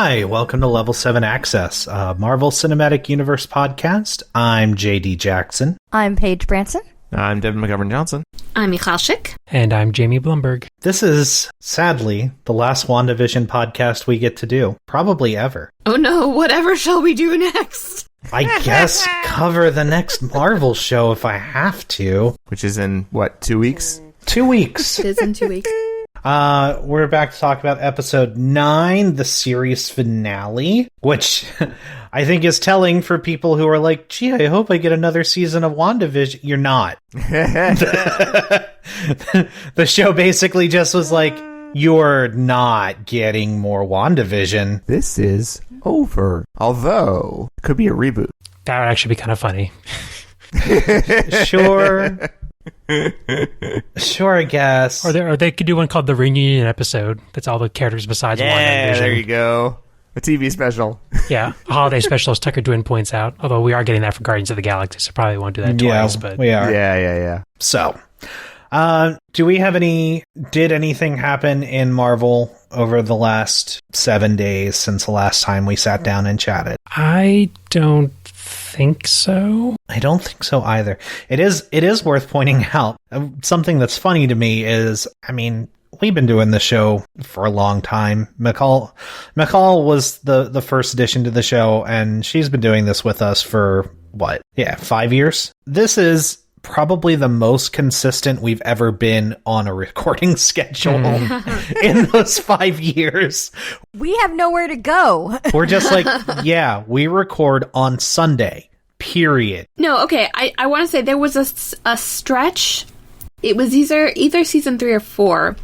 Hi, welcome to Level 7 Access, a Marvel Cinematic Universe podcast. I'm JD Jackson. I'm Paige Branson. I'm Devin McGovern-Johnson. I'm Michal Schick. And I'm Jamie Blumberg. This is, sadly, the last WandaVision podcast we get to do, probably ever. Oh no, whatever shall we do next? I guess cover the next Marvel show if I have to. Which is in, 2 weeks? 2 weeks. It is in 2 weeks. We're back to talk about episode 9, the series finale, which I think is telling for people who are like, gee, I hope I get another season of WandaVision. You're not. The show basically just was like, you're not getting more WandaVision. This is over. Although, it could be a reboot. That would actually be kind of funny. Sure. Sure, I guess. Or they could do one called the Reunion episode. That's all the characters besides Wanda and Vision. There you go. A TV special. Yeah, a holiday special, as Tucker Dwin points out. Although we are getting that for Guardians of the Galaxy, so probably won't do that twice. But we are. Yeah. So, do we have did anything happen in Marvel over the last 7 days since the last time we sat down and chatted? I don't think so. I don't think so either. It is worth pointing out, something that's funny to me is, we've been doing the show for a long time. McCall was the first addition to the show, and she's been doing this with us for 5 years. This is probably the most consistent we've ever been on a recording schedule in those 5 years. We have nowhere to go. We're just like, yeah, we record on Sunday, period. No, okay, I want to say there was a stretch. It was either season 3 or 4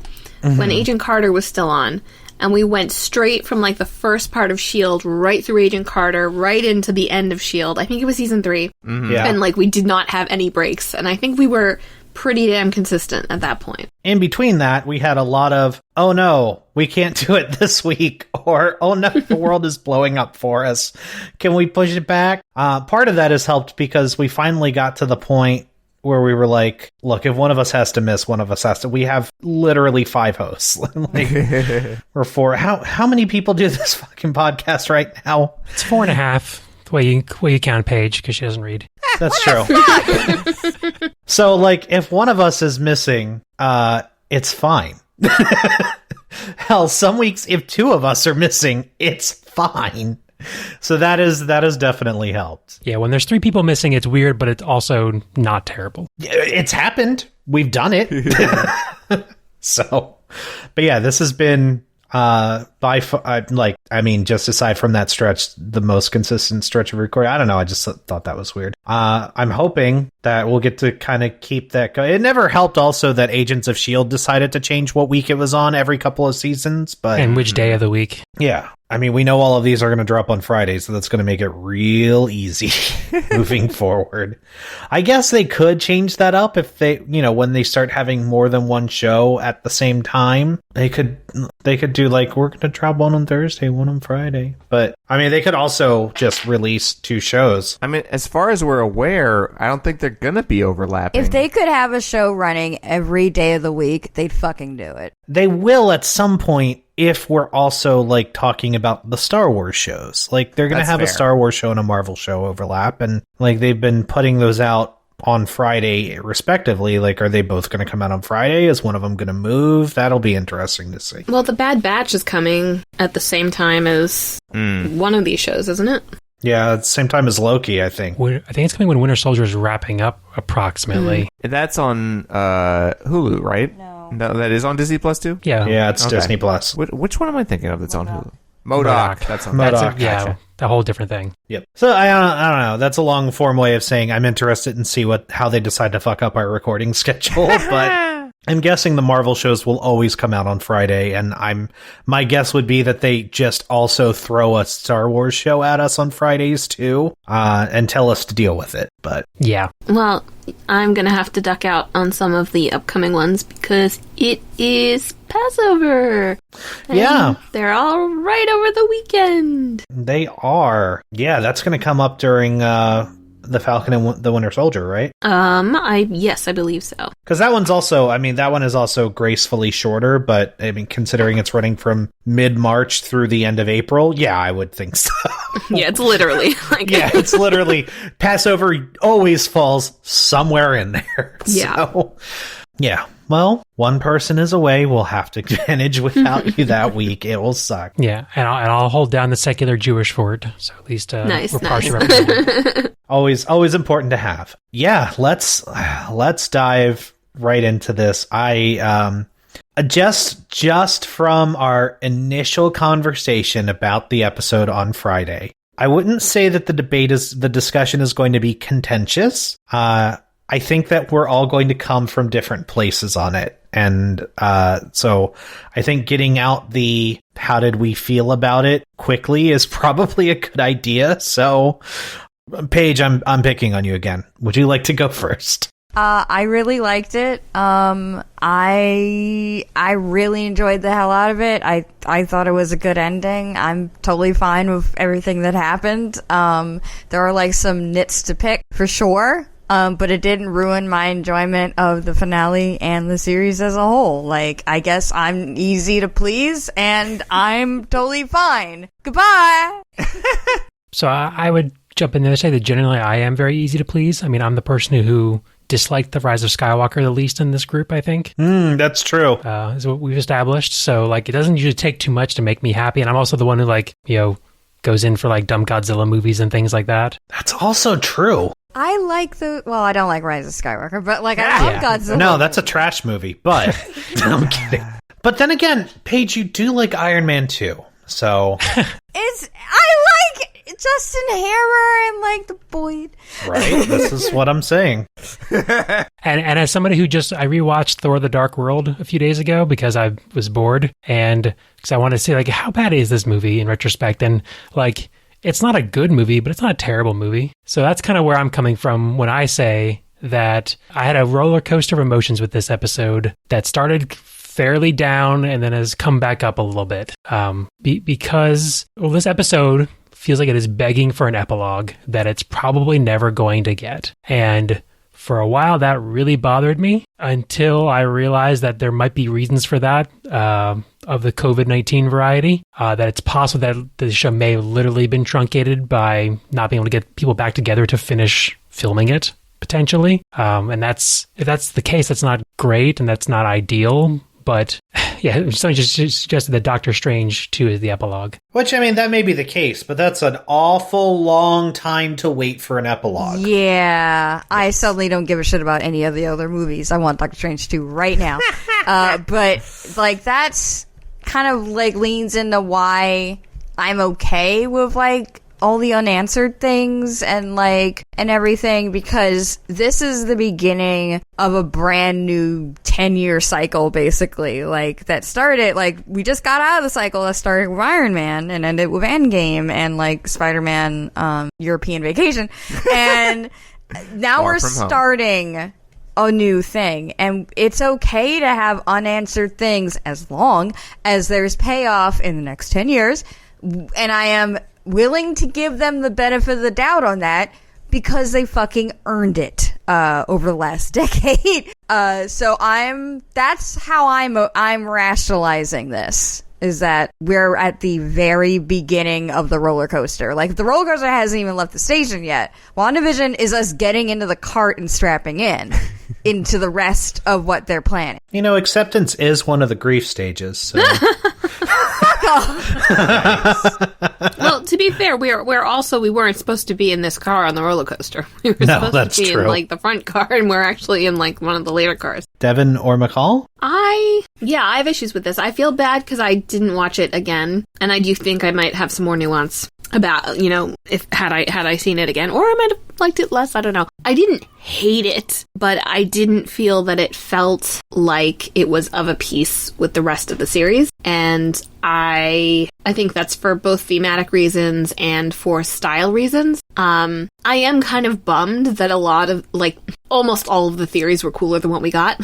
when Agent Carter was still on. And we went straight from the first part of S.H.I.E.L.D. right through Agent Carter, right into the end of S.H.I.E.L.D. I think it was season 3. Mm-hmm. Yeah. And we did not have any breaks. And I think we were pretty damn consistent at that point. In between that, we had a lot of, oh no, we can't do it this week. Or, oh no, the world is blowing up for us. Can we push it back? Part of that has helped because we finally got to the point where we were like, look, if one of us has to miss, one of us has to. We have literally 5 hosts. Or 4. How many people do this fucking podcast right now? It's 4.5. The way you count Paige, because she doesn't read. That's true. So, if one of us is missing, it's fine. Hell, some weeks, if 2 of us are missing, it's fine. So that is definitely helped. Yeah, when there's 3 people missing, it's weird, but it's also not terrible. It's happened. We've done it. So, but yeah, this has been by far, just aside from that stretch, the most consistent stretch of recording. I don't know. I just thought that was weird. I'm hoping that we'll get to kind of keep that going. It never helped also that Agents of S.H.I.E.L.D. decided to change what week it was on every couple of seasons. And which day of the week. Yeah. We know all of these are going to drop on Friday, so that's going to make it real easy moving forward. I guess they could change that up if they, when they start having more than one show at the same time, they could do we're going to drop one on Thursday, one on Friday. But they could also just release 2 shows. As far as we're aware, I don't think they're going to be overlapping. If they could have a show running every day of the week, they'd fucking do it. They will at some point if we're also talking about the Star Wars shows. They're going to have fair. A Star Wars show and a Marvel show overlap, and they've been putting those out on Friday respectively. Are they both going to come out on Friday? Is one of them going to move? That'll be interesting to see. Well, The Bad Batch is coming at the same time as one of these shows, isn't it? Yeah, at the same time as Loki, I think. I think it's coming when Winter Soldier is wrapping up, approximately. That's on Hulu, right? No, that is on Disney Plus too? Yeah. Yeah, it's Disney Plus. Which one am I thinking of that's on Hulu? MODOK. That's on MODOK. Yeah, a whole different thing. Yep. So I don't know. That's a long form way of saying I'm interested in see how they decide to fuck up our recording schedule, but I'm guessing the Marvel shows will always come out on Friday, and my guess would be that they just also throw a Star Wars show at us on Fridays too, and tell us to deal with it. But yeah. Well, I'm gonna have to duck out on some of the upcoming ones because it is Passover. And yeah, they're all right over the weekend. They are. Yeah, that's gonna come up during the Falcon and the Winter Soldier, right? Yes, I believe so. Because that one's also, I mean, that one is also gracefully shorter, but I mean, considering it's running from mid-March through the end of April, yeah, I would think so. Yeah, it's literally it's literally Passover always falls somewhere in there. Yeah. So, yeah. Well, one person is away. We'll have to manage without you that week. It will suck. Yeah, and I'll hold down the secular Jewish fort. So at least nice, we're partially represented. Always important to have. Yeah, let's dive right into this. I just from our initial conversation about the episode on Friday, I wouldn't say that the discussion is going to be contentious. I think that we're all going to come from different places on it. And so I think getting out the how did we feel about it quickly is probably a good idea. So, Paige, I'm picking on you again. Would you like to go first? I really liked it. I really enjoyed the hell out of it. I thought it was a good ending. I'm totally fine with everything that happened. There are like some nits to pick for sure. But it didn't ruin my enjoyment of the finale and the series as a whole. Like, I guess I'm easy to please, and I'm totally fine. Goodbye! So I would jump in there and say that generally I am very easy to please. I mean, I'm the person who disliked The Rise of Skywalker the least in this group, I think. That's true. Is what we've established. So, like, it doesn't usually take too much to make me happy, and I'm also the one who, like, goes in for, like, dumb Godzilla movies and things like that. That's also true. I like I don't like Rise of Skywalker, but like I love Godzilla. No, that's a trash movie, but I'm kidding. But then again, Paige, you do like Iron Man 2, so I like Justin Hammer and like the Boyd. Right, this is what I'm saying. And as somebody who I rewatched Thor: The Dark World a few days ago because I was bored and because I wanted to see like how bad is this movie in retrospect, and like. It's not a good movie, but it's not a terrible movie. So that's kind of where I'm coming from when I say that I had a roller coaster of emotions with this episode that started fairly down and then has come back up a little bit. Because this episode feels like it is begging for an epilogue that it's probably never going to get. And for a while, that really bothered me until I realized that there might be reasons for that. Of the COVID-19 variety, that it's possible that the show may have literally been truncated by not being able to get people back together to finish filming it, potentially. And if that's the case, that's not great and that's not ideal. But yeah, somebody just suggested that Doctor Strange 2 is the epilogue. Which, I mean, that may be the case, but that's an awful long time to wait for an epilogue. Yeah, I suddenly don't give a shit about any of the other movies. I want Doctor Strange 2 right now. But, like, that's kind of, like, leans into why I'm okay with, like, all the unanswered things and everything, because this is the beginning of a brand new 10-year cycle, basically. Like, that started, like, we just got out of the cycle that started with Iron Man and ended with Endgame and, like, Spider-Man, European Vacation. And now we're starting a new thing. And it's okay to have unanswered things as long as there's payoff in the next 10 years. And I am willing to give them the benefit of the doubt on that because they fucking earned it over the last decade. So that's how I'm rationalizing this, is that we're at the very beginning of the roller coaster. Like, the roller coaster hasn't even left the station yet. WandaVision is us getting into the cart and strapping in into the rest of what they're planning. You know, acceptance is one of the grief stages, so... Well, to be fair, we weren't supposed to be in this car on the roller coaster. We were supposed to be in like the front car, and we're actually in like one of the later cars. Devin or McCall? I have issues with this. I feel bad because I didn't watch it again, and I do think I might have some more nuance about, if had I seen it again, or I might have liked it less. I don't know. I didn't hate it, but I didn't feel that it felt like it was of a piece with the rest of the series, and I think that's for both thematic reasons and for style reasons. I am kind of bummed that a lot of, like, almost all of the theories were cooler than what we got.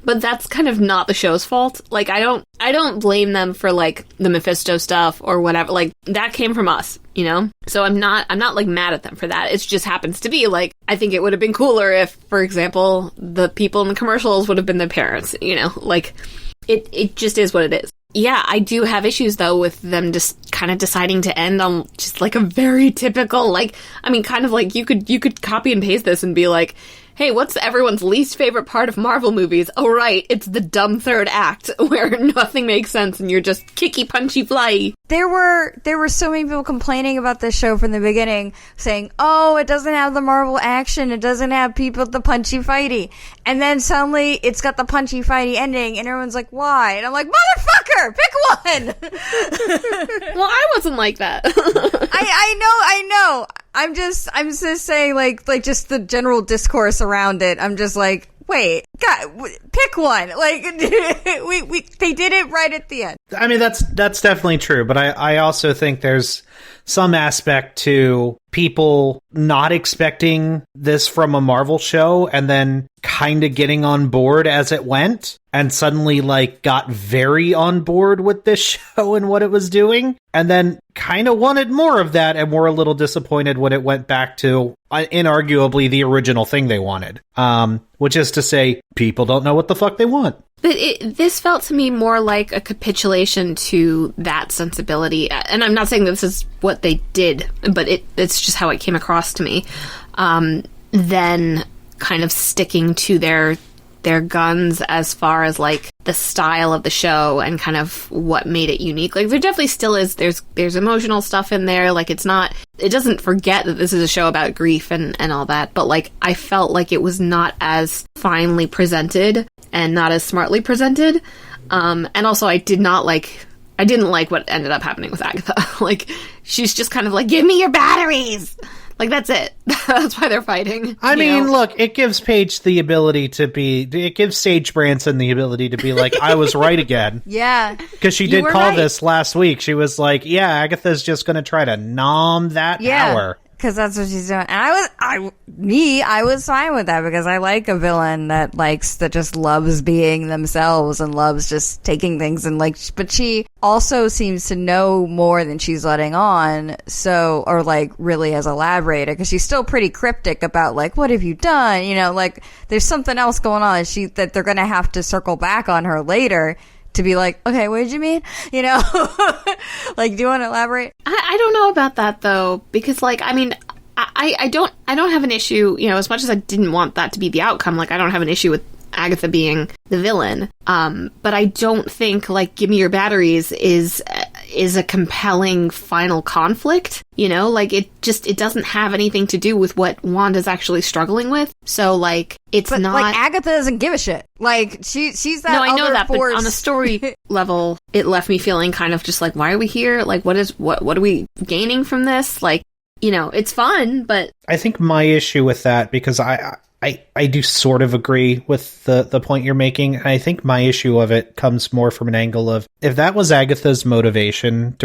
But that's kind of not the show's fault. Like, I don't blame them for, like, the Mephisto stuff or whatever. Like, that came from us, you know? So I'm not like mad at them for that. It just happens to be like, I think it would have been cooler if, for example, the people in the commercials would have been their parents, you know? Like, it just is what it is. Yeah, I do have issues, though, with them just kind of deciding to end on just, like, a very typical, like, I mean, kind of like you could copy and paste this and be like, hey, what's everyone's least favorite part of Marvel movies? Oh, right, it's the dumb third act where nothing makes sense and you're just kicky, punchy, fly. There were so many people complaining about this show from the beginning, saying, oh, it doesn't have the Marvel action, it doesn't have people the punchy fighty. And then suddenly it's got the punchy fighty ending and everyone's like, why? And I'm like, motherfucker, pick one! Well, I wasn't like that. I know. I'm just saying, like just the general discourse around it. I'm just like, wait, God, pick one. Like, they did it right at the end. I mean, that's definitely true, but I also think there's some aspect to people not expecting this from a Marvel show and then kind of getting on board as it went and suddenly like got very on board with this show and what it was doing and then kind of wanted more of that and were a little disappointed when it went back to inarguably the original thing they wanted, which is to say people don't know what the fuck they want. But this felt to me more like a capitulation to that sensibility. And I'm not saying this is what they did, but it's just how it came across to me. Then kind of sticking to their guns as far as like the style of the show and kind of what made it unique. Like there definitely still is, there's emotional stuff in there. Like it doesn't forget that this is a show about grief and all that. But like I felt like it was not as finely presented and not as smartly presented. And also I didn't like what ended up happening with Agatha. Like she's just kind of like, give me your batteries. Like, that's it. That's why they're fighting. I mean, look, it gives Paige the ability it gives Sage Branson the ability to be like, I was right again. Yeah. Because she did call this last week. She was like, yeah, Agatha's just going to try to nom that power. Because that's what she's doing. And I was fine with that because I like a villain that just loves being themselves and loves just taking things and but she also seems to know more than she's letting on. So, or really has elaborated because she's still pretty cryptic about what have you done? You know, there's something else going on that they're going to have to circle back on her later. To be like, okay, what did you mean? You know, do you want to elaborate? I don't know about that though, because I don't have an issue, you know, as much as I didn't want that to be the outcome, I don't have an issue with Agatha being the villain. But I don't think give me your batteries is a compelling final conflict, you know, it doesn't have anything to do with what Wanda's actually struggling with. So it's not Agatha doesn't give a shit. She's that. No, I know that, force. But on a story level, it left me feeling kind of just why are we here? What are we gaining from this? You know, it's fun, but I think my issue with that, because I do sort of agree with the point you're making. I think my issue of it comes more from an angle of, if that was Agatha's motivation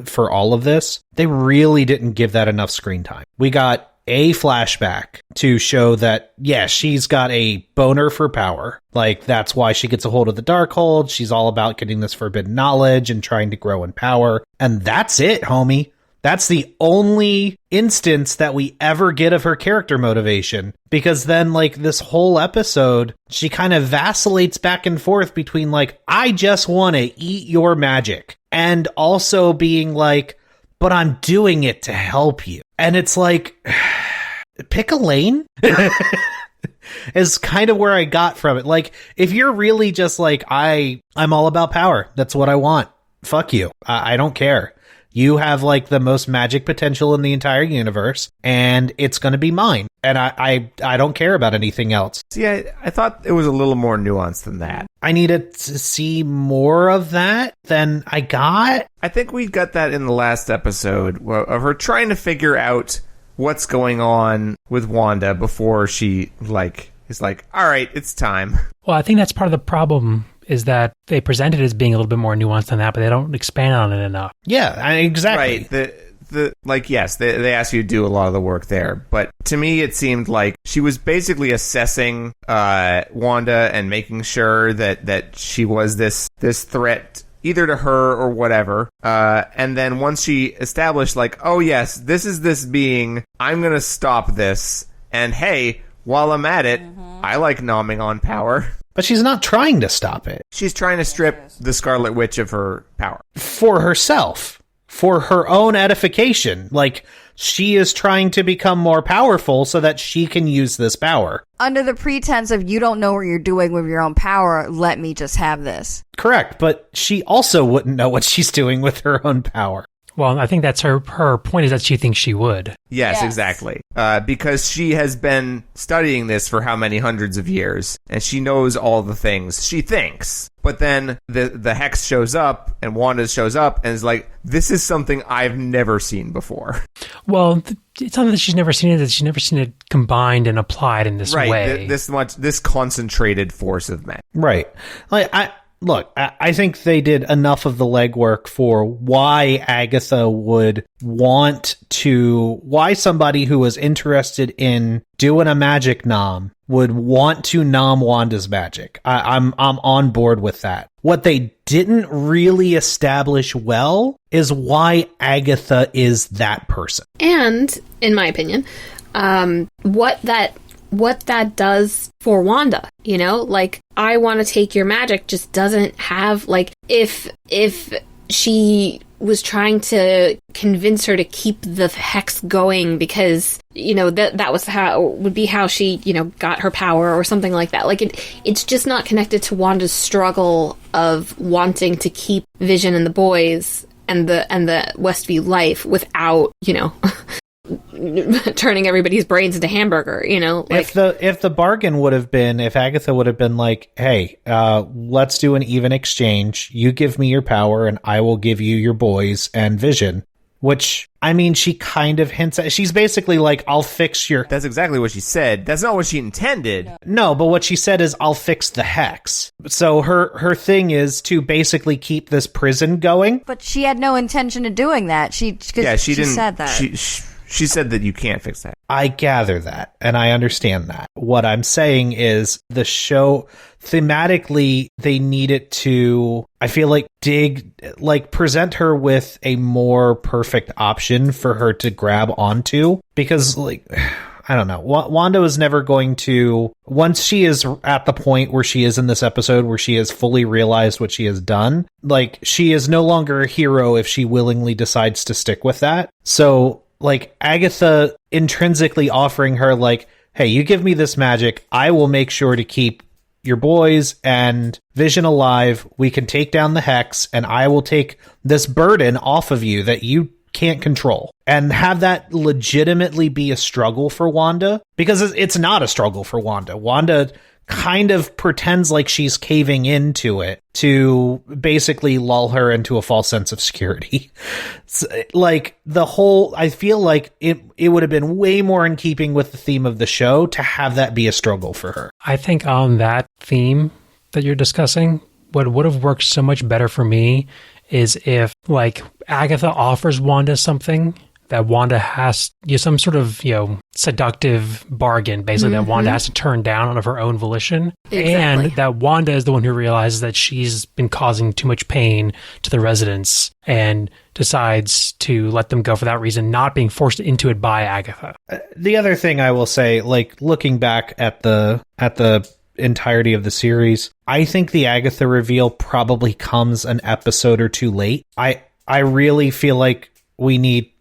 for all of this, they really didn't give that enough screen time. We got a flashback to show that, yeah, she's got a boner for power. That's why she gets a hold of the Darkhold. She's all about getting this forbidden knowledge and trying to grow in power. And that's it, homie. That's the only instance that we ever get of her character motivation, because then this whole episode, she kind of vacillates back and forth between I just want to eat your magic, and also being but I'm doing it to help you. And it's pick a lane is kind of where I got from it. If you're really just I'm all about power, that's what I want. Fuck you. I don't care. You have the most magic potential in the entire universe, and it's going to be mine. And I don't care about anything else. See, I thought it was a little more nuanced than that. I needed to see more of that than I got. I think we got that in the last episode of her trying to figure out what's going on with Wanda before she is all right, it's time. Well, I think that's part of the problem, is that they present it as being a little bit more nuanced than that, but they don't expand on it enough. Yeah, exactly. Right. yes, they asked you to do a lot of the work there, but to me it seemed like she was basically assessing Wanda and making sure that she was this threat either to her or whatever. And then once she established, like, oh yes, this is this being, I'm gonna stop this. And hey, while I'm at it, I like nomming on power. But she's not trying to stop it. She's trying to strip the Scarlet Witch of her power. For herself. For her own edification. Like, she is trying to become more powerful so that she can use this power. Under the pretense of you don't know what you're doing with your own power, let me just have this. Correct, but she also wouldn't know what she's doing with her own power. Well, I think that's her point is that she thinks she would. Yes, exactly. Because she has been studying this for how many hundreds of years, and she knows all the things she thinks. But then the Hex shows up, and Wanda shows up, and is like, this is something I've never seen before. Well, it's not that she's never seen it, that she's never seen it combined and applied in this way. This concentrated force of men. Right. I think they did enough of the legwork for why Agatha would why somebody who was interested in doing a magic nom would want to nom Wanda's magic. I'm on board with that. What they didn't really establish well is why Agatha is that person. And, in my opinion, what that does for Wanda, you know? Like, I want to take your magic just doesn't have, like, if she was trying to convince her to keep the Hex going because, you know, that was would be how she, you know, got her power or something like that. Like, it's just not connected to Wanda's struggle of wanting to keep Vision and the boys and the Westview life without, you know, turning everybody's brains into hamburger, you know? Like, if the bargain would have been, if Agatha would have been like, hey, let's do an even exchange. You give me your power and I will give you your boys and Vision. Which, I mean, she kind of hints at. She's basically like, I'll fix your... That's exactly what she said. That's not what she intended. No, but what she said is, I'll fix the Hex. So her thing is to basically keep this prison going. But she had no intention of doing that. She didn't, said that. She said that you can't fix that. I gather that, and I understand that. What I'm saying is the show, thematically, they need it to, I feel like, present her with a more perfect option for her to grab onto. Because, like, I don't know. Wanda is never going to, once she is at the point where she is in this episode, where she has fully realized what she has done, like, she is no longer a hero if she willingly decides to stick with that. So, like, Agatha intrinsically offering her, like, hey, you give me this magic, I will make sure to keep your boys and Vision alive, we can take down the Hex, and I will take this burden off of you that you can't control. And have that legitimately be a struggle for Wanda, because it's not a struggle for Wanda. Wanda kind of pretends like she's caving into it to basically lull her into a false sense of security. Like, I feel like it would have been way more in keeping with the theme of the show to have that be a struggle for her. I think on that theme that you're discussing, what would have worked so much better for me is if, like, Agatha offers Wanda something that Wanda has, some sort of, seductive bargain, basically, that Wanda has to turn down out of her own volition. Exactly. And that Wanda is the one who realizes that she's been causing too much pain to the residents and decides to let them go for that reason, not being forced into it by Agatha. The other thing I will say, like, looking back at the entirety of the series, I think the Agatha reveal probably comes an episode or two late. I really feel like we needed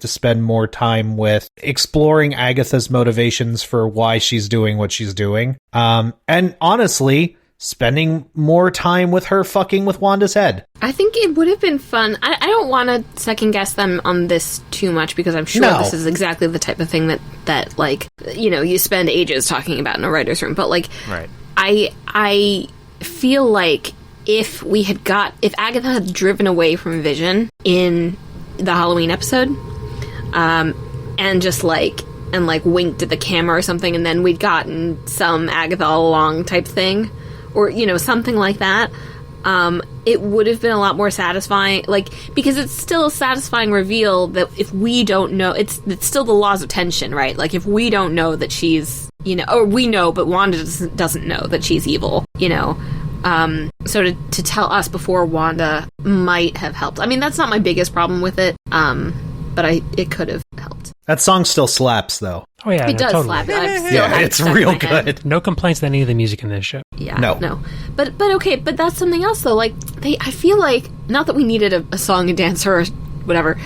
to spend more time with exploring Agatha's motivations for why she's doing what she's doing. And honestly, spending more time with her fucking with Wanda's head. I think it would have been fun. I don't want to second guess them on this too much, because I'm sure this is exactly the type of thing that like, you spend ages talking about in a writer's room. But, like, right. I feel like if Agatha had driven away from Vision in the Halloween episode, and just winked at the camera or something, and then we'd gotten some Agatha all along type thing, or something like that, it would have been a lot more satisfying, like, because it's still a satisfying reveal that if we don't know, it's still the laws of tension, right? Like, if we don't know that she's, you know, or we know, but Wanda doesn't know that she's evil, you know. So to tell us before Wanda might have helped. I mean, that's not my biggest problem with it, but it could have helped. That song still slaps, though. Oh yeah, It does totally. slap. I've still Yeah, had it it's stuck in real my head. good. No complaints with any of the music in this show. Yeah, No. But okay, but that's something else though. Like I feel like not that we needed a song and dance or whatever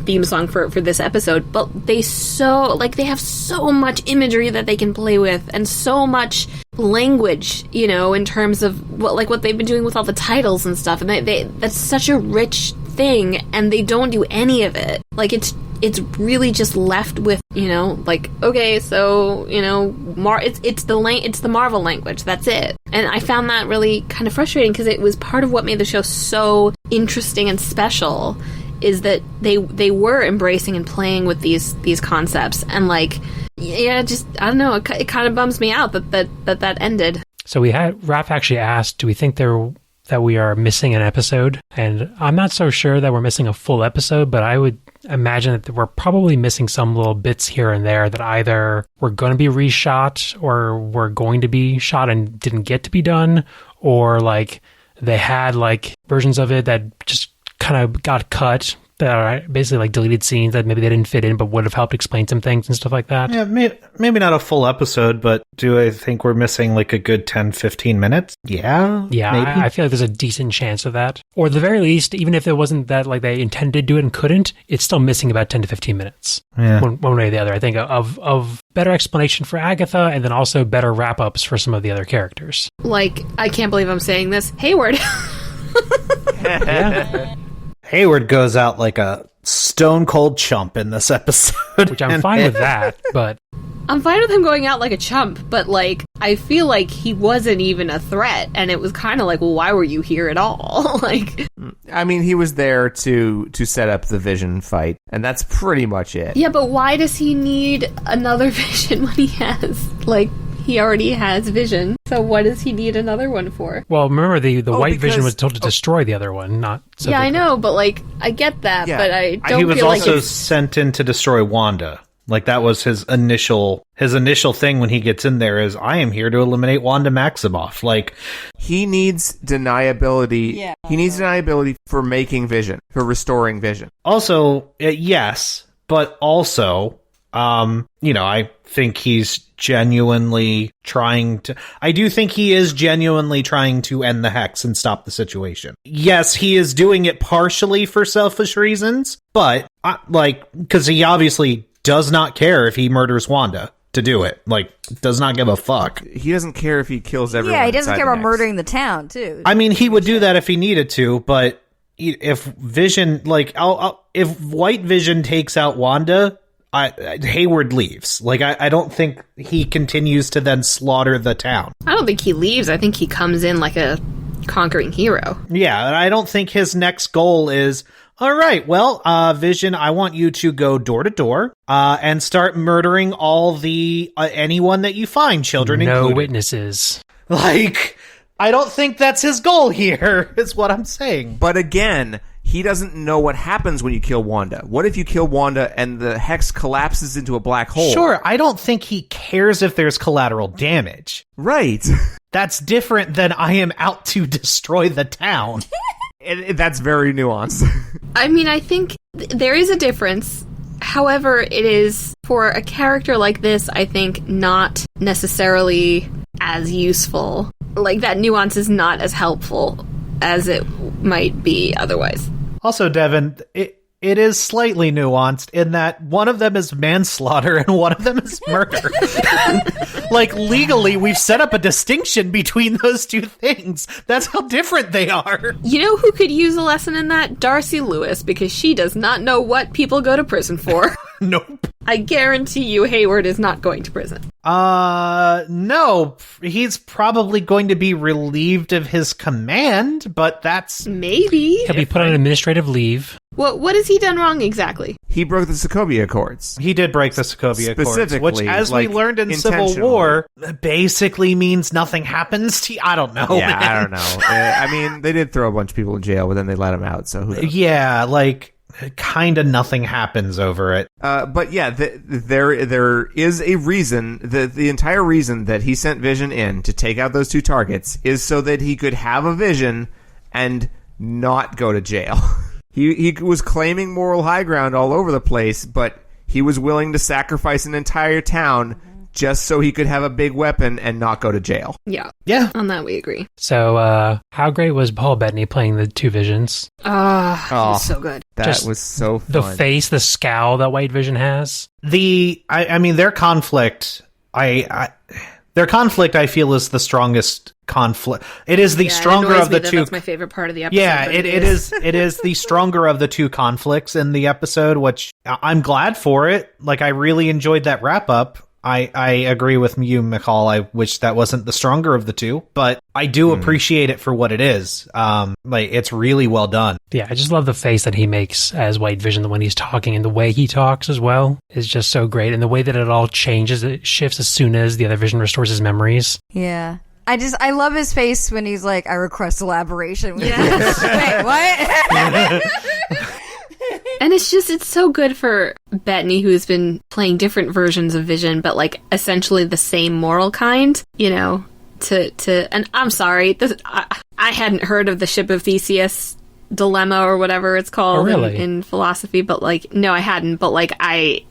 theme song for this episode, but they have so much imagery that they can play with and so much language, you know, in terms of what they've been doing with all the titles and stuff, and they that's such a rich thing, and they don't do any of it. Like it's really just left with, you know, like, okay, so, you know, it's the Marvel language. That's it. And I found that really kind of frustrating because it was part of what made the show so interesting and special, is that they were embracing and playing with these concepts, and like, yeah, just I don't know, it kind of bums me out that ended. So Raph actually asked, do we think that we are missing an episode? And I'm not so sure that we're missing a full episode, but I would imagine that we're probably missing some little bits here and there that either were going to be reshot or were going to be shot and didn't get to be done, or like they had like versions of it that just kind of got cut, that are basically like deleted scenes that maybe they didn't fit in but would have helped explain some things and stuff like that. Yeah, maybe not a full episode, but do I think we're missing like a good 10-15 minutes? Yeah, maybe. I feel like there's a decent chance of that. Or at the very least, even if it wasn't that like they intended to do it and couldn't, it's still missing about 10 to 15 minutes. Yeah. One way or the other, I think, of better explanation for Agatha, and then also better wrap-ups for some of the other characters. Like, I can't believe I'm saying this, Hayward. Yeah. Hayward goes out like a stone cold chump in this episode. Which I'm fine with that, but I'm fine with him going out like a chump, but like, I feel like he wasn't even a threat, and it was kind of like, well, why were you here at all? Like, I mean, he was there to set up the Vision fight, and that's pretty much it. yeah, but why does he need another Vision when he he already has Vision? So what does he need another one for? well, remember the White Vision because- was told to destroy the other one, not so Yeah, I different. know, but like, I get that, Yeah. but I don't He was feel like also it's... sent in to destroy Wanda. Like that was his initial thing when he gets in there is, I am here to eliminate Wanda Maximoff. Like, He needs deniability. Yeah. He needs deniability for making Vision, for restoring Vision. also, yes, but also, you know, I think he's genuinely trying to... I do think he is genuinely trying to end the Hex and stop the situation. Yes, he is doing it partially for selfish reasons, but, because he obviously does not care if he murders Wanda to do it. Like, does not give a fuck. He doesn't care if he kills everyone. Yeah, he doesn't inside care the about Hex. murdering the town, too. I mean, he would do that if he needed to, but if Vision, like, if White Vision takes out Wanda, Hayward leaves. Like, I don't think he continues to then slaughter the town. I don't think he leaves. I think he comes in like a conquering hero. Yeah, and I don't think his next goal is, all right, well, Vision, I want you to go door to door and start murdering all the anyone that you find, children No included. witnesses. Like, I don't think that's his goal here, is what I'm saying. But again, he doesn't know what happens when you kill Wanda. What if you kill Wanda and the Hex collapses into a black hole? Sure, I don't think he cares if there's collateral damage. Right. That's different than I am out to destroy the town. That's very nuanced. I mean, I think there is a difference. However, it is, for a character like this, I think not necessarily as useful. Like, that nuance is not as helpful as it might be otherwise. Also, Devin, it is slightly nuanced in that one of them is manslaughter and one of them is murder. Like, legally, we've set up a distinction between those two things. That's how different they are. You know who could use a lesson in that? Darcy Lewis, because she does not know what people go to prison for. Nope. I guarantee you Hayward is not going to prison. No. He's probably going to be relieved of his command, but that's... Maybe. He'll be put on administrative leave. What has he done wrong exactly? He broke the Sokovia Accords. He did break the Sokovia Accords, which, Specifically, as we learned in Civil War, basically means nothing happens to you. I don't know. Yeah, man. I don't know. I mean, they did throw a bunch of people in jail, but then they let them out, so who knows? Yeah, like, kind of nothing happens over it. But yeah, there is a reason. The entire reason that he sent Vision in to take out those two targets is so that he could have a vision and not go to jail. He was claiming moral high ground all over the place, but he was willing to sacrifice an entire town just so he could have a big weapon and not go to jail. Yeah. Yeah. On that we agree. So, how great was Paul Bettany playing the two Visions? Oh, so good. That Just was so fun. The face, the scowl that White Vision has. I mean, their conflict, their conflict, I feel, is the strongest conflict. It is the stronger of the two. That's my favorite part of the episode. Yeah, it is the stronger of the two conflicts in the episode, which I'm glad for it. Like, I really enjoyed that wrap up. I agree with you, McCall. I wish that wasn't the stronger of the two, but I do appreciate it for what it is. Like, it's really well done. Yeah, I just love the face that he makes as White Vision when he's talking, and the way he talks as well is just so great. And the way that it all changes, it shifts as soon as the other Vision restores his memories. Yeah. I love his face when he's like, I request elaboration. Wait, what? And it's so good for Bettany, who's been playing different versions of Vision, but like essentially the same moral kind, you know, and I'm sorry, I hadn't heard of the Ship of Theseus dilemma or whatever it's called in philosophy, but like, no, I hadn't, but like, I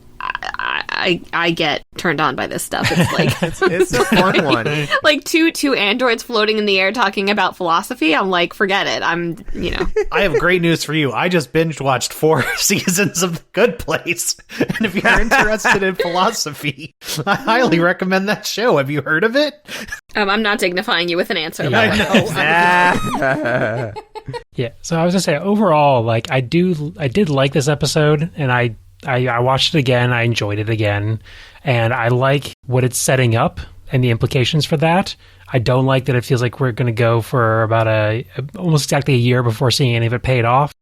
get turned on by this stuff. It's like it's a fun one. Like two androids floating in the air talking about philosophy. I'm like, forget it. I have great news for you. I just binge watched 4 seasons of The Good Place, and if you're interested in philosophy, I highly recommend that show. Have you heard of it? I'm not dignifying you with an answer. I know. Yeah. So I was gonna say overall, like I did like this episode, and I watched it again. I enjoyed it again. And I like what it's setting up and the implications for that. I don't like that it feels like we're going to go for about almost exactly a year before seeing any of it paid off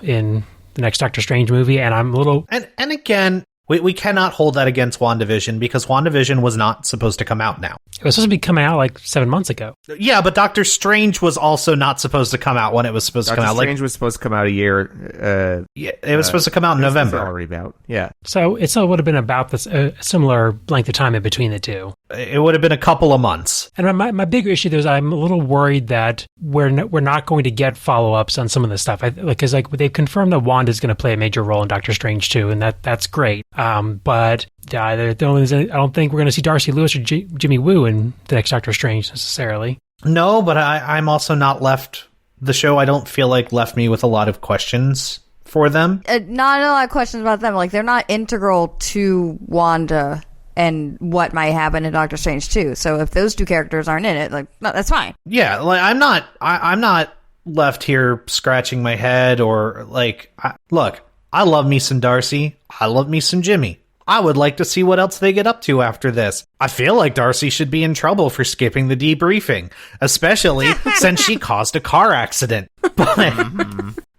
in the next Doctor Strange movie. And I'm a little... And again, we cannot hold that against WandaVision because WandaVision was not supposed to come out now. It was supposed to be coming out like 7 months ago. Yeah, but Doctor Strange was also not supposed to come out when it was supposed to come out. Doctor Strange was supposed to come out a year. Yeah, it was supposed to come out in November. Already out. Yeah. So it still would have been about this similar length of time in between the two. It would have been a couple of months. And my bigger issue there is I'm a little worried that we're not going to get follow-ups on some of this stuff. Because they've confirmed that Wanda's going to play a major role in Doctor Strange 2, and that's great. But I don't think we're going to see Darcy Lewis or Jimmy Woo in the next Doctor Strange necessarily. No, but I'm also not left. The show, I don't feel like, left me with a lot of questions for them. Not a lot of questions about them. Like, they're not integral to Wanda and what might happen in Doctor Strange 2. So if those two characters aren't in it, like, no, that's fine. Yeah, like I'm not left here scratching my head or like. Look, I love me some Darcy. I love me some Jimmy. I would like to see what else they get up to after this. I feel like Darcy should be in trouble for skipping the debriefing, especially since she caused a car accident. But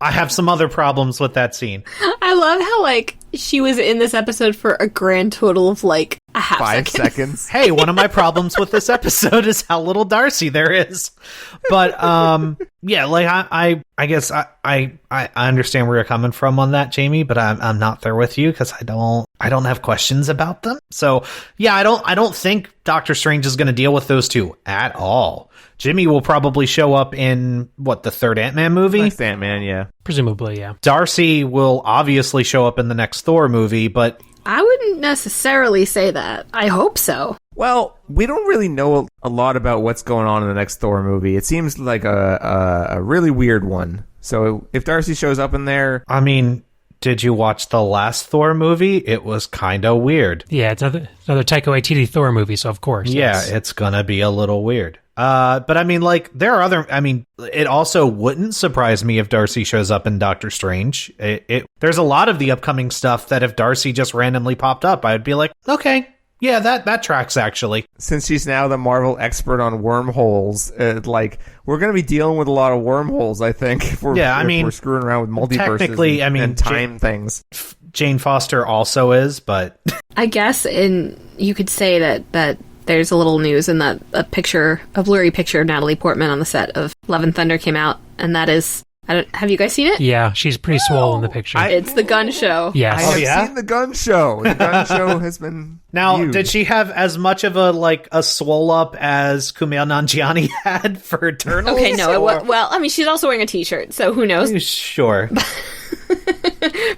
I have some other problems with that scene. I love how, like, she was in this episode for a grand total of, like, a half 5 seconds. Hey, one of my problems with this episode is how little Darcy there is. But, yeah, like, I guess I understand where you're coming from on that, Jamie, but I'm not there with you because I don't have questions about them. So, yeah, I don't think Doctor Strange is going to deal with those two at all. Jimmy will probably show up in, the third Ant-Man movie? Next Ant-Man, yeah. Presumably, yeah. Darcy will obviously show up in the next Thor movie, but... I wouldn't necessarily say that. I hope so. Well, we don't really know a lot about what's going on in the next Thor movie. It seems like a really weird one. So if Darcy shows up in there... I mean... Did you watch the last Thor movie? It was kind of weird. Yeah, it's another Taika Waititi Thor movie, so of course. Yeah, it's going to be a little weird. But I mean, like, there are it also wouldn't surprise me if Darcy shows up in Doctor Strange. There's a lot of the upcoming stuff that if Darcy just randomly popped up, I'd be like, okay, Yeah, that tracks, actually. Since she's now the Marvel expert on wormholes, we're going to be dealing with a lot of wormholes, I think, if we're screwing around with multiverses technically, and time things. Jane Foster also is, but... I guess you could say that there's a little news in that a blurry picture of Natalie Portman on the set of Love and Thunder came out, and that is... have you guys seen it? Yeah, she's pretty swole in the picture. It's the gun show. Yes. I have seen the gun show. The gun show has been Now, viewed. did she have as much of a swole up as Kumail Nanjiani had for Eternals? Okay, no. Well, I mean, she's also wearing a t-shirt, so who knows? Sure.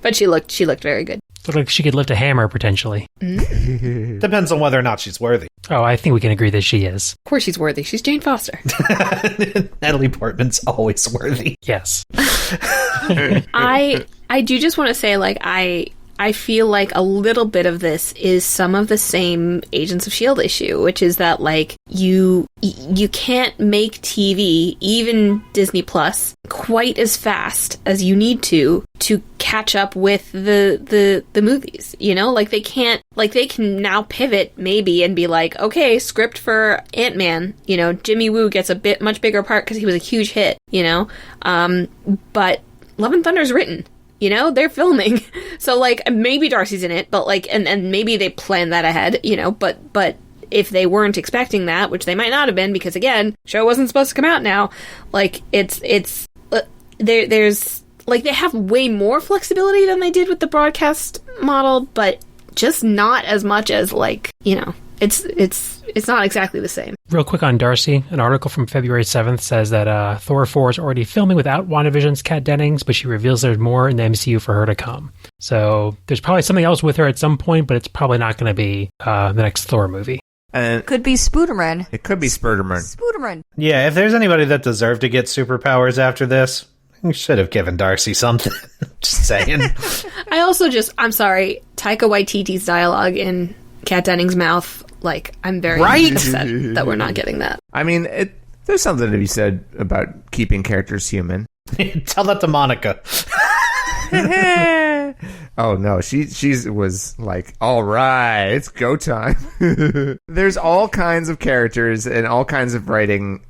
But she looked very good. Looked like she could lift a hammer, potentially. Depends on whether or not she's worthy. Oh, I think we can agree that she is. Of course she's worthy. She's Jane Foster. Natalie Portman's always worthy. Yes. I do just want to say, I feel like a little bit of this is some of the same Agents of S.H.I.E.L.D. issue, which is that, you can't make TV, even Disney Plus, quite as fast as you need to catch up with the movies, they can't, they can now pivot maybe and be like, okay, script for Ant-Man, Jimmy Woo gets a much bigger part because he was a huge hit, but Love and Thunder's written. They're filming. So, maybe Darcy's in it, but, and maybe they planned that ahead, but if they weren't expecting that, which they might not have been, because, again, show wasn't supposed to come out now, there's, they have way more flexibility than they did with the broadcast model, but just not as much as, it's not exactly the same. Real quick on Darcy, an article from February 7th says that Thor 4 is already filming without WandaVision's Kat Dennings, but she reveals there's more in the MCU for her to come. So there's probably something else with her at some point, but it's probably not going to be the next Thor movie. Could be Spooderman. It could be Spooderman. Spooderman. Yeah, if there's anybody that deserved to get superpowers after this, you should have given Darcy something. Just saying. I'm sorry, Taika Waititi's dialogue in Kat Dennings' mouth, I'm very upset that we're not getting that. I mean, there's something to be said about keeping characters human. Tell that to Monica. Oh no, she was like, all right, it's go time. There's all kinds of characters and all kinds of writing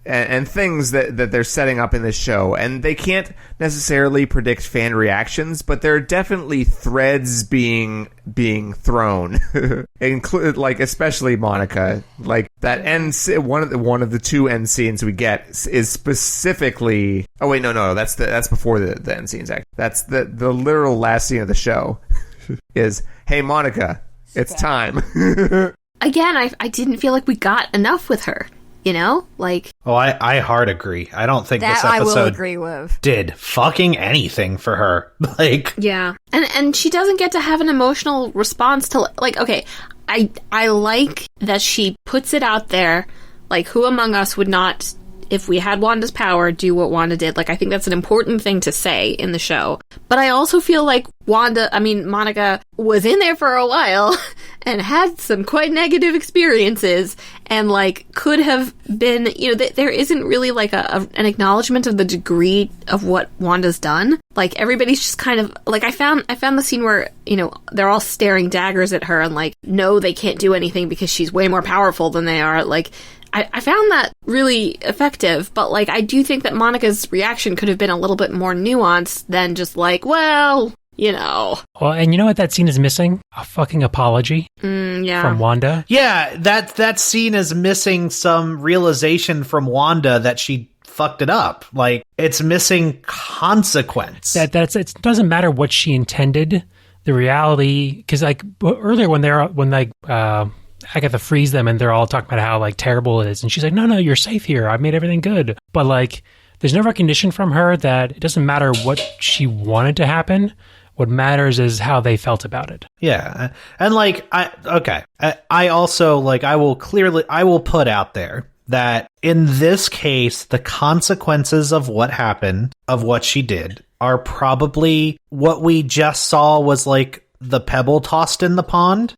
and things that they're setting up in this show, and they can't necessarily predict fan reactions, but there are definitely threads being thrown, especially Monica. That end, one of the two end scenes we get is specifically. Oh wait, no, that's before the end scenes. Actually, that's the literal last scene of the show. Is, hey Monica, it's time. Again, I didn't feel like we got enough with her. Oh, I hard agree. I don't think that this episode I will agree with. Did fucking anything for her. Yeah. And she doesn't get to have an emotional response to, okay, I like that she puts it out there, who among us would not, if we had Wanda's power, do what Wanda did. I think that's an important thing to say in the show. But I also feel like Monica was in there for a while and had some quite negative experiences and, could have been, there isn't really, an acknowledgement of the degree of what Wanda's done. Everybody's just kind of, I found the scene where, they're all staring daggers at her and, no, they can't do anything because she's way more powerful than they are. I found that really effective, but, I do think that Monica's reaction could have been a little bit more nuanced than just, well, Well, and you know what that scene is missing? A fucking apology from Wanda. Yeah, that scene is missing some realization from Wanda that she fucked it up. It's missing consequence. It doesn't matter what she intended. The reality, because earlier when Agatha frees them and they're all talking about how terrible it is, and she's like, no, you're safe here, I made everything good, but there's no recognition from her that it doesn't matter what she wanted to happen. What matters is how they felt about it. Yeah, and I also I will put out there that in this case the consequences of what happened, of what she did, are probably what we just saw was the pebble tossed in the pond.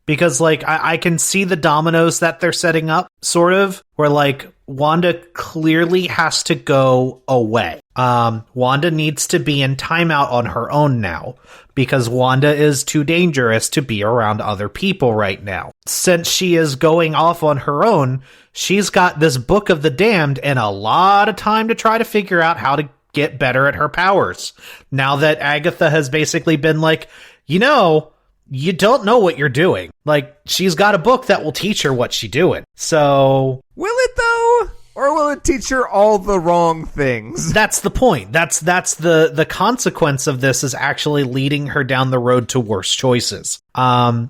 Because, I can see the dominoes that they're setting up, sort of, where, Wanda clearly has to go away. Wanda needs to be in timeout on her own now because Wanda is too dangerous to be around other people right now. Since she is going off on her own, she's got this Book of the Damned and a lot of time to try to figure out how to get better at her powers. Now that Agatha has basically been like, you don't know what you're doing. Like, she's got a book that will teach her what she's doing. So... Will it, though? Or will it teach her all the wrong things? That's the point. That's the consequence of this is actually leading her down the road to worse choices. And,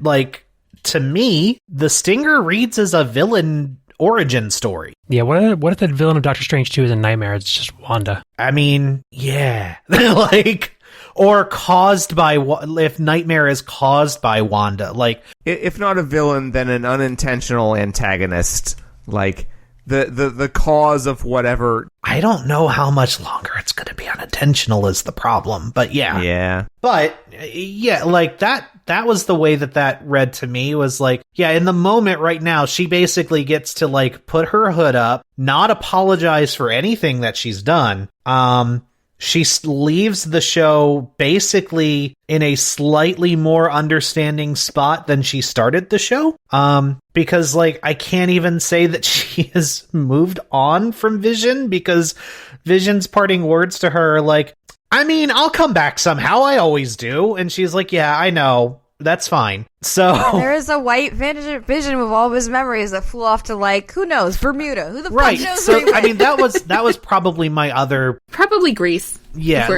like, to me, the Stinger reads as a villain origin story. Yeah, what if the villain of Doctor Strange 2 is a nightmare? It's just Wanda. I mean, yeah. Like... Or caused by, if Nightmare is caused by Wanda. Like, if not a villain, then an unintentional antagonist. Like, the cause of whatever. I don't know how much longer it's going to be unintentional is the problem. But yeah. Yeah. But, yeah, like, that was the way that read to me, was like, yeah, in the moment right now, she basically gets to, like, put her hood up, not apologize for anything that she's done. She leaves the show basically in a slightly more understanding spot than she started the show. Because, like, I can't even say that she has moved on from Vision, because Vision's parting words to her are like, I mean, I'll come back somehow. I always do. And she's like, yeah, I know. That's fine. So there is a white Vision with all of his memories that flew off to, like, who knows, Bermuda? Who the fuck knows? So I mean, that was probably my other, probably Greece. Yeah,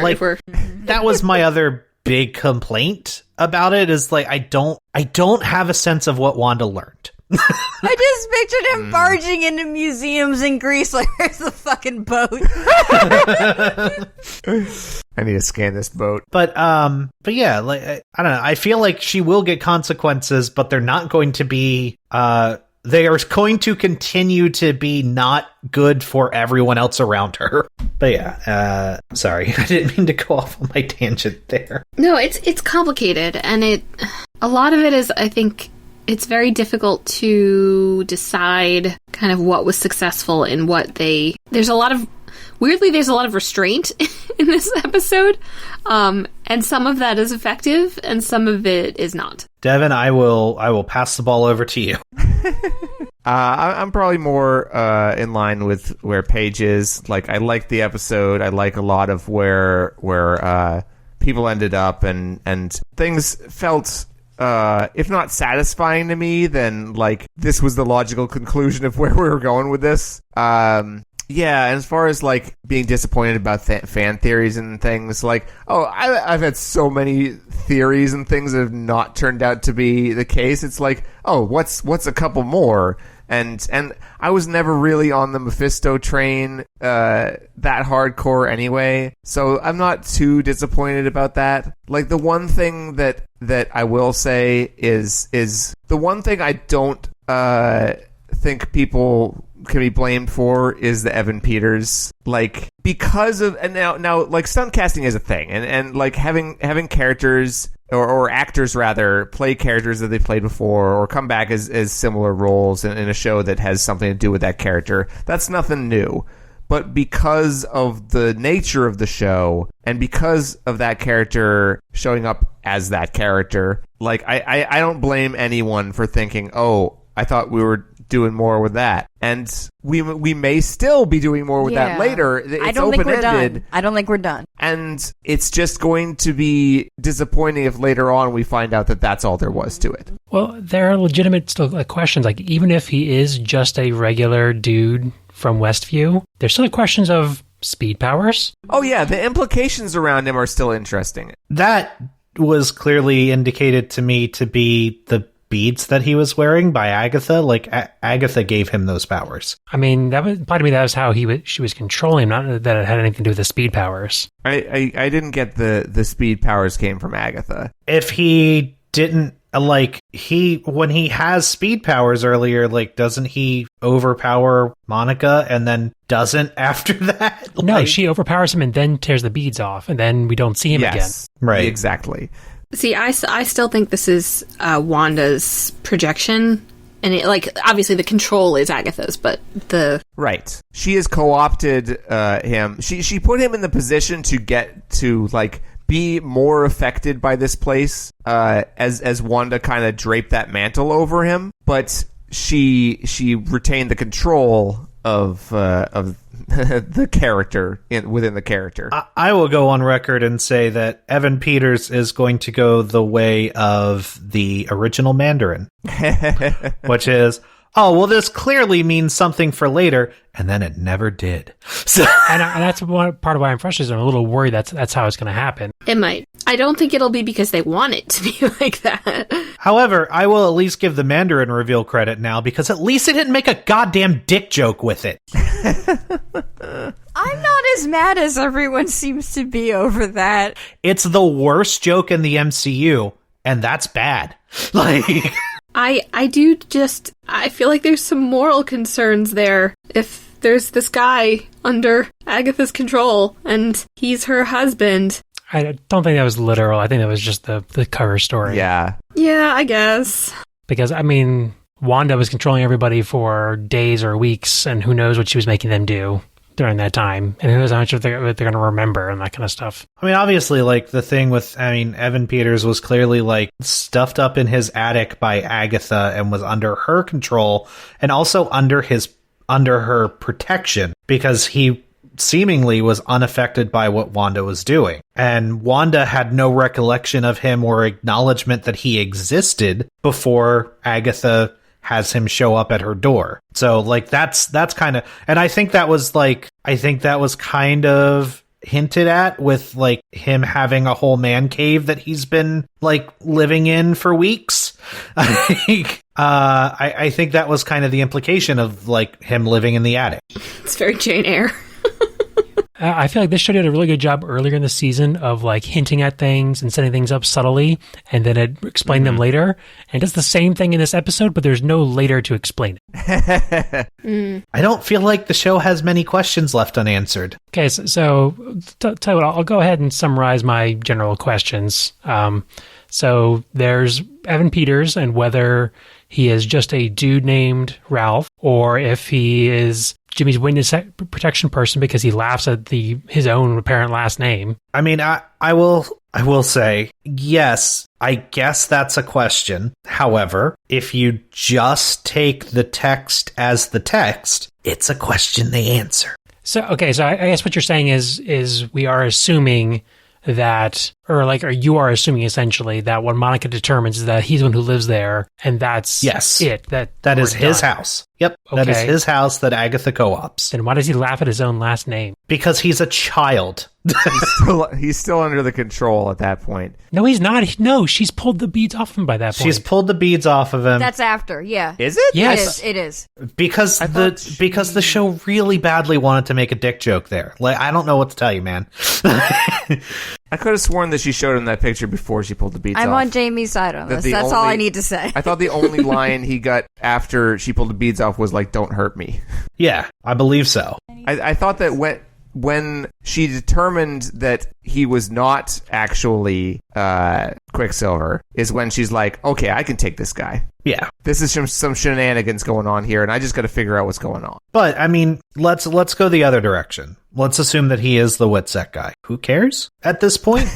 that was my other big complaint about it, is like I don't have a sense of what Wanda learned. I just pictured him barging into museums in Greece like, where's the fucking boat? I need to scan this boat. But yeah, like I don't know. I feel like she will get consequences, but they're not going to be. They are going to continue to be not good for everyone else around her. But yeah, sorry, I didn't mean to go off on my tangent there. No, it's complicated, and a lot of it is, I think. It's very difficult to decide kind of what was successful in what there's a lot of restraint in this episode. And some of that is effective and some of it is not. Devin, I will pass the ball over to you. I'm probably more in line with where Paige is. Like, I like the episode. I like a lot of where people ended up, and things felt if not satisfying to me, then like this was the logical conclusion of where we were going with this. Yeah, and as far as like being disappointed about fan theories and things, like, I've had so many theories and things that have not turned out to be the case. It's like, what's a couple more? And I was never really on the Mephisto train that hardcore anyway, so I'm not too disappointed about that. Like, the one thing that I will say is the one thing I don't think people can be blamed for is the Evan Peters, like, because of, and now like stunt casting is a thing, and like having characters or actors rather play characters that they played before or come back as similar roles in a show that has something to do with that character, that's nothing new. But because of the nature of the show and because of that character showing up as that character, like I don't blame anyone for thinking, I thought we were doing more with that, and we may still be doing more with that later. It's I don't think we're done. I don't think we're done, and it's just going to be disappointing if later on we find out that that's all there was to it. Well, there are legitimate still questions, like even if he is just a regular dude from Westview, there's still questions of speed powers. Oh yeah, the implications around him are still interesting. That was clearly indicated to me to be the beads that he was wearing by Agatha. Like, Agatha gave him those powers. I mean, that was implied to me that was how she was controlling him, not that it had anything to do with the speed powers. I didn't get the speed powers came from Agatha. If he didn't, like, when he has speed powers earlier, like, doesn't he overpower Monica and then doesn't after that? Like, no, she overpowers him and then tears the beads off, and then we don't see him again. Right. Exactly. See, I still think this is Wanda's projection And it, like, obviously the control is Agatha's, but the... Right. She has co-opted him. She put him in the position to get to, like, be more affected by this place as Wanda kind of draped that mantle over him. But she retained the control of the character within the character. I will go on record and say that Evan Peters is going to go the way of the original Mandarin, which is, oh, well, this clearly means something for later, and then it never did. So, and that's one part of why I'm frustrated. I'm a little worried that's how it's going to happen. It might. I don't think it'll be because they want it to be like that. However, I will at least give the Mandarin reveal credit now, because at least it didn't make a goddamn dick joke with it. I'm not as mad as everyone seems to be over that. It's the worst joke in the MCU, and that's bad. Like... I feel like there's some moral concerns there. If there's this guy under Agatha's control and he's her husband. I don't think that was literal. I think that was just the cover story. Yeah. Yeah, I guess. Because, I mean, Wanda was controlling everybody for days or weeks, and who knows what she was making them do during that time, and who knows how much of they're going to remember and that kind of stuff. I mean, obviously, like, the thing with, Evan Peters was clearly, like, stuffed up in his attic by Agatha and was under her control, and also under her protection, because he seemingly was unaffected by what Wanda was doing. And Wanda had no recollection of him or acknowledgement that he existed before Agatha has him show up at her door. So, like, that's kind of, and I think that was kind of hinted at with, like, him having a whole man cave that he's been, like, living in for weeks. I think that was kind of the implication of, like, him living in the attic. It's very Jane Eyre. I feel like this show did a really good job earlier in the season of, like, hinting at things and setting things up subtly, and then it explained them later. And it does the same thing in this episode, but there's no later to explain it. I don't feel like the show has many questions left unanswered. Okay, so tell you what, I'll go ahead and summarize my general questions. So there's Evan Peters and whether he is just a dude named Ralph, or if he is Jimmy's witness protection person because he laughs at his own apparent last name. I mean, I will say, yes, I guess that's a question. However, if you just take the text as the text, it's a question they answer. So, okay, so I guess what you're saying is we are assuming that, or you are assuming essentially that what Monica determines is that he's the one who lives there, and that's it. That is his house. Yep, okay. That is his house that Agatha co-ops. Then why does he laugh at his own last name? Because he's a child. He's still under the control at that point. No, he's not. No, she's pulled the beads off him by that point. She's pulled the beads off of him. That's after, yeah. Is it? Yes. It is. Because the show really badly wanted to make a dick joke there. Like, I don't know what to tell you, man. I could have sworn that she showed him that picture before she pulled the beads off. I'm on Jamie's side on this. That's all I need to say. I thought the only line he got after she pulled the beads off was like, "Don't hurt me." Yeah, I believe so. I thought that when she determined that he was not actually Quicksilver is when she's like, okay, I can take this guy. Yeah. This is some shenanigans going on here, and I just got to figure out what's going on. But, I mean, let's go the other direction. Let's assume that he is the Witsec guy. Who cares at this point?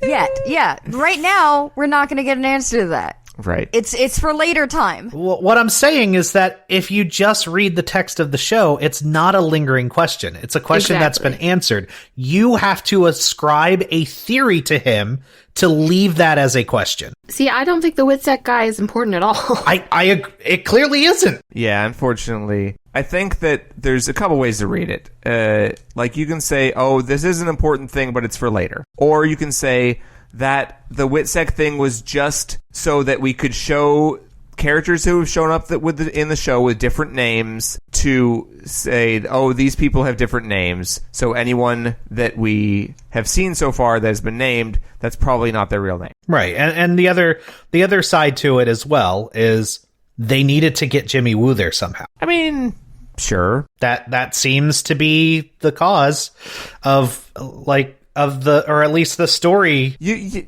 Yeah. Right now, we're not going to get an answer to that. Right. It's for later time. What I'm saying is that if you just read the text of the show, it's not a lingering question. It's a question that's been answered. You have to ascribe a theory to him to leave that as a question. See, I don't think the Witsec guy is important at all. It clearly isn't. Yeah, unfortunately. I think that there's a couple ways to read it. Like, you can say, oh, this is an important thing, but it's for later. Or you can say that the Witsec thing was just so that we could show characters who have shown up in the show with different names to say, oh, these people have different names. So anyone that we have seen so far that has been named, that's probably not their real name. Right. And the other side to it as well is they needed to get Jimmy Woo there somehow. I mean, sure. That seems to be the cause of, like, or at least the story.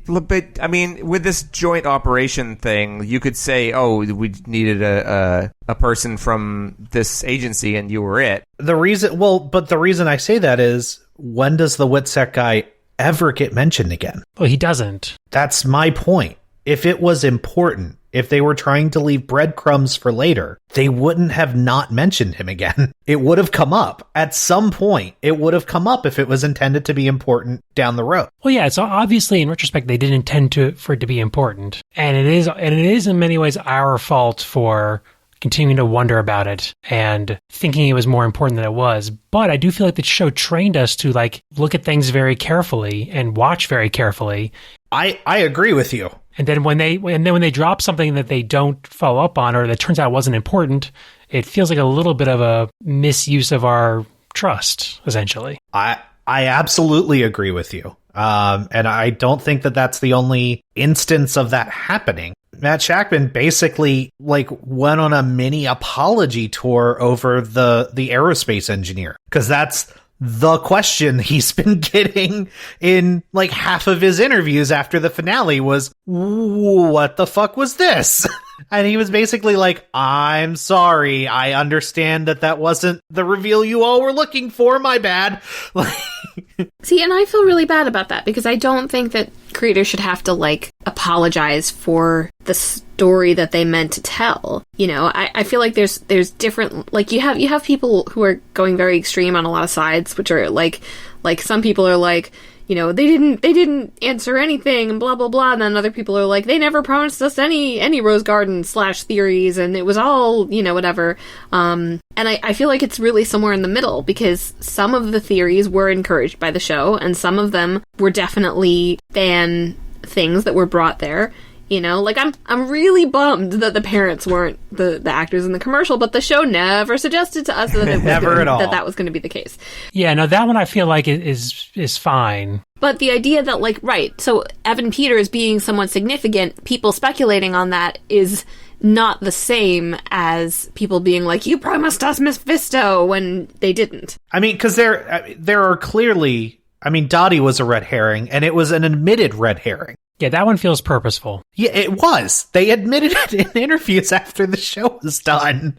But I mean, with this joint operation thing, you could say, "Oh, we needed a person from this agency, and you were it." The reason I say that is, when does the WITSEC guy ever get mentioned again? Well, he doesn't. That's my point. If it was important, if they were trying to leave breadcrumbs for later, they wouldn't have not mentioned him again. It would have come up at some point. It would have come up if it was intended to be important down the road. Well, yeah. So obviously, in retrospect, they didn't intend for it to be important, and it is in many ways our fault for continuing to wonder about it and thinking it was more important than it was. But I do feel like the show trained us to like look at things very carefully and watch very carefully. I agree with you. And then when they drop something that they don't follow up on, or that turns out wasn't important, it feels like a little bit of a misuse of our trust, essentially. I absolutely agree with you. And I don't think that that's the only instance of that happening. Matt Shackman basically like went on a mini apology tour over the aerospace engineer, because that's the question he's been getting in like half of his interviews after the finale was, what the fuck was this? And he was basically like, I'm sorry. I understand that wasn't the reveal you all were looking for. My bad. See, and I feel really bad about that, because I don't think that creators should have to like apologize for the story that they meant to tell. You know, I feel like there's different, like you have people who are going very extreme on a lot of sides, which are like some people are like, you know, they didn't answer anything and blah blah blah, and then other people are like, they never promised us any Rose Garden / theories, and it was all, you know, whatever. And I feel like it's really somewhere in the middle, because some of the theories were encouraged by the show, and some of them were definitely fan things that were brought there. You know, like I'm really bummed that the parents weren't the actors in the commercial, but the show never suggested to us that that was going to be the case. Yeah, no, that one I feel like is fine. But the idea that, like, right, so Evan Peters being somewhat significant, people speculating on that is not the same as people being like, you promised us Mephisto, when they didn't. I mean, because there are clearly, I mean, Dottie was a red herring, and it was an admitted red herring. Yeah, that one feels purposeful. Yeah, it was. They admitted it in interviews after the show was done.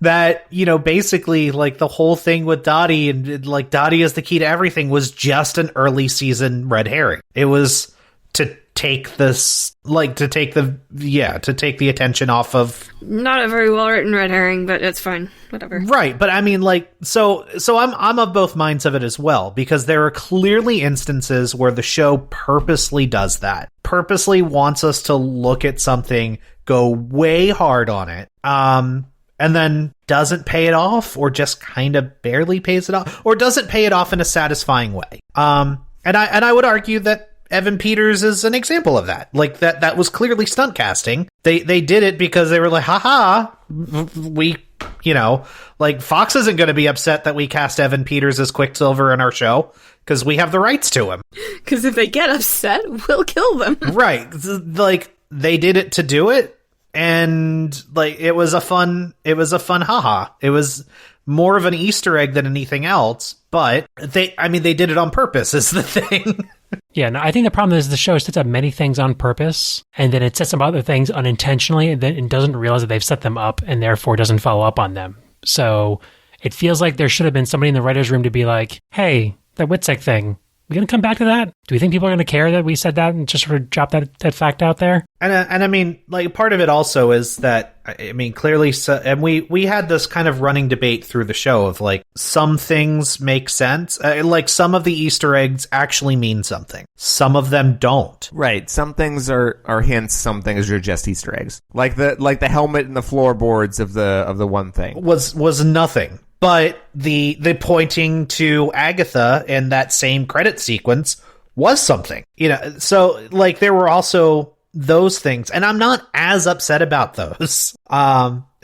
That, you know, basically, like, the whole thing with Dottie and, like, Dottie is the key to everything was just an early season red herring. It was to take this, like, to take the attention off of... Not a very well-written red herring, but it's fine. Whatever. Right, but I mean, like, so I'm of both minds of it as well, because there are clearly instances where the show purposely does that. Purposely wants us to look at something, go way hard on it, and then doesn't pay it off, or just kind of barely pays it off, or doesn't pay it off in a satisfying way. And I would argue that Evan Peters is an example of that. Like, that was clearly stunt casting. They did it because they were like, haha, we, you know, like, Fox isn't going to be upset that we cast Evan Peters as Quicksilver in our show, because we have the rights to him. Because if they get upset, we'll kill them. Right. Like, they did it to do it, and, like, it was a fun haha. It was more of an Easter egg than anything else, but they did it on purpose, is the thing. Yeah, no, I think the problem is the show sets up many things on purpose, and then it sets up other things unintentionally, and then it doesn't realize that they've set them up, and therefore doesn't follow up on them. So it feels like there should have been somebody in the writer's room to be like, hey, that WITSEC thing, we going to come back to that? Do we think people are going to care that we said that and just sort of drop that fact out there? And I mean, like, part of it also is that, I mean, clearly, and we had this kind of running debate through the show of, like, some things make sense. Like, some of the Easter eggs actually mean something. Some of them don't. Right. Some things are hints. Some things are just Easter eggs. Like the helmet and the floorboards of the one thing was nothing. But the pointing to Agatha in that same credit sequence was something, you know. So, like, there were also those things, and I'm not as upset about those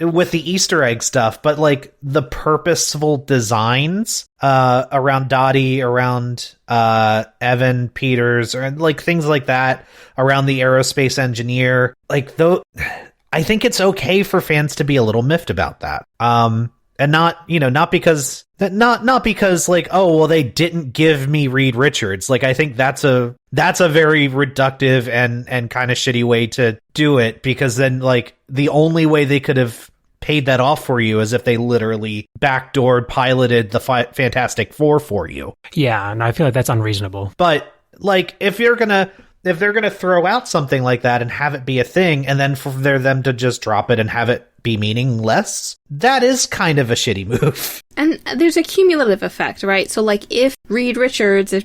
with the Easter egg stuff, but, like, the purposeful designs around Dottie, around Evan Peters, or, like, things like that, around the aerospace engineer, like, though, I think it's okay for fans to be a little miffed about that. And not because That not because like, oh well, they didn't give me Reed Richards. Like I think that's a very reductive and kind of shitty way to do it, because then like the only way they could have paid that off for you is if they literally backdoored piloted the Fantastic Four for you. Yeah, and I feel like that's unreasonable. But like if they're gonna throw out something like that and have it be a thing, and then for them to just drop it and have it be meaningless, that is kind of a shitty move. And there's a cumulative effect, right? So, like, if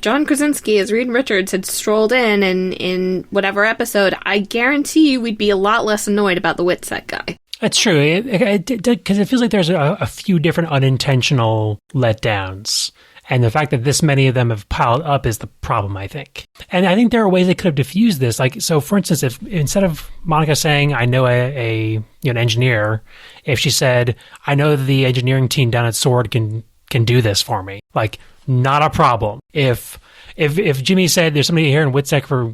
John Krasinski as Reed Richards had strolled in whatever episode, I guarantee you we'd be a lot less annoyed about the Witsec guy. That's true, because it feels like there's a few different unintentional letdowns. And the fact that this many of them have piled up is the problem, I think. And I think there are ways they could have diffused this. Like, so for instance, if instead of Monica saying, I know an engineer, if she said, I know the engineering team down at Sword can do this for me. Like, not a problem. If Jimmy said there's somebody here in Witsec for,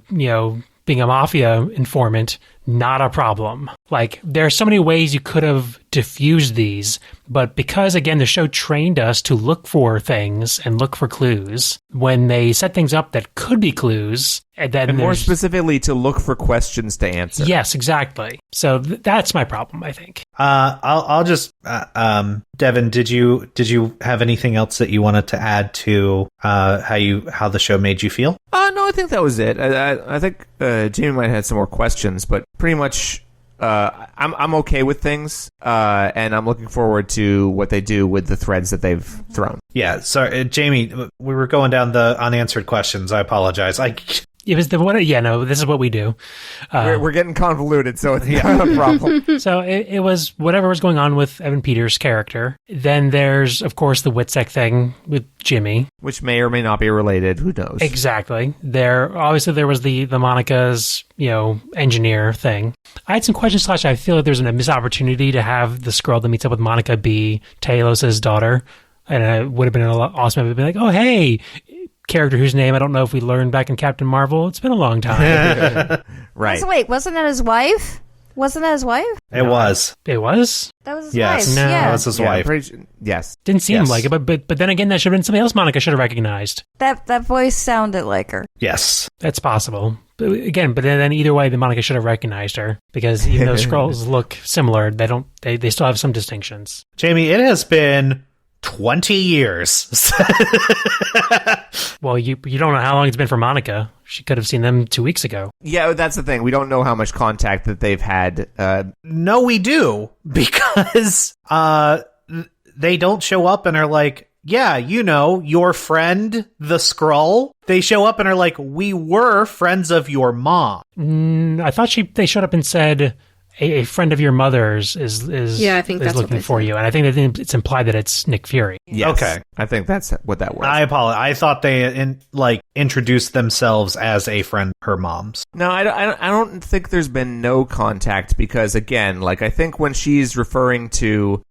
being a mafia informant, not a problem. Like, there are so many ways you could have diffused these, but because, again, the show trained us to look for things and look for clues, when they set things up that could be clues, and more specifically to look for questions to answer. Yes, exactly. So that's my problem, I think. I'll just, Devin, did you have anything else that you wanted to add to how the show made you feel? No, I think that was it. I think Jamie might have had some more questions, but pretty much I'm okay with things, and I'm looking forward to what they do with the threads that they've thrown. Yeah, sorry, Jamie, we were going down the unanswered questions. I apologize. It was the one. Yeah, no, this is what we do. We're getting convoluted, so it's not a problem. So it was whatever was going on with Evan Peters' character. Then there's, of course, the Witsec thing with Jimmy, which may or may not be related. Who knows? Exactly. There was the Monica's engineer thing. I had some questions. I feel like there's a missed opportunity to have this girl that meets up with Monica be Talos' daughter, and it would have been a lot awesome if it'd be like, oh hey, character whose name I don't know if we learned back in Captain Marvel. It's been a long time. Right. So wait, wasn't that his wife? It was. It was? That was his wife. No, yeah. That was his wife. Yes. Didn't seem like it, but then again, that should have been somebody else Monica should have recognized. That voice sounded like her. Yes. That's possible. But then either way, the Monica should have recognized her, because even though Skrulls look similar, they still have some distinctions. Jamie, it has been 20 years. Well, you don't know how long it's been for Monica. She could have seen them 2 weeks ago. Yeah, that's the thing. We don't know how much contact that they've had. No, we do, because they don't show up and are like, yeah, your friend, the Skrull. They show up and are like, we were friends of your mom. I thought they showed up and said, a friend of your mother's is I think that's looking for you, and I think that it's implied that it's Nick Fury. Yes. Okay, I think that's what that was. I apologize. I thought they introduced themselves as a friend of her mom's. No, I don't think there's been no contact, because again, I think when she's referring to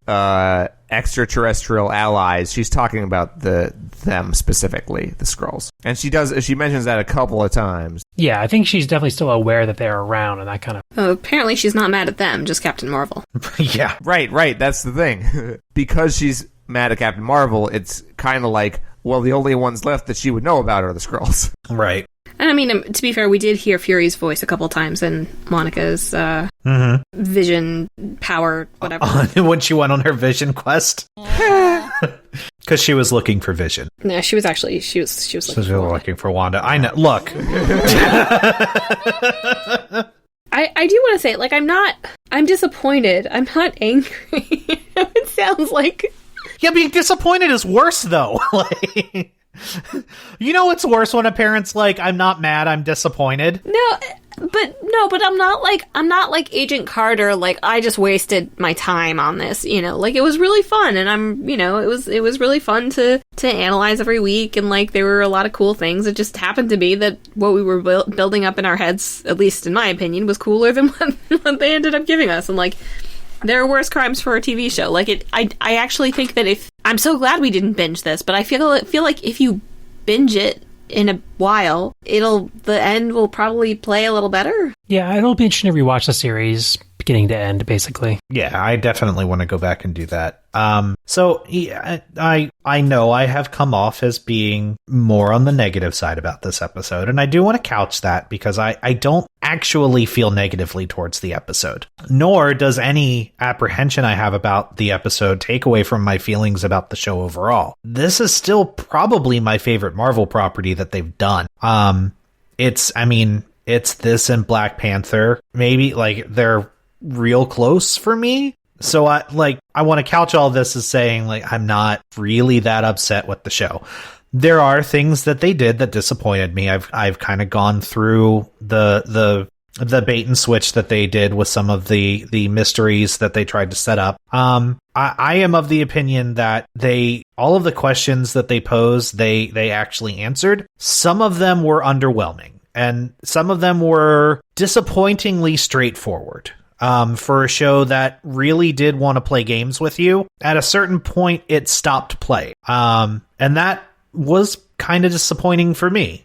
extraterrestrial allies, she's talking about them specifically, the Skrulls, and she mentions that a couple of times. Yeah, I think she's definitely still aware that they're around and that kind of. Apparently, she's not mad at them, just Captain Marvel. Yeah, right. That's the thing. Because she's mad at Captain Marvel, it's kind of like, well, the only ones left that she would know about are the Skrulls. Right. And I mean, to be fair, we did hear Fury's voice a couple times in Monica's vision power, whatever. When she went on her vision quest. Because she was looking for Vision. No, she was looking for Wanda. I know. Look. I do want to say, I'm disappointed. I'm not angry. It sounds like... Yeah, being disappointed is worse, though. It's worse when a parent's like, I'm not mad, I'm disappointed. But I'm not like Agent Carter, I just wasted my time on this, it was really fun, and it was really fun to analyze every week, and there were a lot of cool things. It just happened to be that what we were building up in our heads, at least in my opinion, was cooler than what they ended up giving us, and there are worse crimes for a TV show. I actually think that I'm so glad we didn't binge this, but I feel like if you binge it in a while, the end will probably play a little better. Yeah, it'll be interesting to rewatch the series, beginning to end, basically. Yeah, I definitely want to go back and do that. So yeah, I know I have come off as being more on the negative side about this episode, and I do want to couch that because I don't actually feel negatively towards the episode, nor does any apprehension I have about the episode take away from my feelings about the show overall. This is still probably my favorite Marvel property that they've done. It's this and Black Panther. Maybe like they're real close for me. So I want to couch all this as saying like I'm not really that upset with the show. There are things that they did that disappointed me. I've kind of gone through the bait and switch that they did with some of the mysteries that they tried to set up. I am of the opinion that all of the questions that they posed, they actually answered. Some of them were underwhelming, and some of them were disappointingly straightforward. For a show that really did want to play games with you, at a certain point, it stopped play. And that was kind of disappointing for me,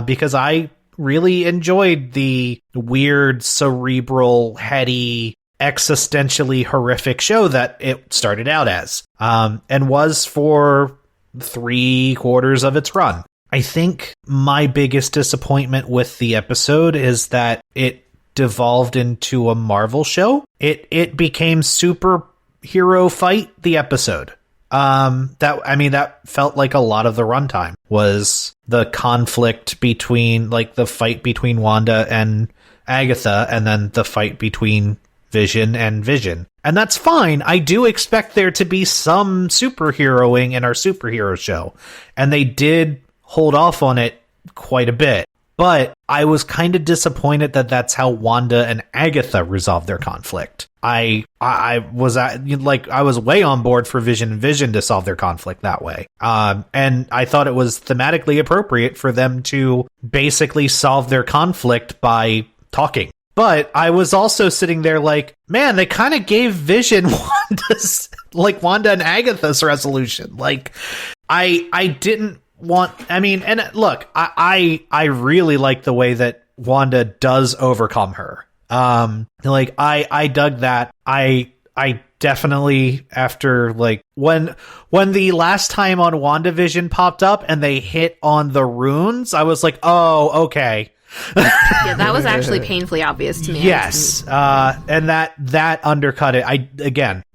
because I really enjoyed the weird, cerebral, heady, existentially horrific show that it started out as, and was for 3/4 of its run. I think my biggest disappointment with the episode is that it devolved into a Marvel show. It became superhero fight the episode. That felt like a lot of the runtime was the conflict between, like, the fight between Wanda and Agatha, and then the fight between Vision and Vision. And that's fine. I do expect there to be some superheroing in our superhero show, and they did hold off on it quite a bit. But I was kind of disappointed that that's how Wanda and Agatha resolved their conflict. I was way on board for Vision and Vision to solve their conflict that way. And I thought it was thematically appropriate for them to basically solve their conflict by talking. But I was also sitting there like, man, they kind of gave Vision Wanda and Agatha's resolution. Like, I didn't want, and look, I really like the way that Wanda does overcome her. I dug that. I definitely, after, like, when the last time on WandaVision popped up and they hit on the runes, I was like, oh, okay. Yeah, that was actually painfully obvious to me. Yes, and that undercut it.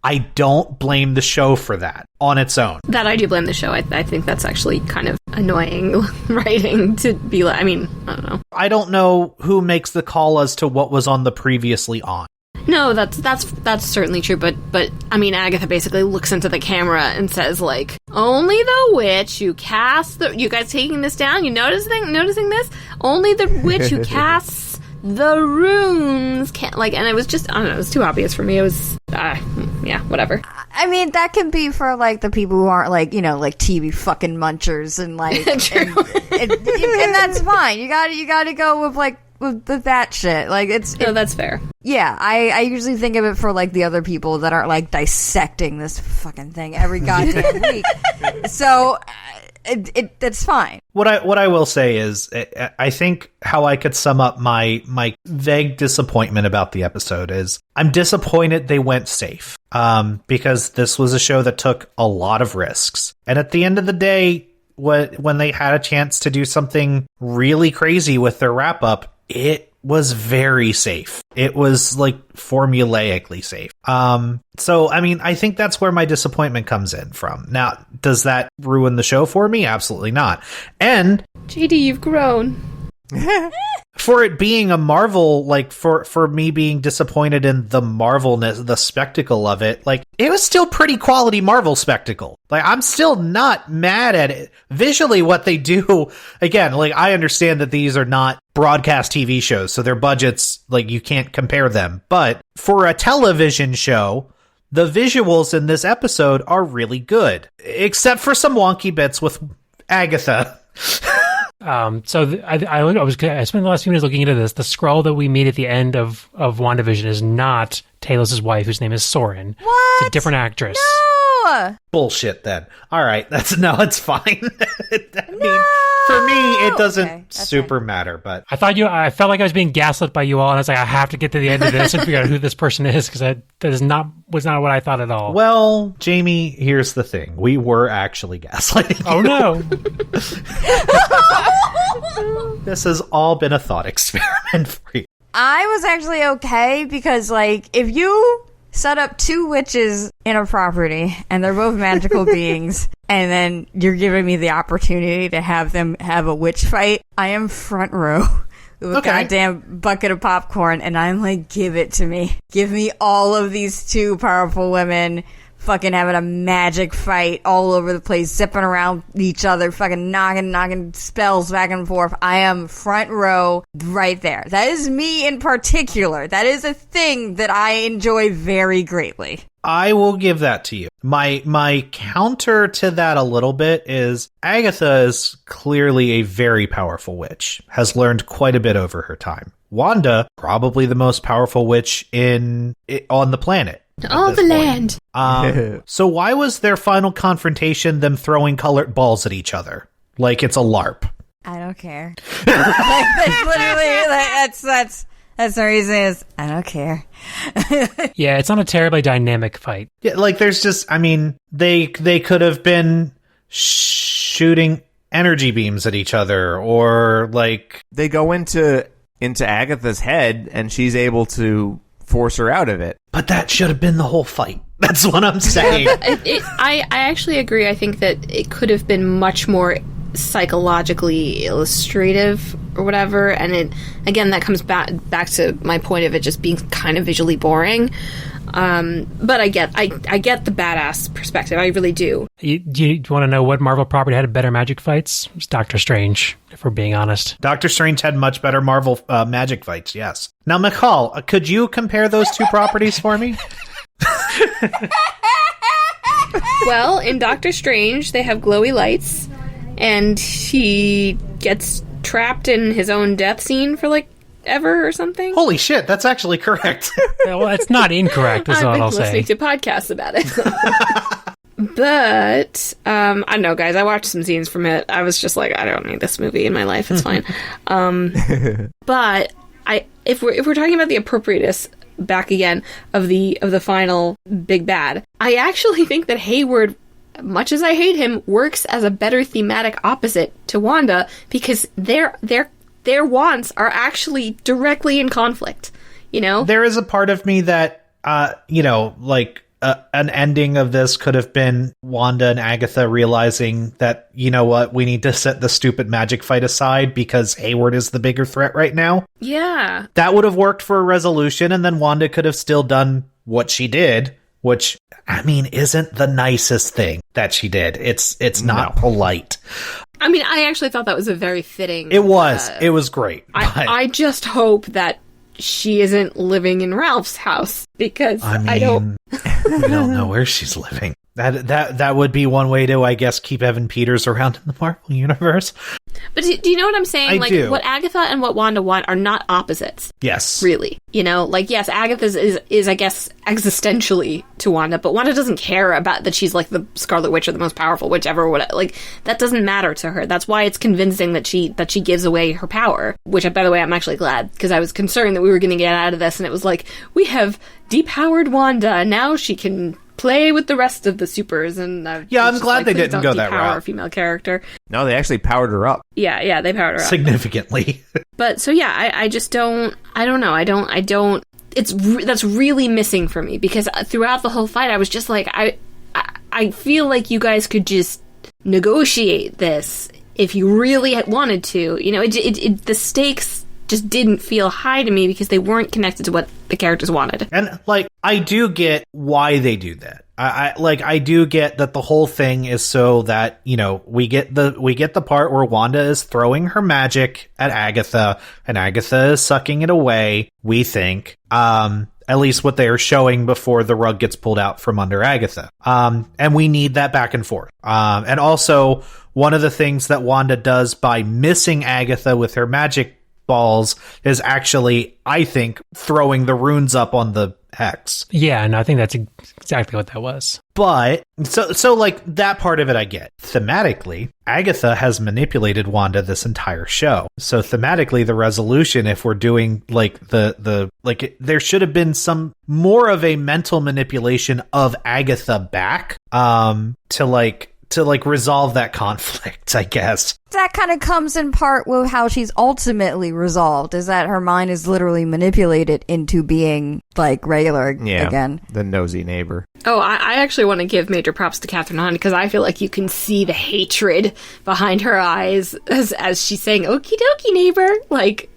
I don't blame the show for that on its own. That I do blame the show. I think that's actually kind of annoying writing to be like, I don't know. I don't know who makes the call as to what was on the previously on. No, that's certainly true, but Agatha basically looks into the camera and says, like, only the witch who casts you guys taking this down? You noticing this? Only the witch who casts the runes can't, like, and it was just, I don't know, it was too obvious for me. It was, yeah, whatever. That can be for, like, the people who aren't, like, like TV fucking munchers and, like, and that's fine. You gotta go with, like, with that shit. Like, no, that's fair. Yeah, I usually think of it for, like, the other people that aren't, like, dissecting this fucking thing every goddamn week. So, that's fine. What I will say is, I think how I could sum up my vague disappointment about the episode is, I'm disappointed they went safe. Because this was a show that took a lot of risks. And at the end of the day, when they had a chance to do something really crazy with their wrap-up, it was very safe. It was, like, formulaically safe. So, I think that's where my disappointment comes in from. Now, does that ruin the show for me? Absolutely not. And JD, you've grown. For it being a Marvel, like, for me being disappointed in the Marvelness, the spectacle of it, like, it was still pretty quality Marvel spectacle. Like, I'm still not mad at it. Visually, what they do, again, like, I understand that these are not broadcast TV shows, so their budgets, like, you can't compare them. But for a television show, the visuals in this episode are really good. Except for some wonky bits with Agatha. I spent the last few minutes looking into this. The Skrull that we meet at the end of WandaVision is not Talos' wife, whose name is Soren. What? It's a different actress. No! Bullshit, then. All right, it's fine. for me, it doesn't Okay, that's super matter, but I felt like I was being gaslit by you all, and I was like, I have to get to the end of this and figure out who this person is, because that was not what I thought at all. well, Jamie, here's the thing. We were actually gaslighting Oh you. no. This has all been a thought experiment for you. I was actually okay because, like, if you set up two witches in a property and they're both magical beings, and then you're giving me the opportunity to have them have a witch fight, I am front row with a goddamn bucket of popcorn, and I'm like, give it to me. Give me all of these two powerful women fucking having a magic fight all over the place, zipping around each other, fucking knocking spells back and forth. I am front row right there. That is me in particular. That is a thing that I enjoy very greatly. I will give that to you. My counter to that a little bit is Agatha is clearly a very powerful witch, has learned quite a bit over her time. Wanda, probably the most powerful witch on the planet. All the land. So why was their final confrontation them throwing colored balls at each other? Like it's a LARP. I don't care. That's literally, that's the reason is, I don't care. Yeah, it's not a terribly dynamic fight. Yeah, like there's just, I mean, they could have been shooting energy beams at each other, or like They go into Agatha's head, and she's able to force her out of it. but that should have been the whole fight. That's what I'm saying. I actually agree. I think that it could have been much more psychologically illustrative or whatever, and it again that comes back to my point of it just being kind of visually boring. But I get the badass perspective. I really do. Do you want to know what Marvel property had better magic fights? It's Doctor Strange, if we're being honest. Doctor Strange had much better Marvel magic fights, yes. Now, McCall, could you compare those two properties for me? Well, in Doctor Strange, they have glowy lights, and he gets trapped in his own death scene for like ever or something. Holy shit, that's actually correct. Yeah, well, it's not incorrect, is I've all been I'll say. listening to podcasts about it. But I don't know, guys. I watched some scenes from it. I was just like, I don't need this movie in my life. It's fine. But if we're talking about the appropriateness back again of the final big bad, I actually think that Hayward, much as I hate him, works as a better thematic opposite to Wanda, because their wants are actually directly in conflict. You know, There is a part of me that, an ending of this could have been Wanda and Agatha realizing that, you know what, we need to set the stupid magic fight aside because Hayward is the bigger threat right now. yeah. That would have worked for a resolution, and then Wanda could have still done what she did, which, I mean, isn't the nicest thing that she did. It's not polite. I mean, I actually thought that was a very fitting. It was great. But I just hope that she isn't living in Ralph's house, because I don't. we don't know where she's living. That would be one way to, I guess, keep Evan Peters around in the Marvel universe. But do you know what I'm saying? I do. What Agatha and what Wanda want are not opposites. Yes. Really. You know, like, yes, Agatha's is I guess, existentially to Wanda, but Wanda doesn't care about that she's, like, the Scarlet Witch or the most powerful witch ever. Like, that doesn't matter to her. That's why it's convincing that she gives away her power, which, by the way, I'm actually glad, because I was concerned that we were going to get out of this, and it was like, we have depowered Wanda, and now she can play with the rest of the supers, and I'm glad they didn't go that route. A female character. No, they actually powered her up. Yeah, they powered her up. Significantly. But so yeah, I just don't. I don't know. I don't. That's really missing for me, because throughout the whole fight, I was just like, I feel like you guys could just negotiate this if you really wanted to. You know, the stakes just didn't feel high to me because they weren't connected to what the characters wanted. And, like, I do get why they do that. I do get that the whole thing is so that, you know, we get the part where Wanda is throwing her magic at Agatha, and Agatha is sucking it away, we think. At least what they are showing before the rug gets pulled out from under Agatha. And we need that back and forth. And also, one of the things that Wanda does by missing Agatha with her magic balls is actually, I think, throwing the runes up on the X. Yeah, and I think that's exactly what that was. But so like that part of it I get. Thematically, Agatha has manipulated Wanda this entire show. So thematically, the resolution, if we're doing like there should have been some more of a mental manipulation of Agatha back to resolve that conflict, I guess. That kind of comes in part with how she's ultimately resolved, is that her mind is literally manipulated into being like regular again. The nosy neighbor. Oh, I actually want to give major props to Catherine Hahn, because I feel like you can see the hatred behind her eyes as she's saying, okie dokie, neighbor. Like,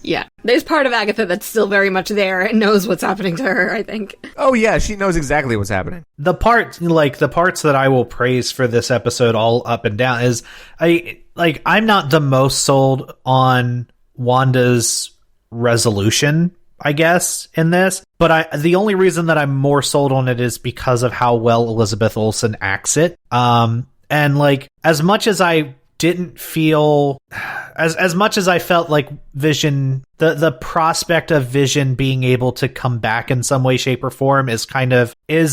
yeah. There's part of Agatha that's still very much there and knows what's happening to her, I think. Oh, yeah, she knows exactly what's happening. The parts that I will praise for this episode all up and down is I'm not the most sold on Wanda's resolution, I guess, in this, but the only reason that I'm more sold on it is because of how well Elizabeth Olsen acts it. And like, as much as I didn't feel as much as I felt like Vision, the prospect of Vision being able to come back in some way, shape, or form is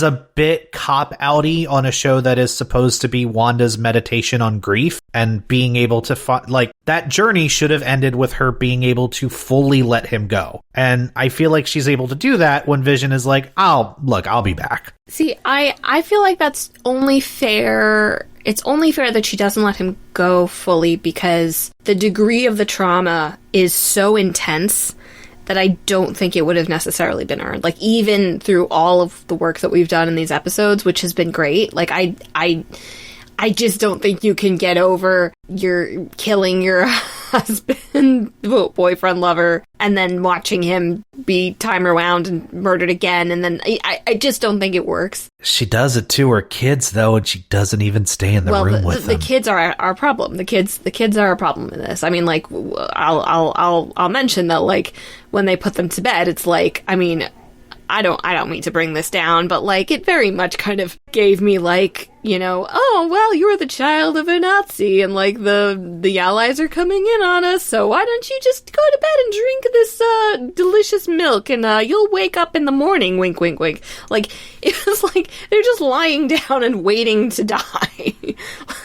a bit cop-outy on a show that is supposed to be Wanda's meditation on grief, and being able to that journey should have ended with her being able to fully let him go. And I feel like she's able to do that when Vision is like, I'll be back. See, I feel like that's only fair. It's only fair that she doesn't let him go fully, because the degree of the trauma is so intense that I don't think it would have necessarily been earned. Like, even through all of the work that we've done in these episodes, which has been great, like, I just don't think you can get over your killing your husband, boyfriend, lover, and then watching him be time rewound and murdered again, and then I just don't think it works. She does it to her kids, though, and she doesn't even stay in the room with them. The kids are our problem. The kids are a problem in this. I mean, like, I'll mention that, like, when they put them to bed, it's like, I mean, I don't mean to bring this down, but like, it very much kind of gave me like, you know, oh, well, you're the child of a Nazi, and like the Allies are coming in on us, so why don't you just go to bed and drink this delicious milk, and you'll wake up in the morning, wink, wink, wink. Like, it was like they're just lying down and waiting to die.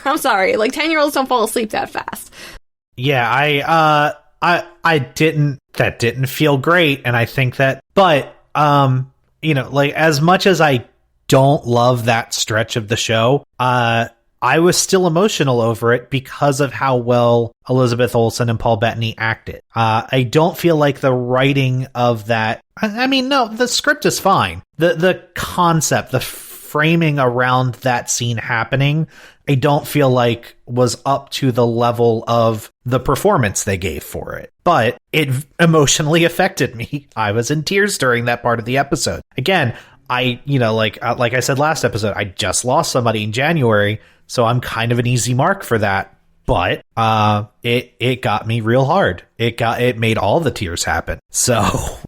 I'm sorry, like 10-year-olds don't fall asleep that fast. Yeah, that didn't feel great, and I think that, but you know, like, as much as I don't love that stretch of the show, I was still emotional over it because of how well Elizabeth Olsen and Paul Bettany acted. I don't feel like the writing of that, I mean, no, the script is fine. The concept, the framing around that scene happening, I don't feel like was up to the level of the performance they gave for it. But it emotionally affected me. I was in tears during that part of the episode. Again, like I said last episode, I just lost somebody in January, so I'm kind of an easy mark for that. But it got me real hard. It made all the tears happen. So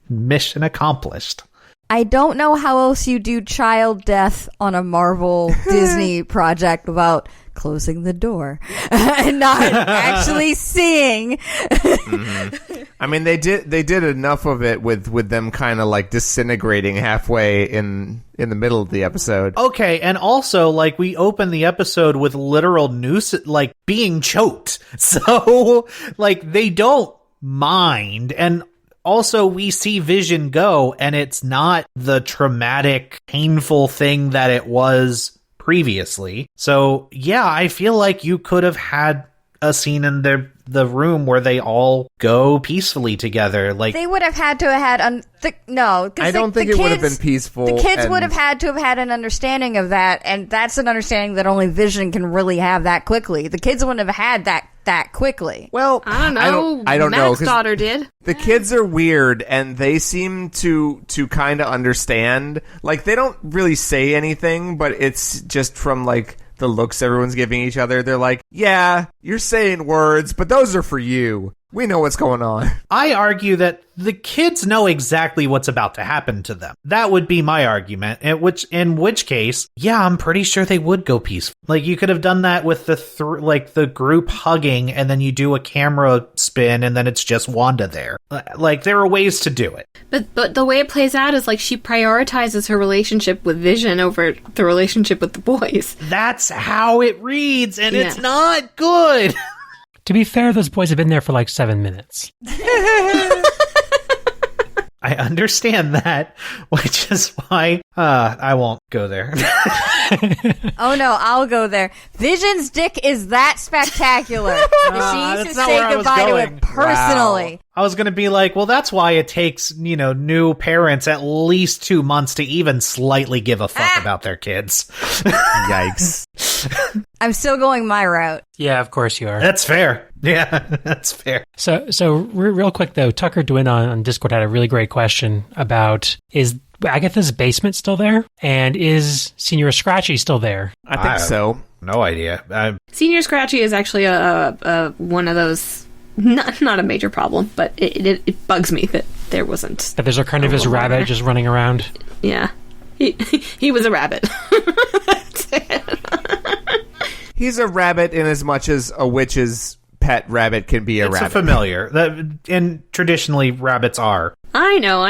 mission accomplished. I don't know how else you do child death on a Marvel Disney project without closing the door and not actually seeing. Mm-hmm. I mean, they did enough of it with them kind of like disintegrating halfway in the middle of the episode. Okay, and also, like, we open the episode with literal noose, like, being choked. So, like, they don't mind, and also, we see Vision go, and it's not the traumatic, painful thing that it was previously. So, yeah, I feel like you could have had a scene in the room where they all go peacefully together. Like, they would have had to have had no. I don't think it would have been peaceful. The kids would have had to have had an understanding of that, and that's an understanding that only Vision can really have that quickly. The kids wouldn't have had that quickly. Well, I don't know. I don't know. Matt's daughter did. The kids are weird, and they seem to kind of understand. Like, they don't really say anything, but it's just from like the looks everyone's giving each other. They're like, yeah, you're saying words, but those are for you. We know what's going on. I argue that the kids know exactly what's about to happen to them. That would be my argument. In which case, yeah, I'm pretty sure they would go peaceful. Like, you could have done that with the group hugging, and then you do a camera spin, and then it's just Wanda there. Like, there are ways to do it. But the way it plays out is like she prioritizes her relationship with Vision over the relationship with the boys. That's how it reads, and it's not good. To be fair, those boys have been there for like 7 minutes. I understand that, which is why I won't go there. Oh no, I'll go there. Vision's dick is that spectacular that she needs to say goodbye to it personally. Wow. I was going to be like, well, that's why it takes, new parents at least 2 months to even slightly give a fuck about their kids. Yikes. I'm still going my route. Yeah, of course you are. That's fair. Yeah, that's fair. So real quick, though, Tucker Dwin on Discord had a really great question about, is Agatha's basement still there? And is Senior Scratchy still there? I think so. No idea. Senior Scratchy is actually a one of those, not a major problem, but it bugs me that there wasn't. That there's a carnivorous rabbit just running around. Yeah. He was a rabbit. That's it. He's a rabbit in as much as a witch's pet rabbit can be a rabbit. It's a familiar. And traditionally, rabbits are. I know.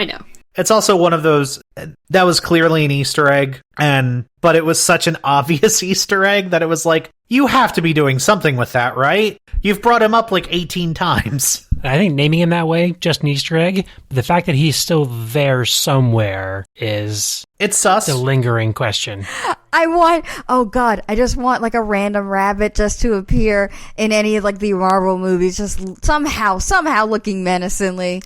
It's also one of those that was clearly an Easter egg, but it was such an obvious Easter egg that it was like, you have to be doing something with that, right? You've brought him up like 18 times. I think naming him that way, just an Easter egg, the fact that he's still there somewhere is... It's sus. The lingering question. I just want like a random rabbit just to appear in any of like the Marvel movies, just somehow looking menacingly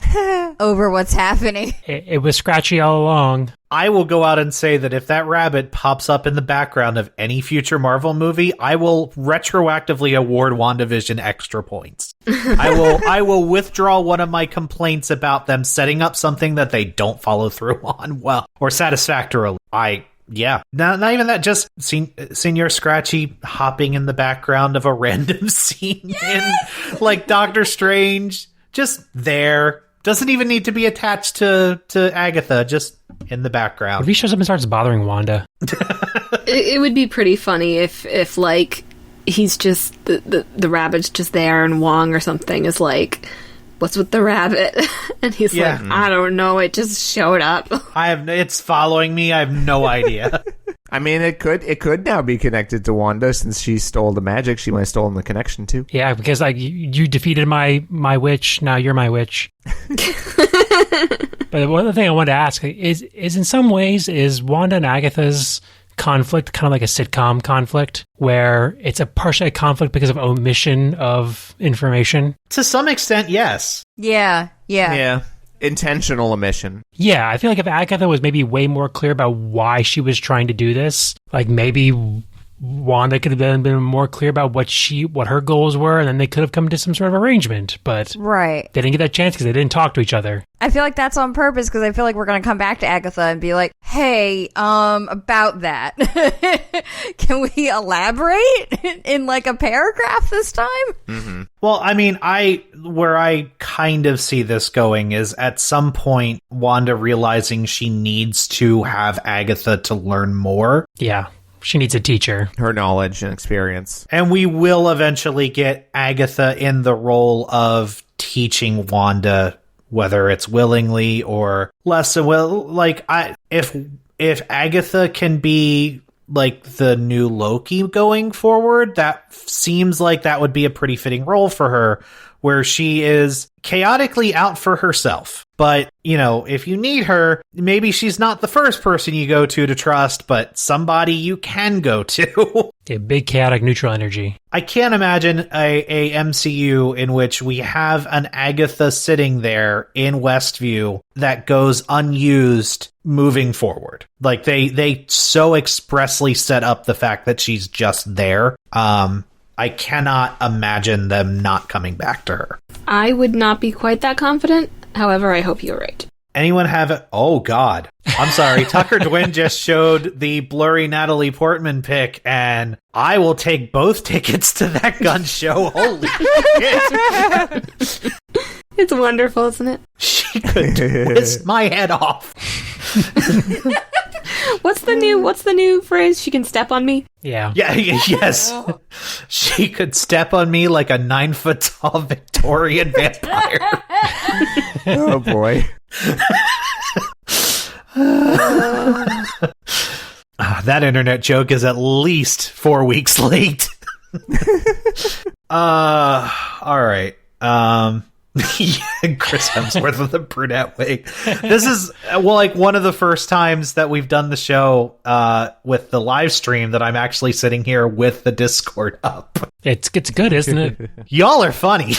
over what's happening. It was Scratchy all along. I will go out and say that if that rabbit pops up in the background of any future Marvel movie, I will retroactively award WandaVision extra points. I will withdraw one of my complaints about them setting up something that they don't follow through on well or satisfactorily. Not even that, just Senior Scratchy hopping in the background of a random scene in like Doctor Strange, just there. Doesn't even need to be attached to Agatha, just in the background. If he shows up and starts bothering Wanda. It would be pretty funny if like he's just the rabbit's just there and Wong or something is like, what's with the rabbit? And he's like, I don't know, it just showed up. It's following me, I have no idea. I mean, it could now be connected to Wanda since she stole the magic. She might have stolen the connection too. Yeah, because like you defeated my witch, now you're my witch. But one other thing I wanted to ask is in some ways, is Wanda and Agatha's conflict kind of like a sitcom conflict where it's partially a conflict because of omission of information? To some extent, yes. Yeah. Intentional omission. Yeah, I feel like if Agatha was maybe way more clear about why she was trying to do this, like maybe Wanda could have been more clear about what her goals were, and then they could have come to some sort of arrangement. But right, they didn't get that chance because they didn't talk to each other. I feel like that's on purpose because I feel like we're going to come back to Agatha and be like, "Hey, about that, can we elaborate in like a paragraph this time?" Mm-hmm. Well, I mean, where I kind of see this going is at some point Wanda realizing she needs to have Agatha to learn more. Yeah. She needs a teacher. Her knowledge and experience. And we will eventually get Agatha in the role of teaching Wanda, whether it's willingly or less so. Well, like, if Agatha can be like the new Loki going forward, that seems like that would be a pretty fitting role for her, where she is chaotically out for herself. But, if you need her, maybe she's not the first person you go to trust, but somebody you can go to. A big chaotic neutral energy. I can't imagine a MCU in which we have an Agatha sitting there in Westview that goes unused moving forward. Like, they so expressly set up the fact that she's just there. I cannot imagine them not coming back to her. I would not be quite that confident. However, I hope you're right. Anyone have it? Oh, God. I'm sorry. Tucker Dwin just showed the blurry Natalie Portman pic, and I will take both tickets to that gun show. Holy shit. It's wonderful, isn't it? She could twist my head off. What's the new phrase? She can step on me? Yeah. Yes. She could step on me like a 9-foot tall Victorian vampire. Oh, boy. That internet joke is at least 4 weeks late. All right. Chris Hemsworth with a brunette wig. This is like one of the first times that we've done the show with the live stream that I'm actually sitting here with the Discord up. It's good, isn't it? Y'all are funny.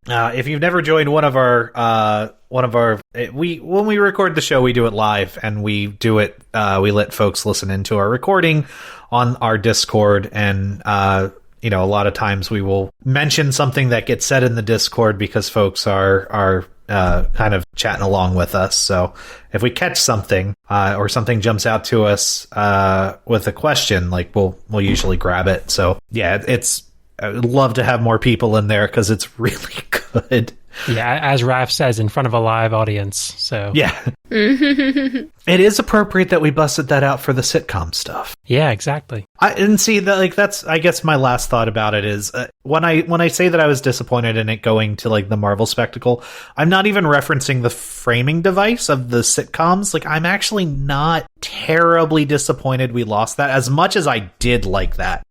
If you've never joined when we record the show, we do it live, and we do it. We let folks listen into our recording on our Discord, and a lot of times we will mention something that gets said in the Discord because folks are kind of chatting along with us. So if we catch something or something jumps out to us with a question, like we'll usually grab it. So yeah, I would love to have more people in there because it's really good. Yeah, as Raph says, in front of a live audience. So yeah. It is appropriate that we busted that out for the sitcom stuff. Yeah, exactly. And see that, that's I guess my last thought about it is when I say that I was disappointed in it going to like the Marvel spectacle, I'm not even referencing the framing device of the sitcoms. Like, I'm actually not terribly disappointed we lost that, as much as I did like that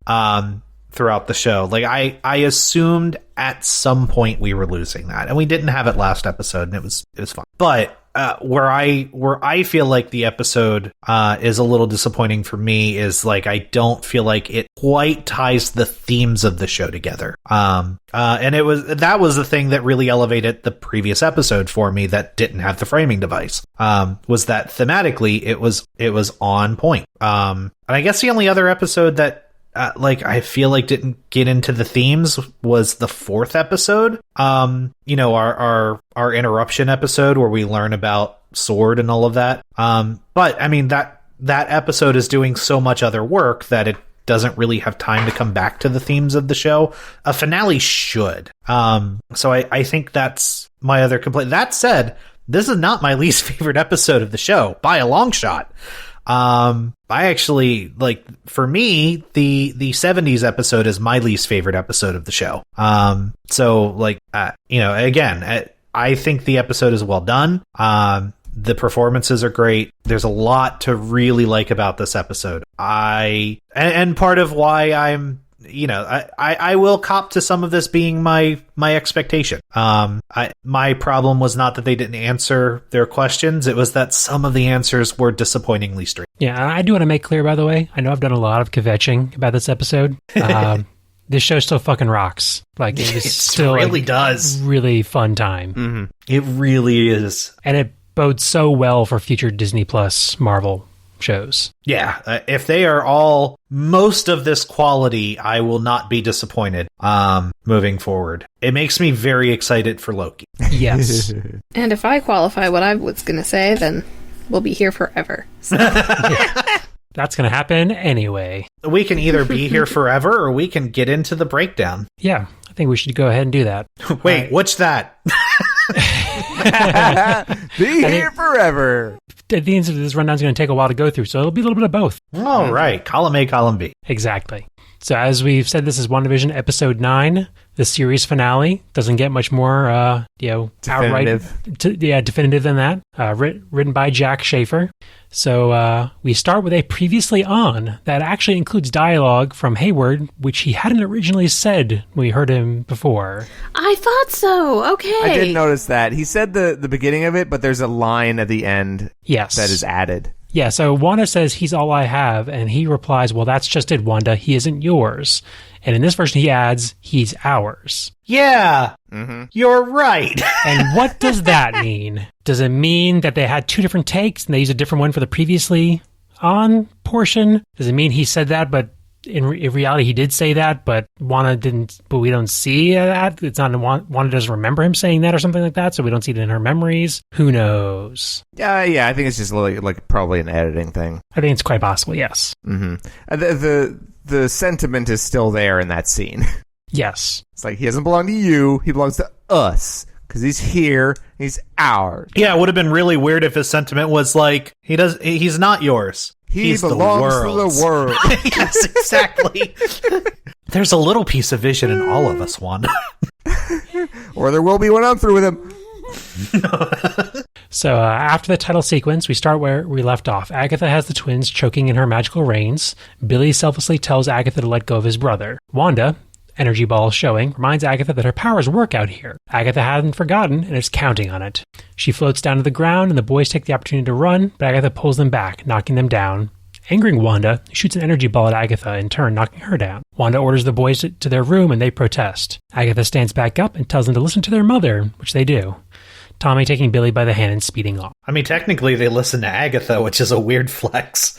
throughout the show. Like, I assumed at some point we were losing that, and we didn't have it last episode, and it was fun. But where I feel like the episode is a little disappointing for me is like I don't feel like it quite ties the themes of the show together. And that was the thing that really elevated the previous episode for me that didn't have the framing device. Was that thematically it was on point. And I guess the only other episode that I feel like didn't get into the themes was the 4th episode. Our interruption episode where we learn about Sword and all of that. But I mean that episode is doing so much other work that it doesn't really have time to come back to the themes of the show. A finale should. So I think that's my other complaint. That said, this is not my least favorite episode of the show by a long shot. I actually, for me, the 70s episode is my least favorite episode of the show. Again, I think the episode is well done. The performances are great. There's a lot to really like about this episode. And part of why I'm, I will cop to some of this being my expectation. My problem was not that they didn't answer their questions. It was that some of the answers were disappointingly straight. Yeah, I do want to make clear, by the way, I know I've done a lot of kvetching about this episode. This show still fucking rocks. Like, it still really does. Really fun time. Mm-hmm. It really is. And it bodes so well for future Disney Plus Marvel shows. Yeah, if they are all most of this quality, I will not be disappointed moving forward. It makes me very excited for Loki. Yes. And if I qualify what I was going to say, then we'll be here forever. So. That's going to happen anyway. We can either be here forever or we can get into the breakdown. Yeah, I think we should go ahead and do that. Wait, what's that? Be here forever. The themes of this rundown is going to take a while to go through, so it'll be a little bit of both. All right. Column A, column B. Exactly. So as we've said, this is WandaVision episode 9, the series finale. Doesn't get much more, definitive than that. Written by Jack Schaefer. So we start with a previously on that actually includes dialogue from Hayward, which he hadn't originally said when we heard him before. I thought so. Okay. I did notice that. He said the beginning of it, but there's a line at the end that is added. Yeah, so Wanda says, he's all I have, and he replies, well, that's just it, Wanda. He isn't yours. And in this version, he adds, he's ours. Yeah, You're right. And what does that mean? Does it mean that they had two different takes and they used a different one for the previously on portion? Does it mean he said that, but in reality he did say that, but Wanda didn't. But we don't see that. It's not Wanda doesn't remember him saying that or something like that, so we don't see it in her memories. Who knows? Yeah, I think it's just like probably an editing thing. I think it's quite possible. Yes. Mm-hmm. The sentiment is still there in that scene. Yes. It's like, he doesn't belong to you, he belongs to us. Because he's here, he's ours. Yeah, it would have been really weird if his sentiment was like, he's not yours. He belongs to the world. Yes, exactly. There's a little piece of vision in all of us, Wanda. Or there will be when I'm through with him. So after the title sequence, we start where we left off. Agatha has the twins choking in her magical reins. Billy selflessly tells Agatha to let go of his brother. Wanda, energy ball showing, reminds Agatha that her powers work out here. Agatha hadn't forgotten and is counting on it. She floats down to the ground and the boys take the opportunity to run, but Agatha pulls them back, knocking them down. Angering Wanda, shoots an energy ball at Agatha, in turn knocking her down. Wanda orders the boys to their room and they protest. Agatha stands back up and tells them to listen to their mother, which they do. Tommy taking Billy by the hand and speeding off. I mean, technically they listen to Agatha, which is a weird flex.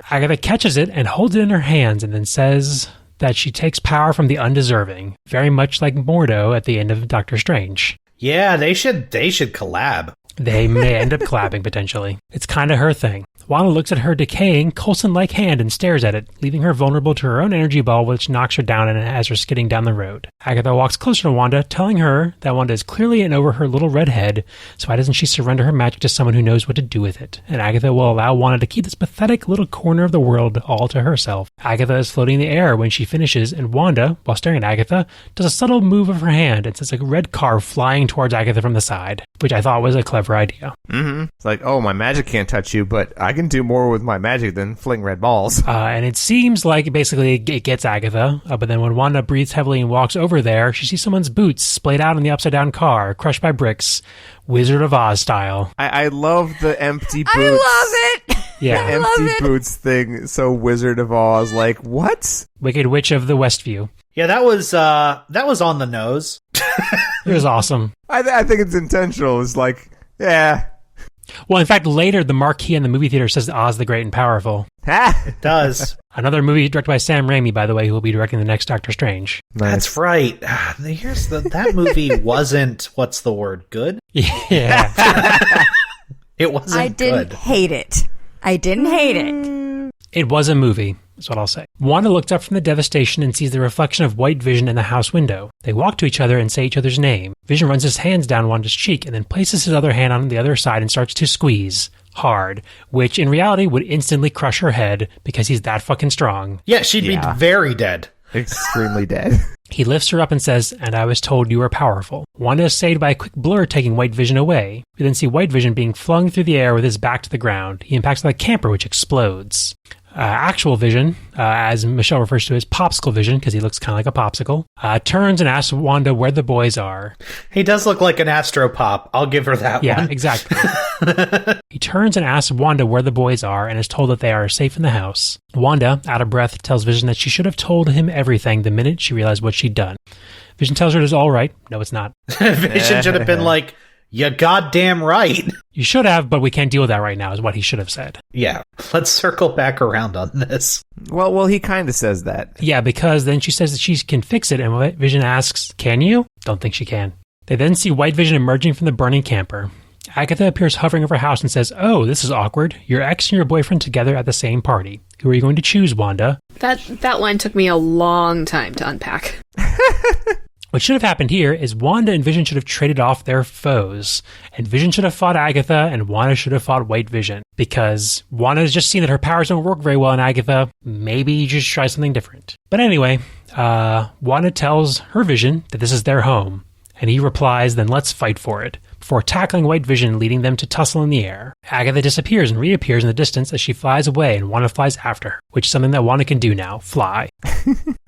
Agatha catches it and holds it in her hands and then says that she takes power from the undeserving, very much like Mordo at the end of Doctor Strange. Yeah, they should collab. They may end up collabing, potentially. It's kind of her thing. Wanda looks at her decaying, Coulson-like hand and stares at it, leaving her vulnerable to her own energy ball, which knocks her down and has her skidding down the road. Agatha walks closer to Wanda, telling her that Wanda is clearly in over her little red head, so why doesn't she surrender her magic to someone who knows what to do with it? And Agatha will allow Wanda to keep this pathetic little corner of the world all to herself. Agatha is floating in the air when she finishes, and Wanda, while staring at Agatha, does a subtle move of her hand and sends a red car flying towards Agatha from the side, which I thought was a clever idea. Mm-hmm. It's like, oh, my magic can't touch you, but I can do more with my magic than fling red balls. And it seems like basically it gets Agatha, but then when Wanda breathes heavily and walks over there, she sees someone's boots splayed out in the upside-down car, crushed by bricks, Wizard of Oz style. I love the empty boots. I love it. Yeah. The empty boots thing, so Wizard of Oz, like, what? Wicked Witch of the Westview. Yeah, that was on the nose. It was awesome. I think it's intentional. It's like, yeah. Well, in fact, later the marquee in the movie theater says Oz the Great and Powerful. It does. Another movie directed by Sam Raimi, by the way, who will be directing the next Doctor Strange. Nice. That's right. That movie wasn't, what's the word, good? Yeah. It wasn't I didn't good. hate it. I didn't hate it. It was a movie, is what I'll say. Wanda looks up from the devastation and sees the reflection of white Vision in the house window. They walk to each other and say each other's name. Vision runs his hands down Wanda's cheek and then places his other hand on the other side and starts to squeeze hard, which in reality would instantly crush her head because he's that fucking strong. Yeah, she'd be very dead. Extremely dead. He lifts her up and says, "And I was told you were powerful." Wanda is saved by a quick blur taking White Vision away. We then see White Vision being flung through the air with his back to the ground. He impacts on the camper, which explodes. Actual Vision, as Michelle refers to as Popsicle Vision, because he looks kind of like a popsicle, turns and asks Wanda where the boys are. He does look like an Astropop. I'll give her that one. Yeah, exactly. He turns and asks Wanda where the boys are and is told that they are safe in the house. Wanda, out of breath, tells Vision that she should have told him everything the minute she realized what she'd done. Vision tells her it is all right. No, it's not. Vision should have been like, "You goddamn right." You should have, but we can't deal with that right now, is what he should have said. Yeah, let's circle back around on this. Well, he kind of says that. Yeah, because then she says that she can fix it, and White Vision asks, "Can you?" Don't think she can. They then see White Vision emerging from the burning camper. Agatha appears hovering over her house and says, "Oh, this is awkward. Your ex and your boyfriend together at the same party. Who are you going to choose, Wanda?" That line took me a long time to unpack. What should have happened here is Wanda and Vision should have traded off their foes, and Vision should have fought Agatha, and Wanda should have fought White Vision, because Wanda has just seen that her powers don't work very well in Agatha. Maybe you just try something different. But anyway, Wanda tells her Vision that this is their home, and he replies, "Then let's fight for it," before tackling White Vision, leading them to tussle in the air. Agatha disappears and reappears in the distance as she flies away, and Wanda flies after her, which is something that Wanda can do now, fly.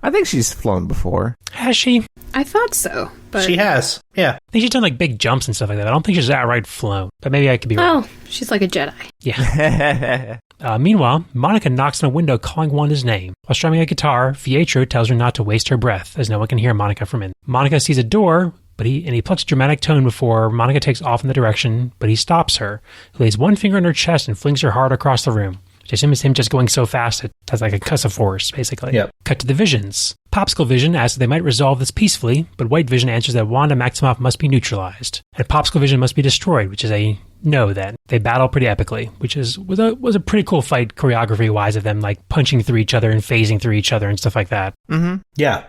I think she's flown before. Has she? I thought so, but She has, yeah. I think she's done like big jumps and stuff like that. I don't think she's outright flown, but maybe I could be wrong. oh, she's like a Jedi. Yeah. Meanwhile, Monica knocks on a window calling Wanda's name. While strumming a guitar, Pietro tells her not to waste her breath, as no one can hear Monica from in. Monica sees a door, but he plucks a dramatic tone before Monica takes off in the direction, but he stops her. He lays one finger on her chest and flings her hard across the room. which I assume is him just going so fast it has like a concussive force, basically. Yep. Cut to the Visions. Popsicle Vision asks if they might resolve this peacefully, but White Vision answers that Wanda Maximoff must be neutralized, and Popsicle Vision must be destroyed, which is a no then. They battle pretty epically, which was a pretty cool fight choreography-wise of them like punching through each other and phasing through each other and stuff like that. Mm-hmm. Yeah,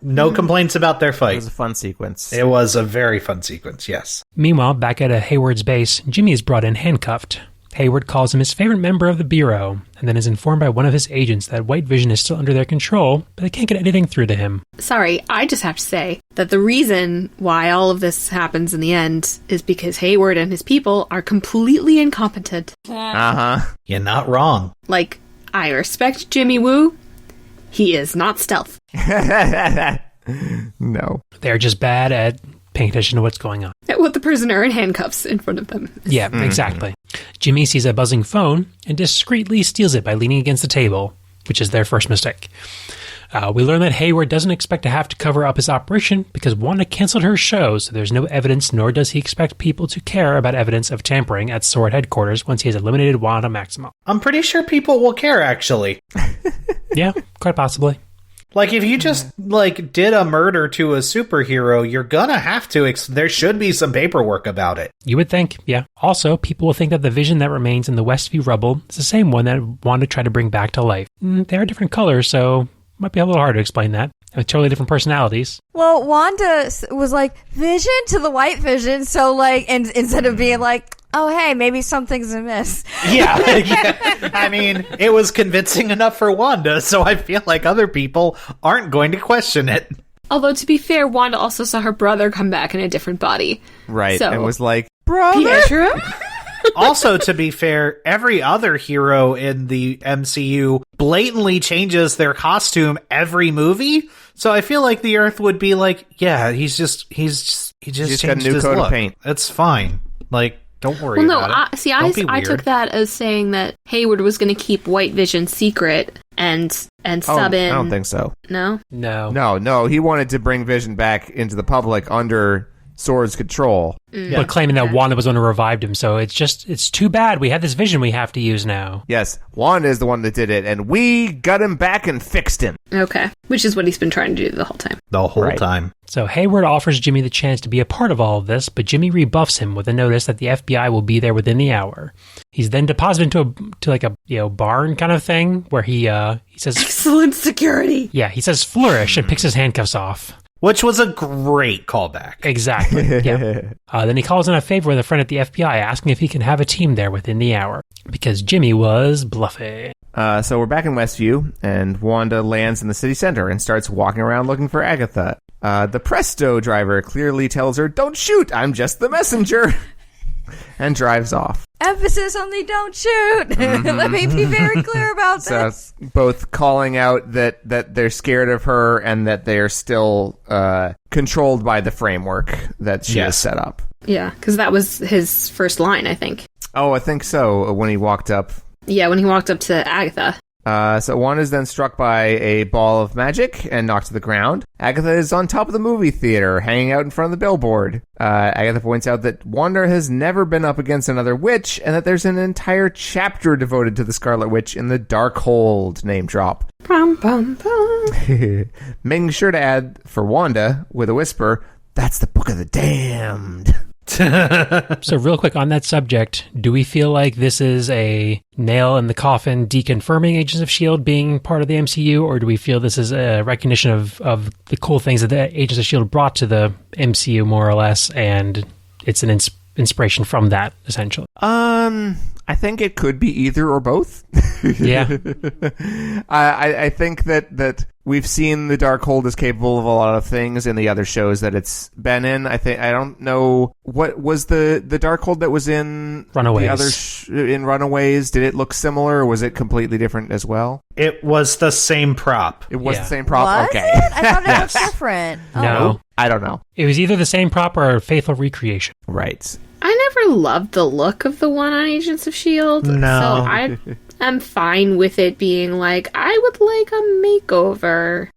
no complaints about their fight. It was a fun sequence. It was a very fun sequence, yes. Meanwhile, back at Hayward's base, Jimmy is brought in handcuffed. Hayward calls him his favorite member of the Bureau, and then is informed by one of his agents that White Vision is still under their control, but they can't get anything through to him. Sorry, I just have to say that the reason why all of this happens in the end is because Hayward and his people are completely incompetent. Uh-huh. You're not wrong. Like, I respect Jimmy Woo. He is not stealth. No. They're just bad at paying attention to what's going on. With the prisoner in handcuffs in front of them. Yeah, exactly. Jimmy sees a buzzing phone and discreetly steals it by leaning against the table, which is their first mistake. We learn that Hayward doesn't expect to have to cover up his operation because Wanda canceled her show, so there's no evidence, nor does he expect people to care about evidence of tampering at SWORD headquarters once he has eliminated Wanda Maximoff. I'm pretty sure people will care, actually. Yeah, quite possibly. Like, if you just, did a murder to a superhero, you're gonna have to, there should be some paperwork about it. You would think, yeah. Also, people will think that the Vision that remains in the Westview rubble is the same one that Wanda tried to bring back to life. They are different colors, so might be a little hard to explain that. With totally different personalities. Well, Wanda was like, Vision to the White Vision, so, and instead of being like, oh, hey, maybe something's amiss. Yeah. I mean, it was convincing enough for Wanda, so I feel like other people aren't going to question it. Although, to be fair, Wanda also saw her brother come back in a different body. Right, so, and was like, brother? Pietro? Also, to be fair, every other hero in the MCU blatantly changes their costume every movie. So I feel like the Earth would be like, yeah, he just changed got a new his coat look. of paint. It's fine. Don't worry about it. I took that as saying that Hayward was going to keep White Vision secret and sub in. I don't think so. No? No. He wanted to bring Vision back into the public under SWORD's control. But claiming that Wanda was the one who revived him, so it's too bad. We had this Vision we have to use now. Yes, Wanda is the one that did it, and we got him back and fixed him. Okay. Which is what he's been trying to do the whole time. The whole time. So Hayward offers Jimmy the chance to be a part of all of this, but Jimmy rebuffs him with a notice that the FBI will be there within the hour. He's then deposited into a barn kind of thing where he says excellent security. Yeah, he says flourish and picks his handcuffs off. Which was a great callback. Exactly, yeah. Then he calls in a favor with a friend at the FBI, asking if he can have a team there within the hour, because Jimmy was bluffing. So we're back in Westview, and Wanda lands in the city center and starts walking around looking for Agatha. The Presto driver clearly tells her, "Don't shoot, I'm just the messenger," and drives off. Emphasis on the don't shoot. Let me be very clear about So this. it's both calling out that they're scared of her and that they're still controlled by the framework that she has set up. Yeah, because that was his first line, I think. Oh, I think so, when he walked up. Yeah, when he walked up to Agatha. So Wanda is then struck by a ball of magic and knocked to the ground. Agatha is on top of the movie theater, hanging out in front of the billboard. Agatha points out that Wanda has never been up against another witch, and that there's an entire chapter devoted to the Scarlet Witch in the Darkhold name drop. Bum, bum, bum. Making sure to add, for Wanda, with a whisper, "That's the Book of the Damned." So real quick on that subject, do we feel like this is a nail in the coffin deconfirming Agents of S.H.I.E.L.D. being part of the MCU, or do we feel this is a recognition of the cool things that the Agents of S.H.I.E.L.D. brought to the MCU, more or less, and it's an inspiration from that, essentially? I think it could be either or both. Yeah. I think that we've seen the Darkhold is capable of a lot of things in the other shows that it's been in. I don't know what was the Darkhold that was in Runaways. The other in Runaways. Did it look similar, or was it completely different as well? It was the same prop. It was the same prop. Was Okay, it? I thought it was different. No. I don't know. It was either the same prop or a faithful recreation. Right. I never loved the look of the one on Agents of S.H.I.E.L.D. No. So I am fine with it being like, I would like a makeover.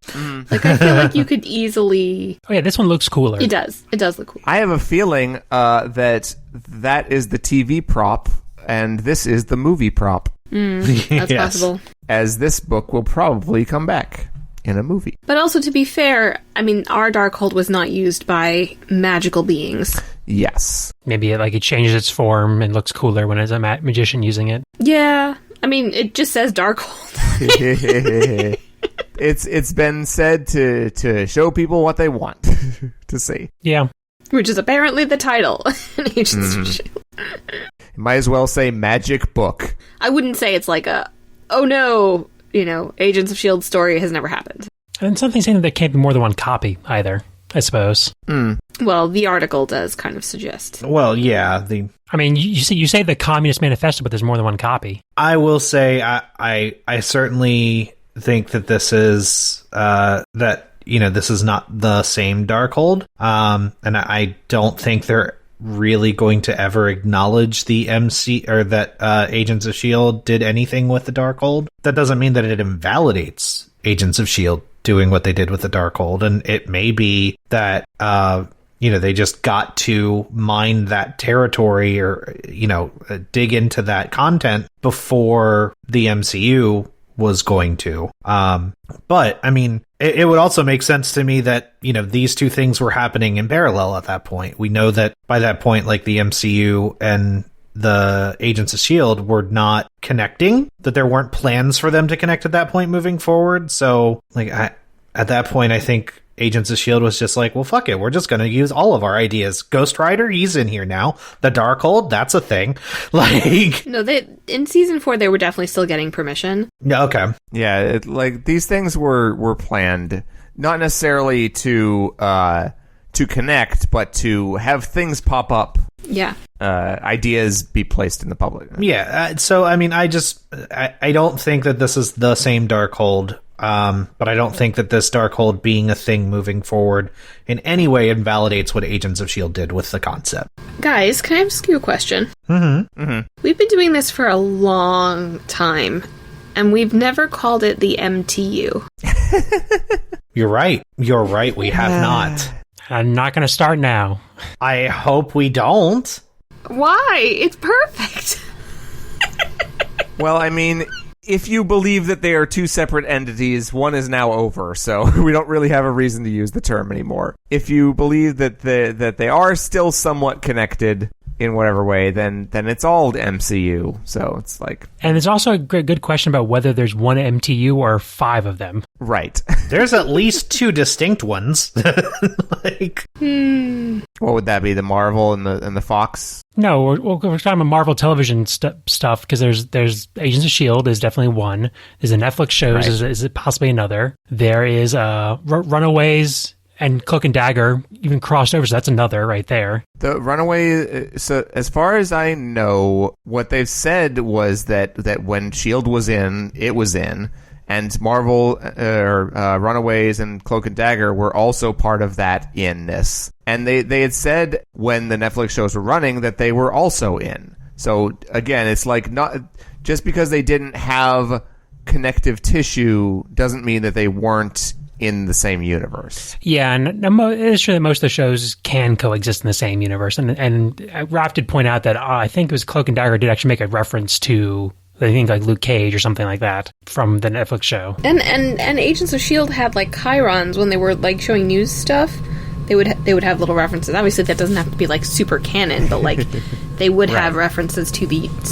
Like, I feel like you could easily... Oh yeah, this one looks cooler. It does. It does look cool. I have a feeling that is the TV prop, and this is the movie prop. That's possible. As this book will probably come back in a movie. But also, to be fair, I mean, our Darkhold was not used by magical beings. Yes. Maybe it changes its form and looks cooler when it's a magician using it. Yeah. I mean, it just says Darkhold. It's been said to show people what they want to see. Yeah. Which is apparently the title. Agents of S.H.I.E.L.D. Might as well say magic book. I wouldn't say it's like a, oh no, Agents of S.H.I.E.L.D. story has never happened. And something saying that there can't be more than one copy either, I suppose. Well, the article does kind of suggest. Well, yeah. I mean, you say the Communist Manifesto, but there's more than one copy. I will say I certainly think that this is this is not the same Darkhold, and I don't think they're really going to ever acknowledge the MC or that Agents of S.H.I.E.L.D. did anything with the Darkhold. That doesn't mean that it invalidates Agents of S.H.I.E.L.D. doing what they did with the Darkhold, and it may be that they just got to mine that territory or dig into that content before the MCU was going to. But I mean, it would also make sense to me that, these two things were happening in parallel at that point. We know that by that point, like the MCU and the Agents of S.H.I.E.L.D. were not connecting, that there weren't plans for them to connect at that point moving forward. So at that point, I think Agents of S.H.I.E.L.D. was just like, well, fuck it. We're just going to use all of our ideas. Ghost Rider, he's in here now. The Darkhold, that's a thing. No, in season 4, they were definitely still getting permission. Yeah, okay. Yeah, these things were planned, not necessarily to connect, but to have things pop up. Yeah. Ideas be placed in the public. Yeah. So, I mean, I don't think that this is the same Darkhold. But I don't think that this Darkhold being a thing moving forward in any way invalidates what Agents of S.H.I.E.L.D. did with the concept. Guys, can I ask you a question? Mm-hmm. We've been doing this for a long time, and we've never called it the MTU. You're right. We have not. I'm not going to start now. I hope we don't. Why? It's perfect. Well, I mean, if you believe that they are two separate entities, one is now over, so we don't really have a reason to use the term anymore. If you believe that they are still somewhat connected in whatever way, then it's all MCU. So it's like... And there's also a good question about whether there's one MTU or 5 of them. Right. There's at least 2 distinct ones. What would that be? The Marvel and the Fox? No, we're talking about Marvel television stuff, because there's Agents of S.H.I.E.L.D. is definitely one. There's the Netflix shows, right. is it possibly another. There is Runaways and Cloak and Dagger even crossed over, so that's another right there. The Runaway, so as far as I know, what they've said was that when S.H.I.E.L.D. was in, it was in, and Marvel, Runaways and Cloak and Dagger were also part of that in-ness. And they had said when the Netflix shows were running that they were also in. So again, it's like not just because they didn't have connective tissue doesn't mean that they weren't in the same universe. Yeah, and it is true that most of the shows can coexist in the same universe. And Raph did point out that I think it was Cloak and Dagger did actually make a reference to, I think, like Luke Cage or something like that from the Netflix show. And Agents of S.H.I.E.L.D. had like chyrons when they were like showing news stuff. They would have little references. Obviously, that doesn't have to be like super canon, but like they would have references to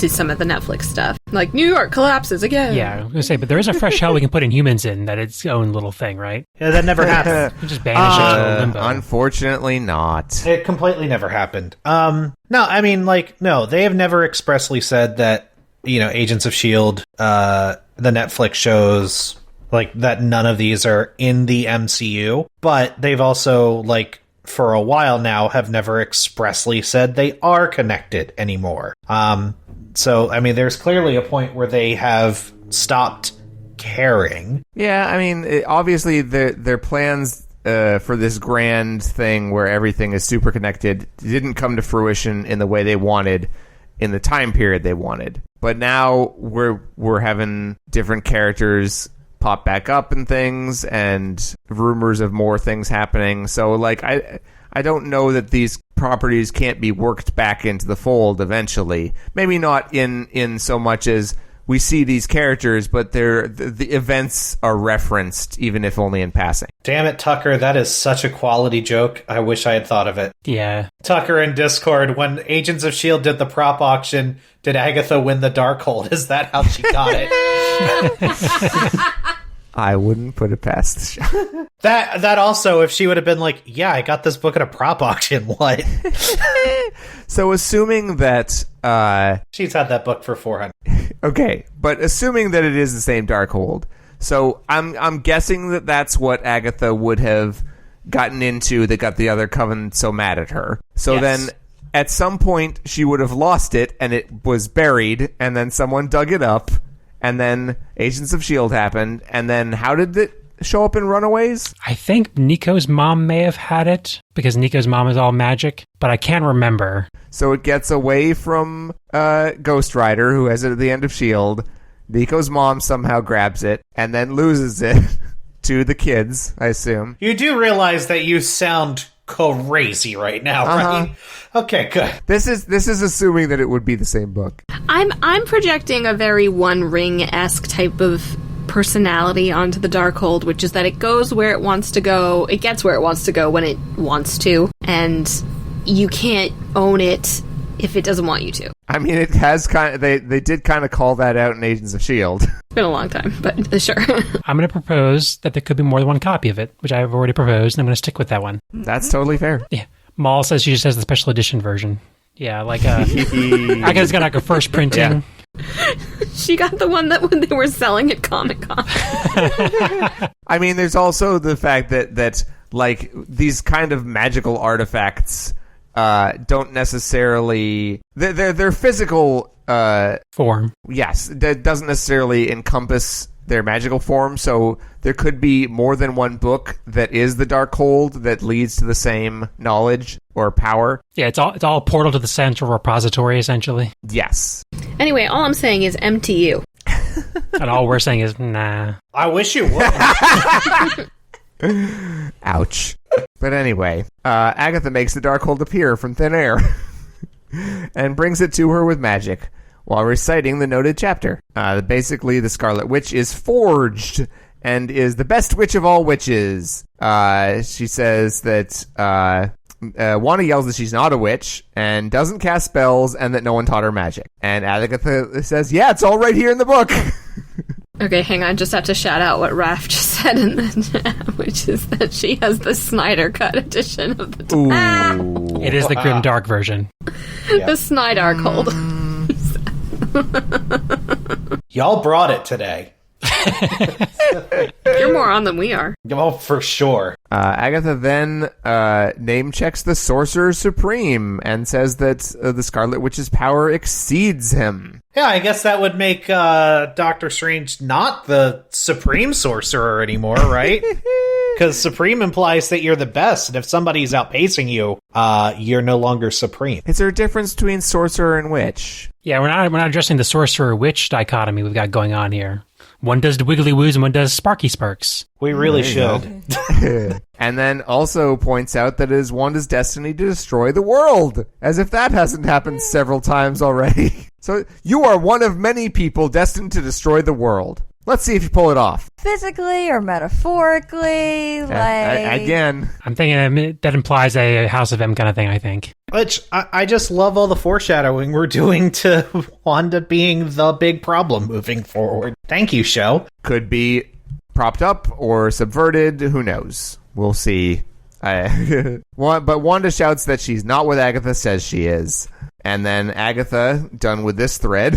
some of the Netflix stuff, like New York collapses again. Yeah, I was gonna say, but there is a fresh hell we can put in humans in that its own little thing, right? Yeah, that never happened. We just banish it to limbo. Unfortunately, not. It completely never happened. No, I mean, no, they have never expressly said that, Agents of S.H.I.E.L.D., the Netflix shows, like, that none of these are in the MCU, but they've also, like, for a while now have never expressly said they are connected anymore. So, I mean, there's clearly a point where they have stopped caring. Yeah, I mean, obviously their plans for this grand thing where everything is super connected didn't come to fruition in the way they wanted, in the time period they wanted. But now we're having different characters pop back up and things, and rumors of more things happening. So, like, I don't know that these properties can't be worked back into the fold eventually. Maybe not in so much as we see these characters, but the events are referenced, even if only in passing. Damn it, Tucker, that is such a quality joke. I wish I had thought of it. Yeah. Tucker in Discord, when Agents of S.H.I.E.L.D. did the prop auction, did Agatha win the Darkhold? Is that how she got it? I wouldn't put it past the show. That also, if she would have been like, yeah, I got this book at a prop auction, what? So assuming that... She's had that book for 400. Okay, but assuming that it is the same Darkhold, so I'm guessing that that's what Agatha would have gotten into that got the other Coven so mad at her. So Yes. then, at some point, she would have lost it, and it was buried, and then someone dug it up, and then Agents of S.H.I.E.L.D. happened, and then how did it show up in Runaways? I think Nico's mom may have had it, because Nico's mom is all magic, but I can't remember. So it gets away from Ghost Rider, who has it at the end of S.H.I.E.L.D. Nico's mom somehow grabs it, and then loses it to the kids, I assume. You do realize that you sound crazy right now, right? Okay, good. This is assuming that it would be the same book. I'm projecting a very One Ring-esque type of personality onto the Darkhold, which is that it goes where it wants to go, it gets where it wants to go when it wants to, and you can't own it if it doesn't want you to. I mean, it has kind of, they did kind of call that out in Agents of S.H.I.E.L.D. It's been a long time, but sure. I'm going to propose that there could be more than one copy of it, which I've already proposed, and I'm going to stick with that one. That's totally fair. Yeah. Maul says she just has the special edition version. Yeah, like Agatha's got like a first printing. Yeah. She got the one that when they were selling at Comic-Con. I mean, there's also the fact that like these kind of magical artifacts don't necessarily their physical Form. yes, that doesn't necessarily encompass their magical form, so there could be more than one book that is the Darkhold that leads to the same knowledge or power. Yeah, it's all portal to the central repository, essentially. Yes. Anyway, all I'm saying is MTU. And all we're saying is, nah. I wish you would. Ouch. But anyway, Agatha makes the Darkhold appear from thin air and brings it to her with magic while reciting the noted chapter. Basically, the Scarlet Witch is forged and is the best witch of all witches. She says that Wanda yells that she's not a witch and doesn't cast spells and that no one taught her magic. And Agatha says, yeah, it's all right here in the book. Okay, hang on. Just have to shout out what Raph just said in the chat, which is that she has the Snyder Cut edition of the Ooh. It is the grim dark version. the Snyder Cold. Y'all brought it today. You're more on than we are. Oh, for sure. Agatha then name checks the Sorcerer Supreme and says that the Scarlet Witch's power exceeds him. Yeah, I guess that would make Doctor Strange not the Supreme Sorcerer anymore, right? Because Supreme implies that you're the best, and if somebody's outpacing you, you're no longer Supreme. Is there a difference between Sorcerer and Witch? Yeah, we're not addressing the sorcerer witch dichotomy we've got going on here. One does the wiggly woos and one does sparky sparks. We really should. And then also points out that it is Wanda's destiny to destroy the world, as if that hasn't happened several times already. So you are one of many people destined to destroy the world. Let's see if you pull it off. Physically or metaphorically, like... Again. I'm thinking that implies a House of M kind of thing, I think. Which, I just love all the foreshadowing we're doing to Wanda being the big problem moving forward. Thank you, show. Could be propped up or subverted. Who knows? We'll see. But Wanda shouts that she's not what Agatha says she is. And then Agatha, done with this thread,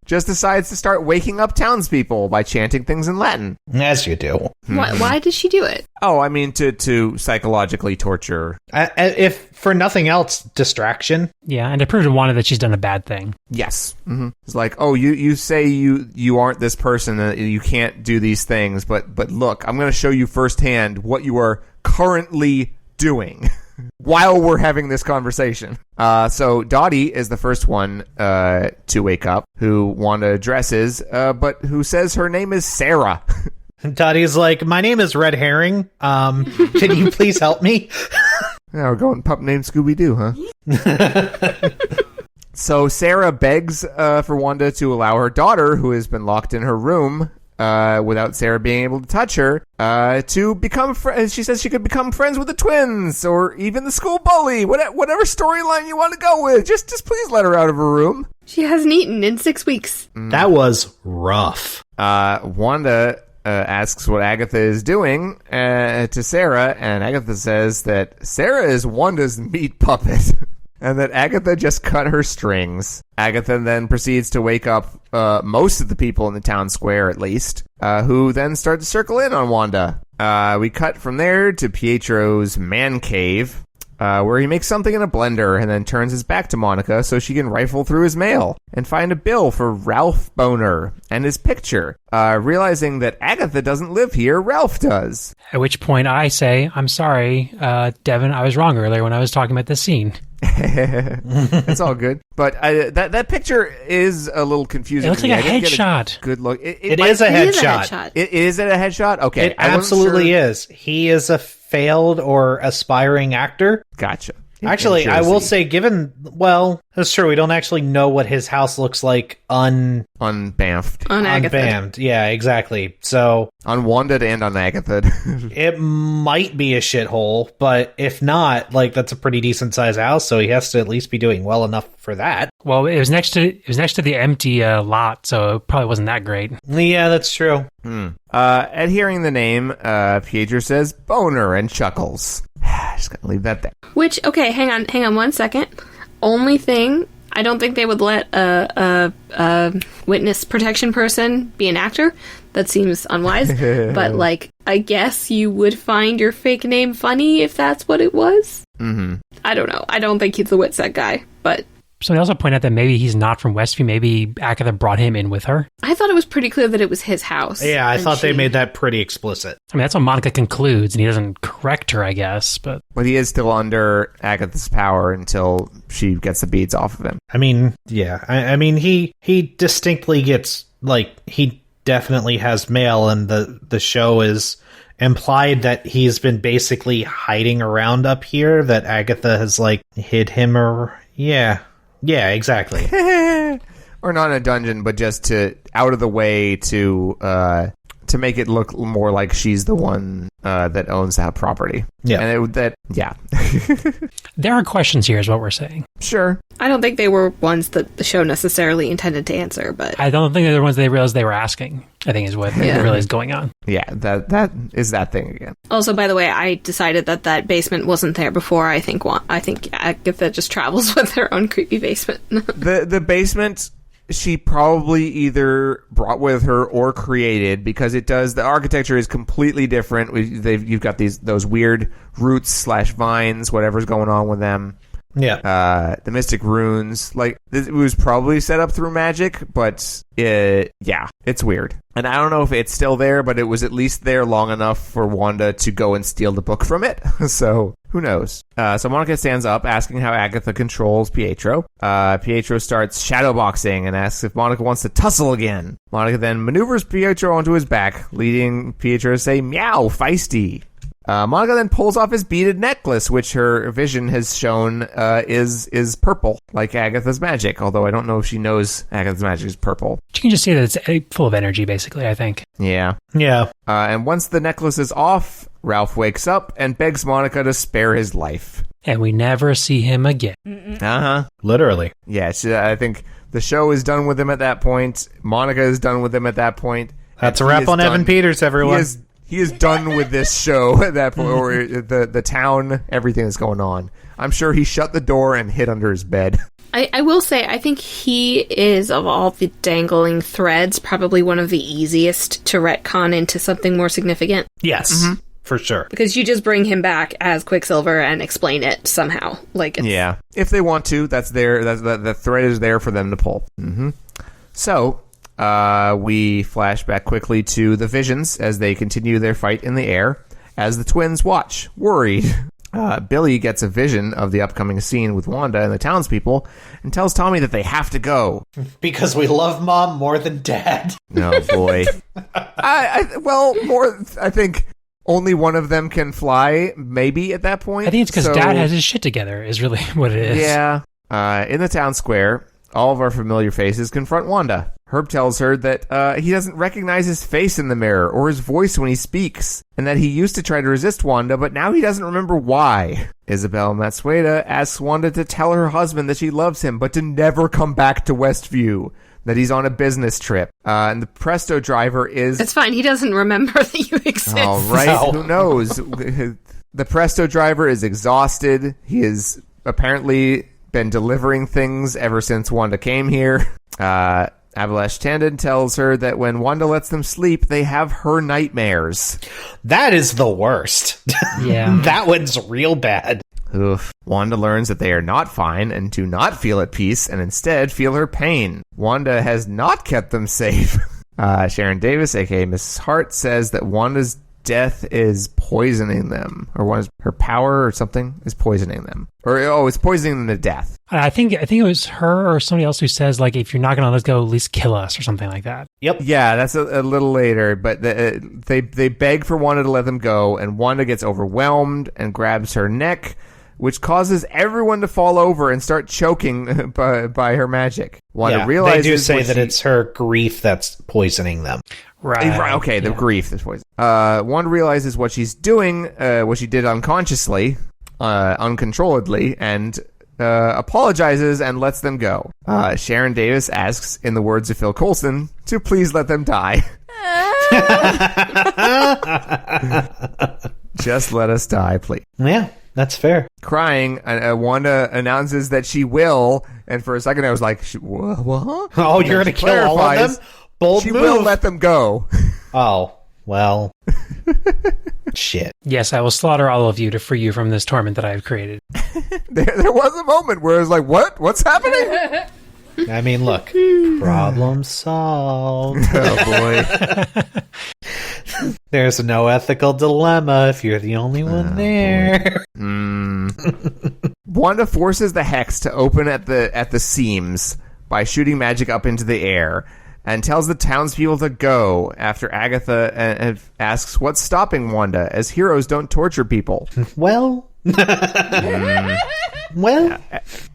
just decides to start waking up townspeople by chanting things in Latin. As you do. Why did she do it? Oh, I mean, to psychologically torture. If for nothing else, distraction. Yeah, and to prove to Wanda that she's done a bad thing. Yes. Mm-hmm. It's like, oh, you say you aren't this person, you can't do these things, but look, I'm going to show you firsthand what you are currently doing while we're having this conversation. So Dottie is the first one to wake up, who Wanda addresses, but who says her name is Sarah. Dottie's like, my name is Red Herring. Can you please help me? Yeah, we're going pup named Scooby-Doo, huh? So Sarah begs for Wanda to allow her daughter, who has been locked in her room without Sarah being able to touch her, to become friends. She says she could become friends with the twins or even the school bully. Whatever storyline you want to go with. Just please let her out of her room. She hasn't eaten in 6 weeks. That was rough. Wanda asks what Agatha is doing to Sarah, and Agatha says that Sarah is Wanda's meat puppet. And that Agatha just cut her strings. Agatha then proceeds to wake up most of the people in the town square, at least, who then start to circle in on Wanda. We cut from there to Pietro's man cave, where he makes something in a blender and then turns his back to Monica so she can rifle through his mail and find a bill for Ralph Boner and his picture. Realizing that Agatha doesn't live here, Ralph does. At which point I say, I'm sorry, Devin, I was wrong earlier when I was talking about this scene. It's all good. But that picture is a little confusing. It looks like a headshot. Good look. It is a headshot. Is it a headshot? Okay. It absolutely is. He is a failed or aspiring actor. Gotcha. Actually, I will say, that's true. We don't actually know what his house looks like unbamfed. Unbamfed. Yeah, exactly. So unwanted and on Agatha. It might be a shithole, but if not, that's a pretty decent sized house, so he has to at least be doing well enough for that. Well, it was next to the empty lot, so it probably wasn't that great. Yeah, that's true. At hearing the name, Pietro says Boner and chuckles. Just gonna leave that there. Which, okay, hang on 1 second. Only thing, I don't think they would let a witness protection person be an actor. That seems unwise. But, I guess you would find your fake name funny if that's what it was. Mm-hmm. I don't know. I don't think he's the Witsec guy, but... Somebody also pointed out that maybe he's not from Westview. Maybe Agatha brought him in with her. I thought it was pretty clear that it was his house. Yeah, I thought they made that pretty explicit. I mean, that's what Monica concludes, and he doesn't correct her, I guess. But he is still under Agatha's power until she gets the beads off of him. I mean, yeah. I mean, he distinctly gets, he definitely has mail, and the show is implied that he's been basically hiding around up here, that Agatha has, hid him or... Yeah, exactly. Or not in a dungeon, but just to out of the way to make it look more like she's the one that owns that property. Yeah, and there are questions here, is what we're saying. Sure. I don't think they were ones that the show necessarily intended to answer, but I don't think they're the ones they realized they were asking. I think is what they realized going on. Yeah, that is that thing again. Also, by the way, I decided that basement wasn't there before. I think Agatha just travels with her own creepy basement. The basement she probably either brought with her or created, because the architecture is completely different. You've got those weird roots / vines, whatever's going on with them. Yeah. The mystic runes, it was probably set up through magic, but it's weird. And I don't know if it's still there, but it was at least there long enough for Wanda to go and steal the book from it. So who knows? So Monica stands up, asking how Agatha controls Pietro. Pietro starts shadowboxing and asks if Monica wants to tussle again. Monica then maneuvers Pietro onto his back, leading Pietro to say, "Meow, feisty." Monica then pulls off his beaded necklace, which her vision has shown is purple, like Agatha's magic, although I don't know if she knows Agatha's magic is purple. You can just see that it's full of energy, basically, I think. Yeah. Yeah. And once the necklace is off, Ralph wakes up and begs Monica to spare his life. And we never see him again. Uh-huh. Literally. Yeah, I think the show is done with him at that point. Monica is done with him at that point. That's a wrap on Evan Peters, everyone. He is done with this show at that point, or the town, everything that's going on. I'm sure he shut the door and hid under his bed. I will say, I think he is, of all the dangling threads, probably one of the easiest to retcon into something more significant. Yes, for sure. Because you just bring him back as Quicksilver and explain it somehow. Yeah, if they want to, that's there. The thread is there for them to pull. Mm-hmm. So... we flash back quickly to the Visions as they continue their fight in the air, as the twins watch, worried. Billy gets a vision of the upcoming scene with Wanda and the townspeople and tells Tommy that they have to go. Because we love Mom more than Dad. Oh, boy. I think only one of them can fly, maybe, at that point. I think it's because Dad has his shit together, is really what it is. Yeah. In the town square, all of our familiar faces confront Wanda. Herb tells her that he doesn't recognize his face in the mirror or his voice when he speaks, and that he used to try to resist Wanda, but now he doesn't remember why. Isabel Matsueda asks Wanda to tell her husband that she loves him, but to never come back to Westview, that he's on a business trip. And the Presto driver is... It's fine, he doesn't remember that you exist. All right, No. Who knows? The Presto driver is exhausted. He has apparently been delivering things ever since Wanda came here. Abhilash Tandon tells her that when Wanda lets them sleep, they have her nightmares. That is the worst. Yeah. That one's real bad. Oof. Wanda learns that they are not fine and do not feel at peace and instead feel her pain. Wanda has not kept them safe. Sharon Davis, aka Mrs. Hart, says that Wanda's death is poisoning them, or her power or something is poisoning them, or it's poisoning them to death. I think it was her or somebody else who says, like, if you're not going to let us go, at least kill us or something like that. Yep. Yeah, that's a little later, but they beg for Wanda to let them go, and Wanda gets overwhelmed and grabs her neck, which causes everyone to fall over and start choking by her magic. Wanda realizes they do say that it's her grief that's poisoning them. Right. Okay, the grief is poison. Wanda realizes what she's doing, what she did unconsciously, uncontrolledly, and apologizes and lets them go. Sharon Davis asks, in the words of Phil Coulson, to please let them die. Just let us die, please. Yeah, that's fair. Crying, Wanda announces that she will, and for a second I was like, what? Oh, you're going to kill all of them? Bold She move. will let them go. Oh, well. Shit. Yes, I will slaughter all of you to free you from this torment that I have created. There was a moment where I was like, what? What's happening? I mean, look. Problem solved. Oh, boy. There's no ethical dilemma if you're the only one there. Wanda forces the hex to open at the seams by shooting magic up into the air, and tells the townspeople to go after Agatha asks what's stopping Wanda, as heroes don't torture people. Well. Well.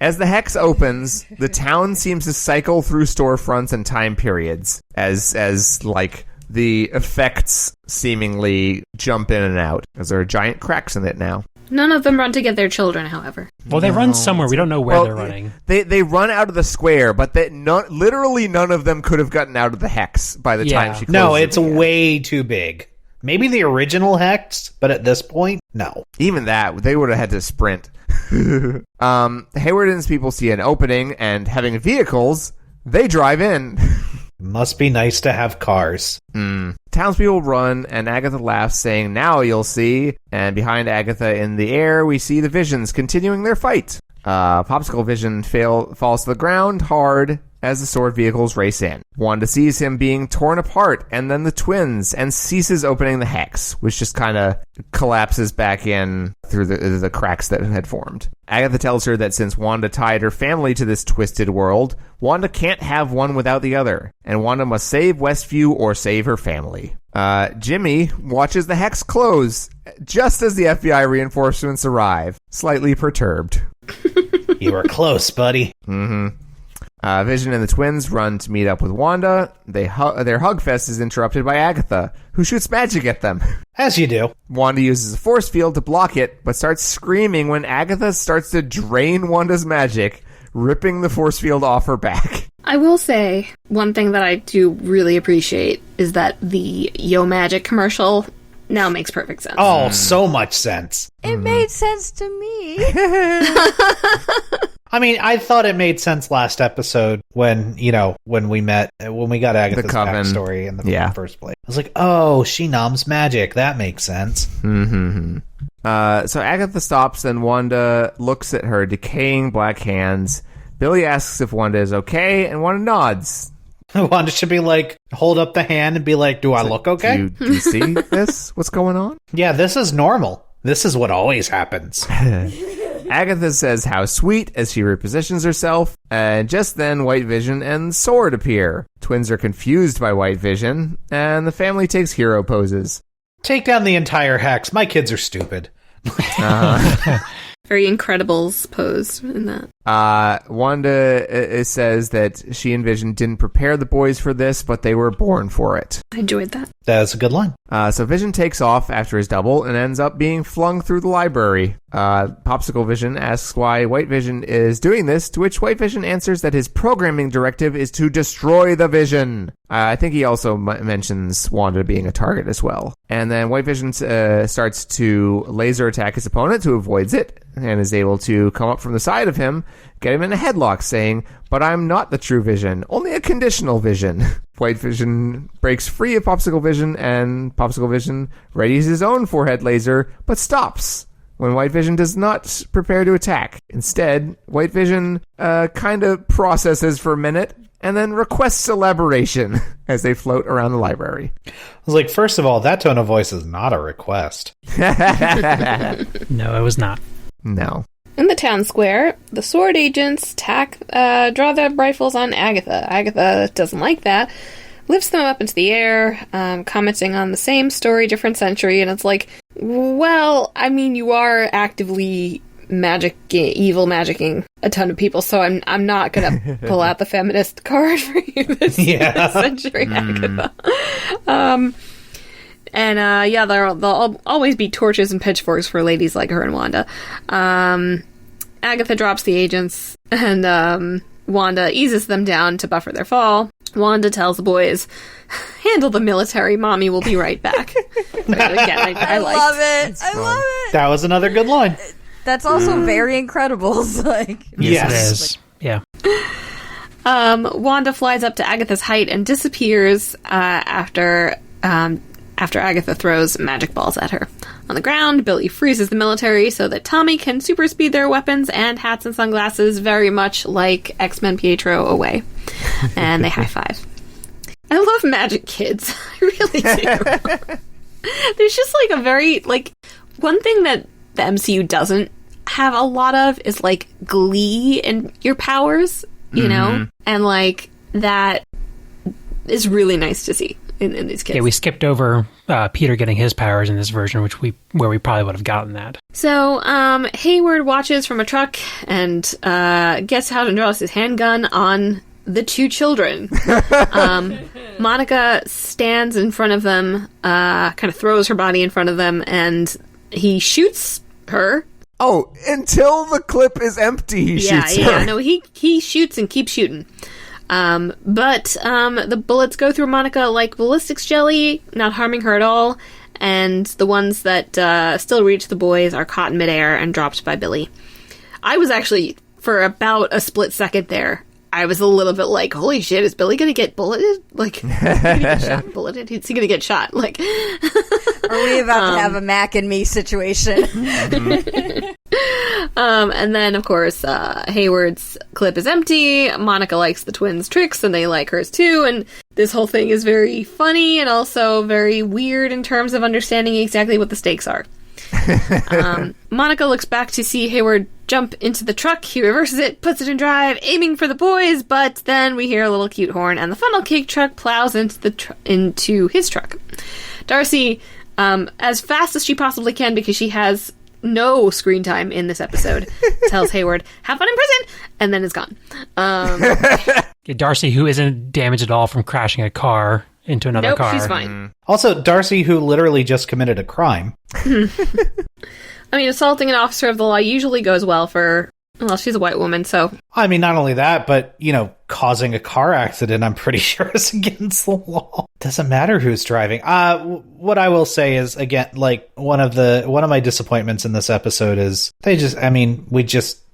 As the hex opens, the town seems to cycle through storefronts and time periods as like the effects seemingly jump in and out, as there are giant cracks in it now. None of them run to get their children, however. Well, they run somewhere. We don't know where they're running. They run out of the square, but literally none of them could have gotten out of the hex by the time she closes. No, it's way too big. Maybe the original hex, but at this point, no. Even that, they would have had to sprint. Hayward and his people see an opening, and having vehicles, they drive in. Must be nice to have cars. Townspeople run, and Agatha laughs, saying, "Now you'll see." And behind Agatha in the air, we see the Visions continuing their fight. Popsicle Vision falls to the ground hard as the sword vehicles race in. Wanda sees him being torn apart, and then the twins, and ceases opening the hex, which just kind of collapses back in through the cracks that had formed. Agatha tells her that since Wanda tied her family to this twisted world, Wanda can't have one without the other, and Wanda must save Westview or save her family. Jimmy watches the hex close just as the FBI reinforcements arrive, slightly perturbed. You were close, buddy. Vision and the twins run to meet up with Wanda. Their hug fest is interrupted by Agatha, who shoots magic at them. As you do. Wanda uses a force field to block it, but starts screaming when Agatha starts to drain Wanda's magic, ripping the force field off her back. I will say, one thing that I do really appreciate is that the Yo Magic commercial now makes perfect sense. Oh, so much sense. It made sense to me. I mean, I thought it made sense last episode when we got Agatha's Coven backstory in the first place. I was like, oh, she noms magic. That makes sense. So Agatha stops, and Wanda looks at her decaying black hands. Billy asks if Wanda is okay, and Wanda nods. Wanda should be like, hold up the hand and be like, do I look okay? Do you see this? What's going on? Yeah, this is normal. This is what always happens. Agatha says how sweet as she repositions herself, and just then White Vision and Sword appear. Twins are confused by White Vision, and the family takes hero poses. Take down the entire hex. My kids are stupid. Very Incredibles pose in that. Wanda says that she and Vision didn't prepare the boys for this, but they were born for it. I enjoyed that. That's a good line. So Vision takes off after his double and ends up being flung through the library. Popsicle Vision asks why White Vision is doing this, to which White Vision answers that his programming directive is to destroy the Vision. I think he also mentions Wanda being a target as well. And then White Vision starts to laser attack his opponent, who avoids it and is able to come up from the side of him, get him in a headlock, saying, "But I'm not the true Vision, only a conditional Vision." White Vision breaks free of Popsicle Vision, and Popsicle Vision readies his own forehead laser, but stops when White Vision does not prepare to attack. Instead, White Vision kind of processes for a minute, and then requests elaboration as they float around the library. I was like, first of all, that tone of voice is not a request. No, it was not. No. In the town square, the sword agents draw their rifles on Agatha. Agatha doesn't like that, lifts them up into the air, commenting on the same story, different century, and it's like, well, I mean, you are actively evil magicking a ton of people, so I'm not gonna pull out the feminist card for you this century, Agatha. There'll always be torches and pitchforks for ladies like her and Wanda. Agatha drops the agents, and Wanda eases them down to buffer their fall. Wanda tells the boys, "Handle the military, Mommy will be right back." Again, I love it. I love it. That was another good line. That's also very Incredibles. Like, Yes, it is. Yeah. Wanda flies up to Agatha's height and disappears after Agatha throws magic balls at her. On the ground, Billy freezes the military so that Tommy can super speed their weapons and hats and sunglasses, very much like X-Men Pietro away. And they high-five. I love magic kids. I really do. There's just like a very, like, one thing that the MCU doesn't have a lot of is like glee in your powers, you know? And like that is really nice to see in these kids. Yeah, we skipped over Peter getting his powers in this version, where we probably would have gotten that. So Hayward watches from a truck and gets out and draws his handgun on the two children. Monica stands in front of them, kind of throws her body in front of them, and he shoots her. Oh, until the clip is empty, he shoots her. Yeah, no, he shoots and keeps shooting. But the bullets go through Monica like ballistics jelly, not harming her at all, and the ones that still reach the boys are caught in midair and dropped by Billy. I was actually, for about a split second there, I was a little bit like, holy shit, is Billy gonna get bulleted? Like, is he gonna get shot, bulleted? Is he gonna get shot? Like, are we about to have a Mac and me situation? And then, of course, Hayward's clip is empty. Monica likes the twins' tricks, and they like hers too. And this whole thing is very funny and also very weird in terms of understanding exactly what the stakes are. Monica looks back to see Hayward jump into the truck. He reverses it, puts it in drive, aiming for the boys, but then we hear a little cute horn, and the funnel cake truck plows into his truck. Darcy, as fast as she possibly can, because she has no screen time in this episode, tells Hayward, "Have fun in prison," and then is gone. Darcy, who isn't damaged at all from crashing a car into another car. Nope, she's fine. Also, Darcy, who literally just committed a crime. I mean, assaulting an officer of the law usually goes well for, well, she's a white woman, so. I mean, not only that, but, causing a car accident, I'm pretty sure is against the law. Doesn't matter who's driving. What I will say is, again, like, one of my disappointments in this episode is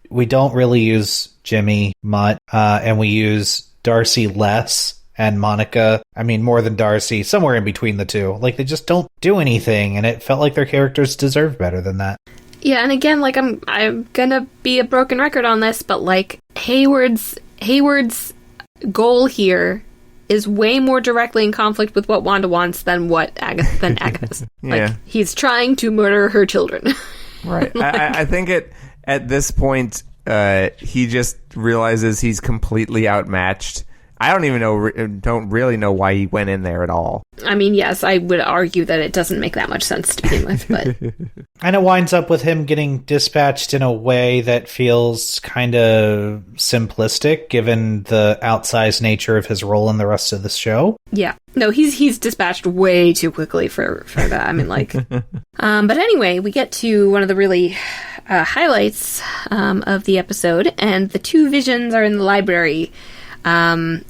we don't really use Jimmy Mutt, and we use Darcy less. And Monica, more than Darcy, somewhere in between the two. Like, they just don't do anything, and it felt like their characters deserved better than that. Yeah, and again, like, I'm gonna be a broken record on this, but, like, Hayward's goal here is way more directly in conflict with what Wanda wants than Agatha's. Yeah. Like, he's trying to murder her children. Right. I think at this point, he just realizes he's completely outmatched. I don't really know why he went in there at all. I mean, yes, I would argue that it doesn't make that much sense to begin with, but And it winds up with him getting dispatched in a way that feels kind of simplistic, given the outsized nature of his role in the rest of the show. yeah. No, he's dispatched way too quickly for that. I mean, like, but anyway, we get to one of the really highlights of the episode, and the two visions are in the library,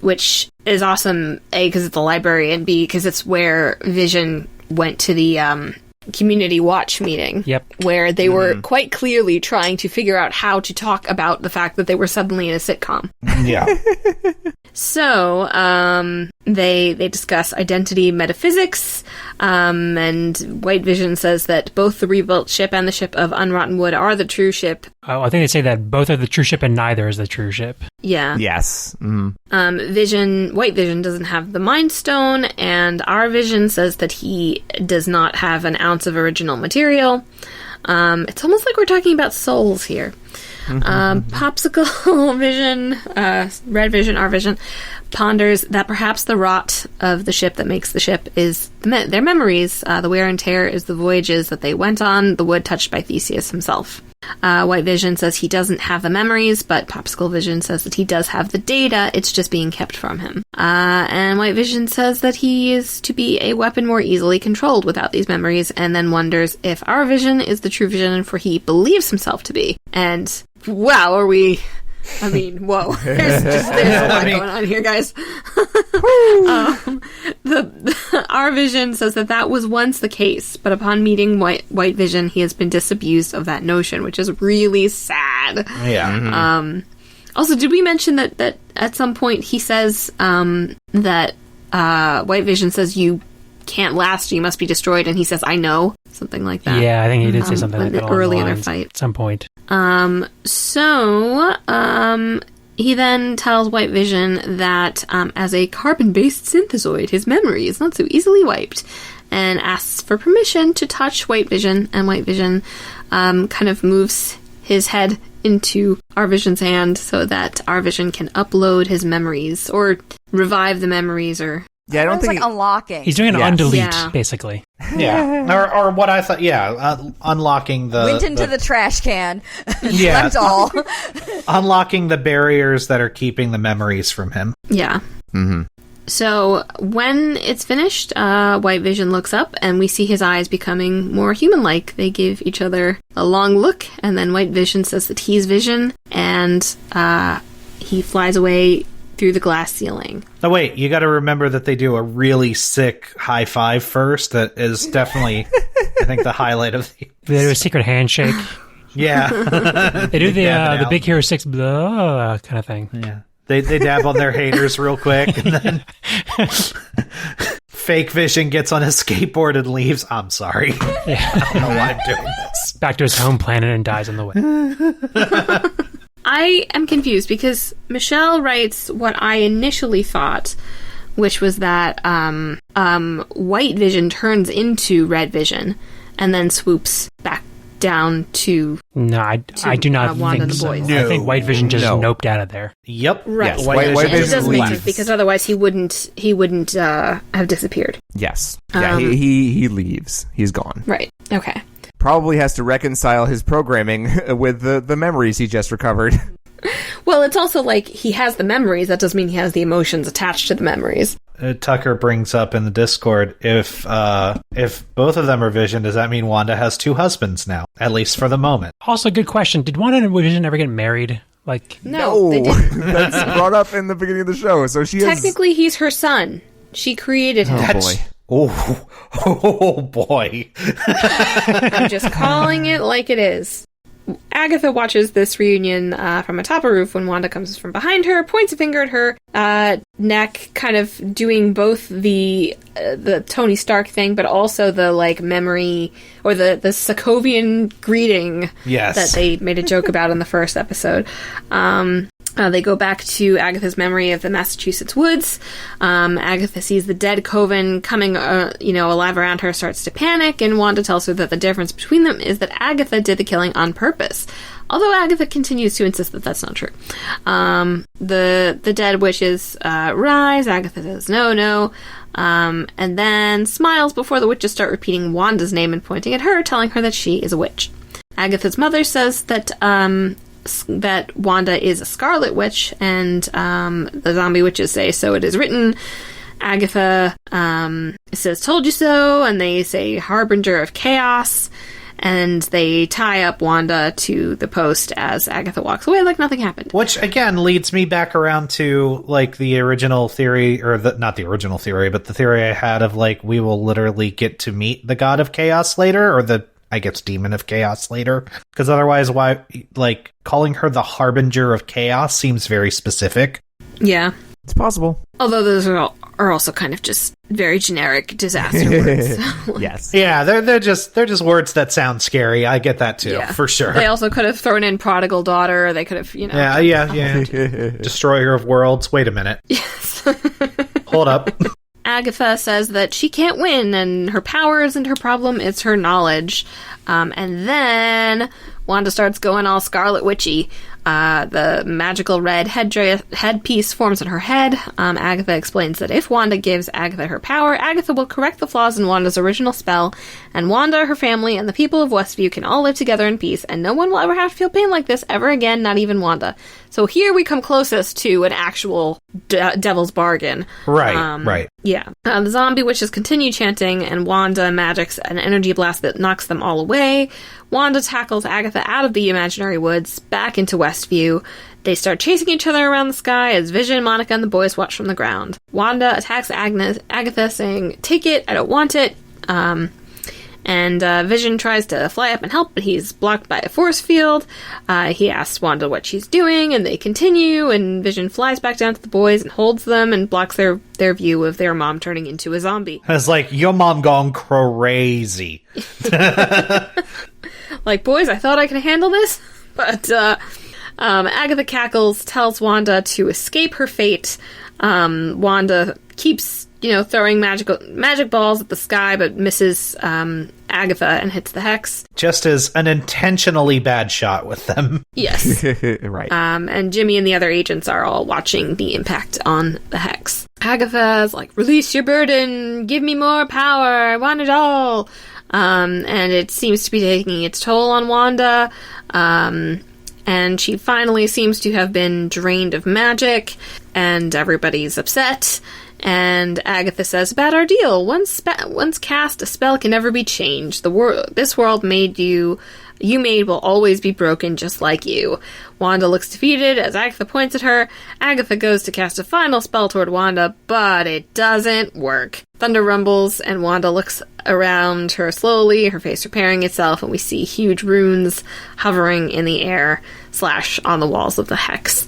which is awesome, A, because it's a library, and B, because it's where Vision went to the community watch meeting. Yep. Where they were quite clearly trying to figure out how to talk about the fact that they were suddenly in a sitcom. Yeah. So, they discuss identity metaphysics, and White Vision says that both the rebuilt ship and the ship of Unrotten Wood are the true ship. Oh, I think they say that both are the true ship and neither is the true ship. Yeah. Yes. Mm. White Vision doesn't have the Mind Stone, and our Vision says that he does not have an ounce of original material. It's almost like we're talking about souls here. Popsicle Vision, Red Vision, our Vision, ponders that perhaps the rot of the ship that makes the ship is their memories. The wear and tear is the voyages that they went on, the wood touched by Theseus himself. White Vision says he doesn't have the memories, but Popsicle Vision says that he does have the data, it's just being kept from him. And White Vision says that he is to be a weapon more easily controlled without these memories, and then wonders if our Vision is the true Vision, for he believes himself to be. And, wow, are we... I mean, whoa. There's a lot going on here, guys. Our Vision says that was once the case, but upon meeting White Vision, he has been disabused of that notion, which is really sad. Yeah. Mm-hmm. Also, did we mention that at some point he says that White Vision says you can't last, you must be destroyed, and he says, I know, something like that. Yeah, I think he did say something like that early along the in their lines fight. at some point. He then tells White Vision that as a carbon-based synthezoid, his memory is not so easily wiped, and asks for permission to touch White Vision, and White Vision kind of moves his head into our Vision's hand so that our Vision can upload his memories, or revive the memories, or... Yeah, I don't think like unlocking. He's doing an Yes. undelete, Yeah. basically. Yeah. Or what I thought, unlocking the... Went into the trash can. Yeah. That's all. Unlocking the barriers that are keeping the memories from him. Yeah. Mm-hmm. So when it's finished, White Vision looks up, and we see his eyes becoming more human-like. They give each other a long look, and then White Vision says that he's Vision, and he flies away through the glass ceiling. Oh, wait, you got to remember that they do a really sick high five first. That is definitely, I think, the highlight of the... They do a secret handshake. Yeah. They do the Dab it Big out. Hero 6 blah kind of thing. Yeah. They dab on their haters real quick, and then Fake Vision gets on his skateboard and leaves. I'm sorry. I don't know why I'm doing this. Back to his home planet and dies on the way. I am confused because Michelle writes what I initially thought, which was that White Vision turns into Red Vision and then swoops back down to... No, I do not Wanda think and the so. boys. I think White Vision just noped out of there. Yep. Right. Yes, White White And it Vision does make leaves. sense, because otherwise he wouldn't have disappeared. Yes. Yeah, he leaves. He's gone. Right. Okay. Probably has to reconcile his programming with the memories he just recovered. Well, it's also like he has the memories. That doesn't mean he has the emotions attached to the memories. Tucker brings up in the Discord, if both of them are Vision, does that mean Wanda has two husbands now? At least for the moment. Also, good question. Did Wanda and Vision ever get married? Like, No, they didn't. That's brought up in the beginning of the show. So she Technically, he's her son. She created him. Oh boy. Oh boy. I'm just calling it like it is. Agatha watches this reunion from atop a roof when Wanda comes from behind her, points a finger at her neck, kind of doing both the Tony Stark thing, but also the like memory or the Sokovian greeting that they made a joke about in the first episode. They go back to Agatha's memory of the Massachusetts woods. Agatha sees the dead Coven coming, alive around her, starts to panic, and Wanda tells her that the difference between them is that Agatha did the killing on purpose. Although Agatha continues to insist that that's not true. The dead witches rise. Agatha says no, and then smiles before the witches start repeating Wanda's name and pointing at her, telling her that she is a witch. Agatha's mother says that that Wanda is a Scarlet Witch, and the zombie witches say, so it is written. Agatha says, told you so, and they say harbinger of chaos, and they tie up Wanda to the post as Agatha walks away like nothing happened. Which, again, leads me back around to, like, the original theory, or not the original theory, but the theory I had of, like, we will literally get to meet the God of Chaos later, or the, I guess, Demon of Chaos later. Because otherwise, why, like, calling her the Harbinger of Chaos seems very specific. Yeah. It's possible. Although those are also kind of just very generic disaster words. Yes. Yeah, they're just words that sound scary. I get that too, for sure. They also could have thrown in prodigal daughter. They could have, Yeah. Destroyer of worlds. Wait a minute. Yes. Hold up. Agatha says that she can't win, and her power isn't her problem, it's her knowledge. And then Wanda starts going all Scarlet Witchy. The magical red headpiece forms in her head. Agatha explains that if Wanda gives Agatha her power, Agatha will correct the flaws in Wanda's original spell, and Wanda, her family, and the people of Westview can all live together in peace, and no one will ever have to feel pain like this ever again, not even Wanda. So here we come closest to an actual devil's bargain. Right. Yeah. The zombie witches continue chanting, and Wanda magics an energy blast that knocks them all away. Wanda tackles Agatha out of the imaginary woods, back into Westview. They start chasing each other around the sky as Vision, Monica, and the boys watch from the ground. Wanda attacks Agatha, saying, "Take it, I don't want it." And Vision tries to fly up and help, but he's blocked by a force field. He asks Wanda what she's doing, and they continue, and Vision flies back down to the boys and holds them and blocks their view of their mom turning into a zombie. It's like, your mom gone crazy. Like, boys, I thought I could handle this, but Agatha cackles, tells Wanda to escape her fate. Wanda keeps, throwing magic balls at the sky, but misses Agatha and hits the hex. Just as an intentionally bad shot with them. Yes. Right. And Jimmy and the other agents are all watching the impact on the hex. Agatha's like, release your burden, give me more power, I want it all. And it seems to be taking its toll on Wanda. And she finally seems to have been drained of magic, and everybody's upset. And Agatha says, about our deal. Once cast, a spell can never be changed. This world you made will always be broken just like you. Wanda looks defeated as Agatha points at her. Agatha goes to cast a final spell toward Wanda, but it doesn't work. Thunder rumbles, and Wanda looks around her slowly, her face repairing itself, and we see huge runes hovering in the air / on the walls of the hex.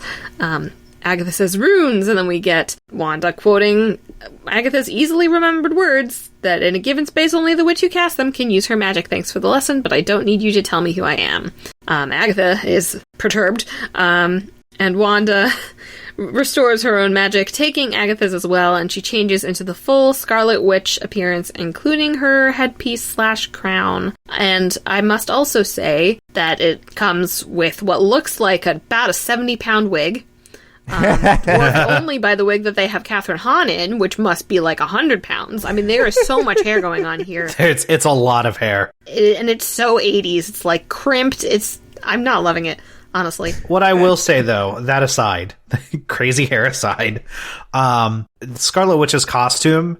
Agatha says runes, and then we get Wanda quoting Agatha's easily remembered words that in a given space only the witch who cast them can use her magic. Thanks for the lesson, but I don't need you to tell me who I am. Agatha is perturbed, and Wanda restores her own magic, taking Agatha's as well, and she changes into the full Scarlet Witch appearance, including her headpiece / crown. And I must also say that it comes with what looks like about a 70-pound wig. Dwarfed only by the wig that they have Catherine Hahn in, which must be like 100 pounds. I mean, there is so much hair going on here. It's a lot of hair. And it's so 80s. It's like crimped. I'm not loving it, honestly. What I will say, though, that aside, crazy hair aside, Scarlet Witch's costume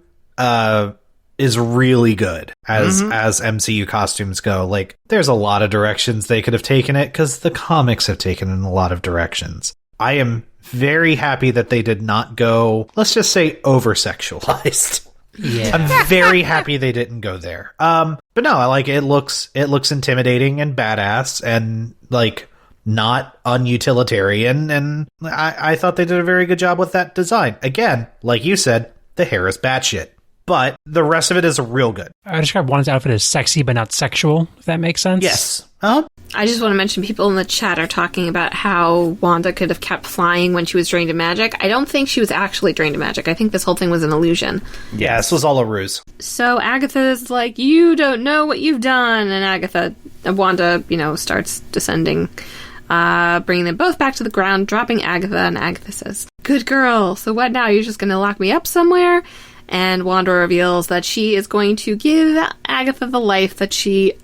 is really good as MCU costumes go. Like, there's a lot of directions they could have taken it, because the comics have taken it in a lot of directions. I am very happy that they did not go, let's just say, over-sexualized. Yeah. I'm very happy they didn't go there. But no, I like it. Looks intimidating and badass and like not unutilitarian. And I thought they did a very good job with that design. Again, like you said, the hair is batshit, but the rest of it is real good. I describe Wanda's outfit as sexy but not sexual, if that makes sense. Yes. I just want to mention people in the chat are talking about how Wanda could have kept flying when she was drained of magic. I don't think she was actually drained of magic. I think this whole thing was an illusion. Yeah, this was all a ruse. So Agatha's like, you don't know what you've done. And Wanda, starts descending bringing them both back to the ground, dropping Agatha, and Agatha says, "Good girl, so what now? You're just going to lock me up somewhere?" And Wanda reveals that she is going to give Agatha the life that she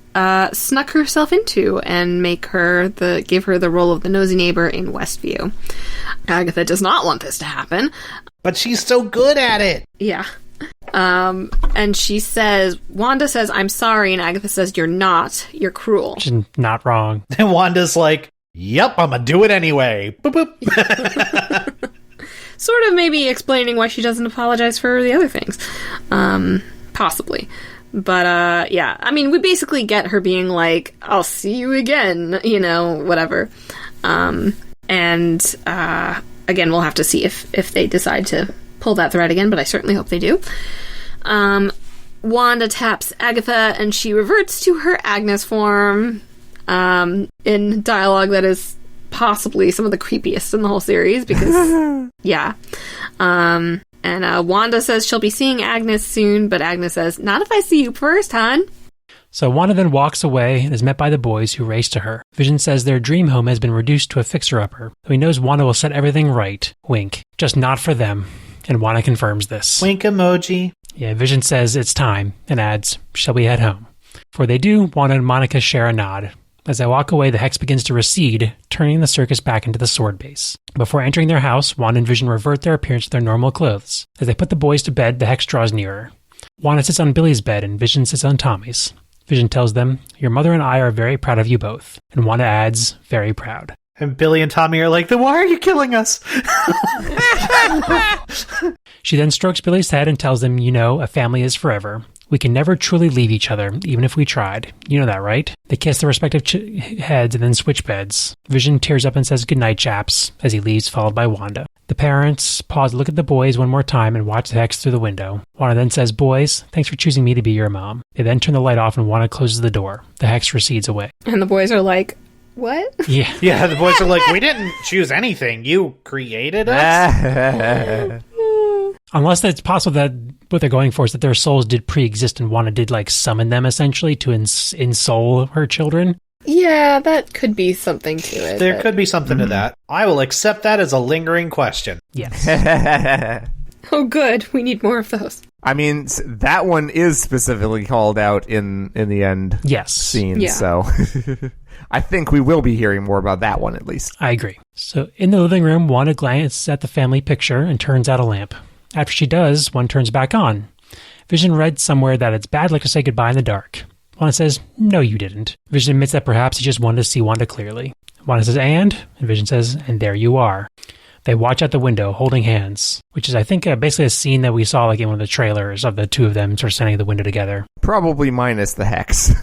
snuck herself into and give her the role of the nosy neighbor in Westview. Agatha does not want this to happen. But she's so good at it. Yeah. And she says, Wanda says, "I'm sorry," and Agatha says, "You're not. You're cruel." She's not wrong. And Wanda's like, "Yep, I'm gonna do it anyway." Boop, boop. Sort of maybe explaining why she doesn't apologize for the other things. Possibly. But, yeah. I mean, we basically get her being like, "I'll see you again," whatever. Again, we'll have to see if they decide to pull that thread again, but I certainly hope they do. Wanda taps Agatha, and she reverts to her Agnes form in dialogue that is possibly some of the creepiest in the whole series, because, yeah. And Wanda says she'll be seeing Agnes soon, but Agnes says, "Not if I see you first, hon." So Wanda then walks away and is met by the boys, who race to her. Vision says their dream home has been reduced to a fixer-upper, so he knows Wanda will set everything right. Wink. Just not for them. And Wanda confirms this. Wink emoji. Yeah, Vision says it's time, and adds, "Shall we head home?" Before they do, Wanda and Monica share a nod. As they walk away, the hex begins to recede, turning the circus back into the sword base. Before entering their house, Wanda and Vision revert their appearance to their normal clothes. As they put the boys to bed, the hex draws nearer. Wanda sits on Billy's bed, and Vision sits on Tommy's. Vision tells them, "Your mother and I are very proud of you both." And Wanda adds, "Very proud." And Billy and Tommy are like, "Then why are you killing us?" She then strokes Billy's head and tells them, "A family is forever. We can never truly leave each other, even if we tried. You know that, right?" They kiss their respective heads and then switch beds. Vision tears up and says, "Goodnight, chaps," as he leaves, followed by Wanda. The parents pause to look at the boys one more time and watch the hex through the window. Wanda then says, "Boys, thanks for choosing me to be your mom." They then turn the light off and Wanda closes the door. The hex recedes away. And the boys are like, "What?" Yeah. Yeah, the boys are like, "We didn't choose anything. You created us." Unless it's possible that what they're going for is that their souls did pre-exist and Wanda did, summon them, essentially, to ensoul her children. Yeah, that could be something to it. There could be something to that. I will accept that as a lingering question. Yes. Oh, good. We need more of those. I mean, that one is specifically called out in the end scene, Yeah. So I think we will be hearing more about that one, at least. I agree. So, in the living room, Wanda glances at the family picture and turns out a lamp. After she does, one turns back on. Vision read somewhere that it's bad luck to say goodbye in the dark. Wanda says, "No, you didn't." Vision admits that perhaps he just wanted to see Wanda clearly. Wanda says, and Vision says, "And there you are." They watch out the window, holding hands, which is, I think, basically a scene that we saw in one of the trailers of the two of them sort of standing at the window together. Probably minus the hex.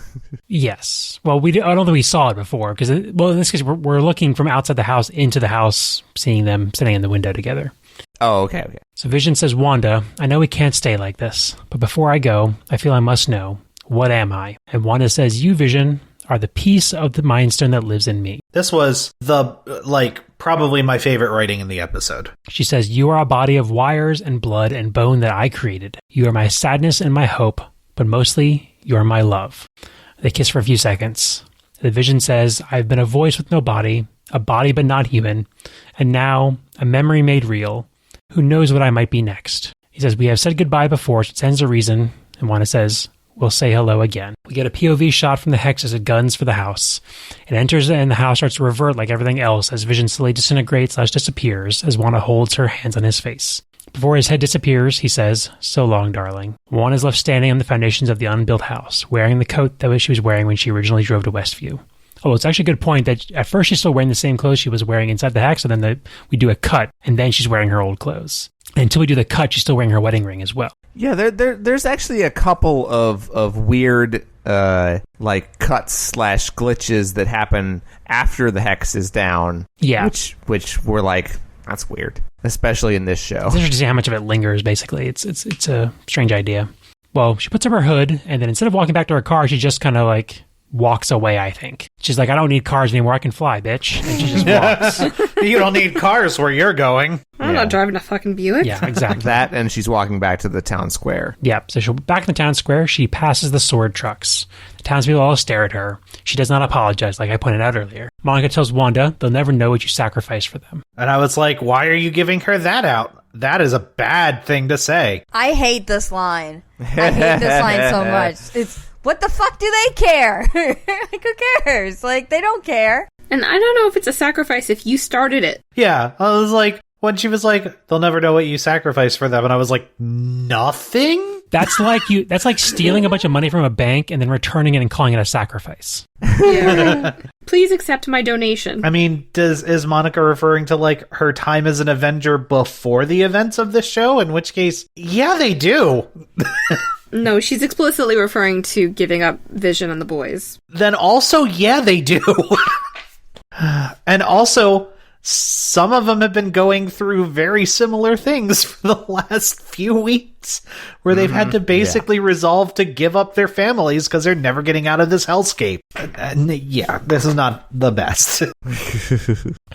Yes. Well, I don't think we saw it before, because, in this case, we're looking from outside the house into the house, seeing them sitting in the window together. Oh, okay. So Vision says, "Wanda, I know we can't stay like this, but before I go, I feel I must know, what am I?" And Wanda says, "You, Vision, are the piece of the Mind Stone that lives in me." This was probably my favorite writing in the episode. She says, "You are a body of wires and blood and bone that I created. You are my sadness and my hope, but mostly you are my love." They kiss for a few seconds. The Vision says, "I've been a voice with no body, a body but not human, and now a memory made real. Who knows what I might be next?" He says, "We have said goodbye before, so it stands a reason." And Wanda says, "We'll say hello again." We get a POV shot from the hex as it guns for the house. It enters and the house starts to revert like everything else as Vision slowly disintegrates/disappears as Wanda holds her hands on his face. Before his head disappears, he says, "So long, darling." Wanda is left standing on the foundations of the unbuilt house, wearing the coat that she was wearing when she originally drove to Westview. Oh, it's actually a good point that at first she's still wearing the same clothes she was wearing inside the hex, and then we do a cut, and then she's wearing her old clothes. And until we do the cut, she's still wearing her wedding ring as well. Yeah, there's actually a couple of weird cuts/glitches that happen after the hex is down. Yeah, which were like, that's weird, especially in this show. It's interesting to see how much of it lingers. Basically, it's a strange idea. Well, she puts up her hood, and then instead of walking back to her car, she just kind of walks away, I think. She's like, I don't need cars anymore. I can fly, bitch. And she just walks. You don't need cars where you're going. I'm not driving a fucking Buick. Yeah, exactly. That, and she's walking back to the town square. Yep. So she'll back in the town square. She passes the sword trucks. The townspeople all stare at her. She does not apologize, like I pointed out earlier. Monica tells Wanda they'll never know what you sacrificed for them. And I was like, why are you giving her that out? That is a bad thing to say. I hate this line. I hate this line so much. It's, what the fuck do they care? Like, who cares? Like, they don't care. And I don't know if it's a sacrifice if you started it. Yeah, I was like, when she was like, they'll never know what you sacrificed for them, and I was like, nothing? That's like stealing a bunch of money from a bank and then returning it and calling it a sacrifice. Yeah. Please accept my donation. I mean, is Monica referring to like her time as an Avenger before the events of this show? In which case, yeah, they do. No, she's explicitly referring to giving up Vision and the boys. Then also, yeah, they do. And also, some of them have been going through very similar things for the last few weeks, where they've had to basically resolve to give up their families because they're never getting out of this hellscape. And yeah, this is not the best.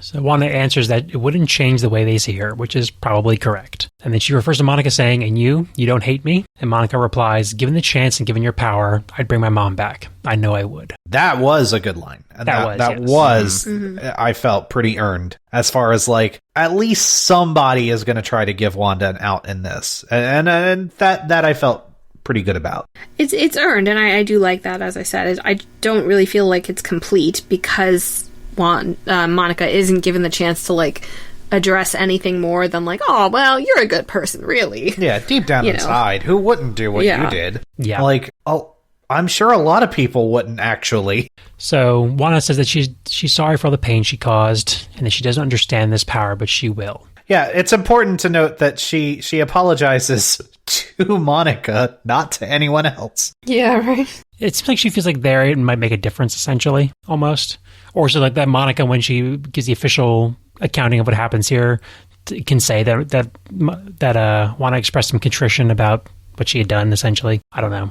So Wanda answers that it wouldn't change the way they see her, which is probably correct. And then she refers to Monica saying, and you don't hate me? And Monica replies, given the chance and given your power, I'd bring my mom back. I know I would. That was a good line. And that was I felt pretty earned, as far as like, at least somebody is going to try to give Wanda an out in this. And that I felt pretty good about. It's earned, and I do like that, as I said. I don't really feel like it's complete because Monica isn't given the chance to like address anything more than like, oh, well, you're a good person, really. Yeah, deep down inside, who wouldn't do what you did? Yeah. Like, I'm sure a lot of people wouldn't actually. So Wanda says that she's sorry for all the pain she caused and that she doesn't understand this power, but she will. Yeah, it's important to note that she apologizes to Monica, not to anyone else. Yeah, right. It seems like she feels like there it might make a difference, essentially, almost. Or so like that Monica, when she gives the official accounting of what happens here, can say that Wanda expressed some contrition about what she had done, essentially. I don't know.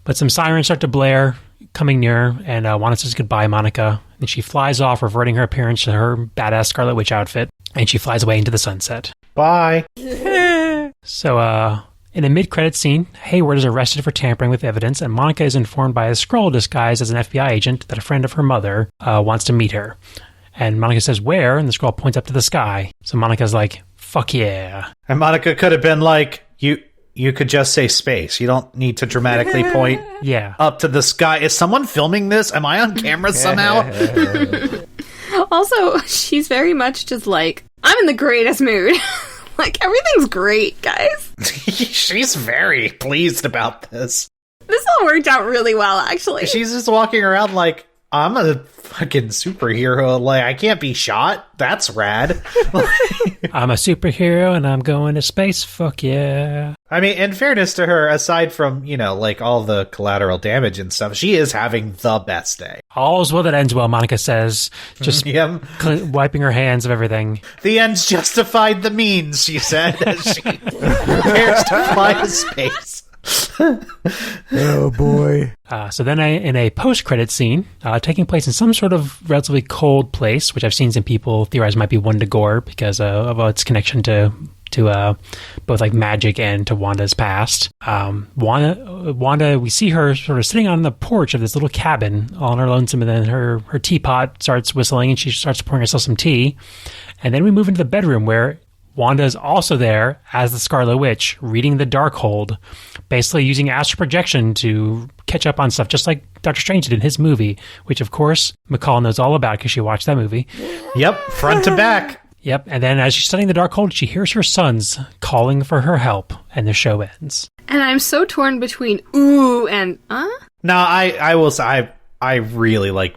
But some sirens start to blare, coming near, and Wanda says goodbye, Monica. And she flies off, reverting her appearance to her badass Scarlet Witch outfit, and she flies away into the sunset. Bye. So, in a mid-credit scene, Hayward is arrested for tampering with evidence, and Monica is informed by a Skrull disguised as an FBI agent that a friend of her mother wants to meet her. And Monica says, where? And the Skrull points up to the sky. So Monica's like, fuck yeah. And Monica could have been like, you could just say space. You don't need to dramatically point up to the sky. Is someone filming this? Am I on camera somehow? Also, she's very much just like, I'm in the greatest mood. Like, everything's great, guys. She's very pleased about this. This all worked out really well, actually. She's just walking around like, I'm a fucking superhero. Like, I can't be shot. That's rad. I'm a superhero and I'm going to space. Fuck yeah. I mean, in fairness to her, aside from, like all the collateral damage and stuff, she is having the best day. All's well that ends well, Monica says, just wiping her hands of everything. The ends justified the means, she said, as she prepares to fly to space. Oh boy. So then in a post-credit scene, taking place in some sort of relatively cold place, which I've seen some people theorize might be Wundagore because of its connection to both like magic and to Wanda's past. Wanda, we see her sort of sitting on the porch of this little cabin all on her lonesome, and then her teapot starts whistling and she starts pouring herself some tea. And then we move into the bedroom where Wanda is also there as the Scarlet Witch, reading the Darkhold, basically using astral projection to catch up on stuff, just like Doctor Strange did in his movie, which, of course, McCall knows all about because she watched that movie. Yep, front to back. Yep, and then as she's studying the Darkhold, she hears her sons calling for her help, and the show ends. And I'm so torn between ooh and No, I will say I really like.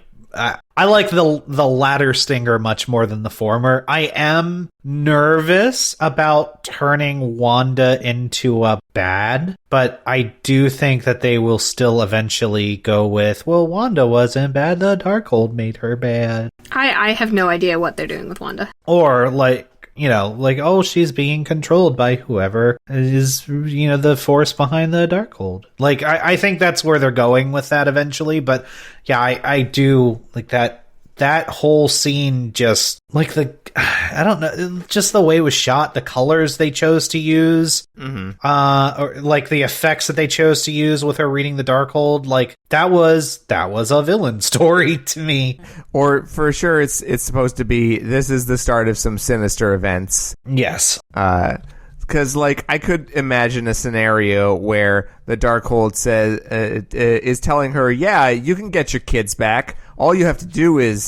I like the latter stinger much more than the former. I am nervous about turning Wanda into a bad, but I do think that they will still eventually go with, well, Wanda wasn't bad, the Darkhold made her bad. I have no idea what they're doing with Wanda. Or, like, like, oh, she's being controlled by whoever is, the force behind the Darkhold. Like, I think that's where they're going with that eventually. But yeah, I do like that whole scene, just like I don't know, just the way it was shot, the colors they chose to use, or like the effects that they chose to use with her reading the Darkhold, like that was a villain story to me. Or for sure, it's supposed to be, this is the start of some sinister events. Yes. Because, like, I could imagine a scenario where the Darkhold says is telling her, yeah, you can get your kids back. All you have to do is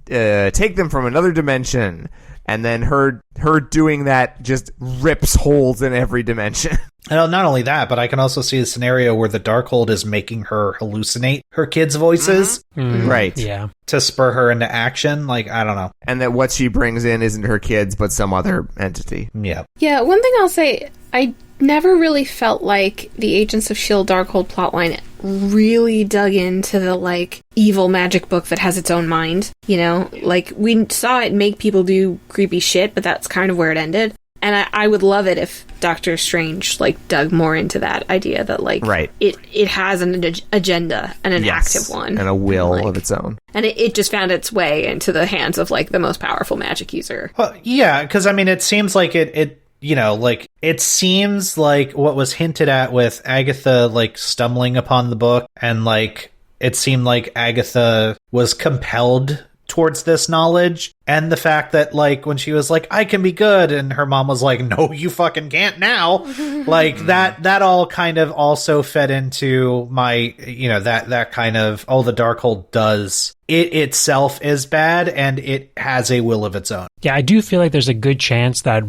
take them from another dimension. And then her doing that just rips holes in every dimension. And not only that, but I can also see a scenario where the Darkhold is making her hallucinate her kids' voices. Right. Yeah. To spur her into action. Like, I don't know. And that what she brings in isn't her kids, but some other entity. Yeah. Yeah, one thing I'll say, I never really felt like the Agents of S.H.I.E.L.D. Darkhold plotline really dug into the, like, evil magic book that has its own mind, Like, we saw it make people do creepy shit, but that's kind of where it ended. And I would love it if Doctor Strange, like, dug more into that idea that, like, right. it has an agenda and an active one. And a will of its own. And it just found its way into the hands of, like, the most powerful magic user. Well, yeah, because, I mean, it seems like it seems like what was hinted at with Agatha, like, stumbling upon the book, and, like, it seemed like Agatha was compelled towards this knowledge, and the fact that, like, when she was like, I can be good, and her mom was like, no, you fucking can't now. Like, that all kind of also fed into my, that kind of, oh, the Darkhold does. It itself is bad, and it has a will of its own. Yeah, I do feel like there's a good chance that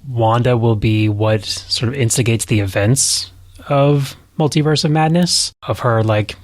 Wanda will be what sort of instigates the events of Multiverse of Madness, of her, like,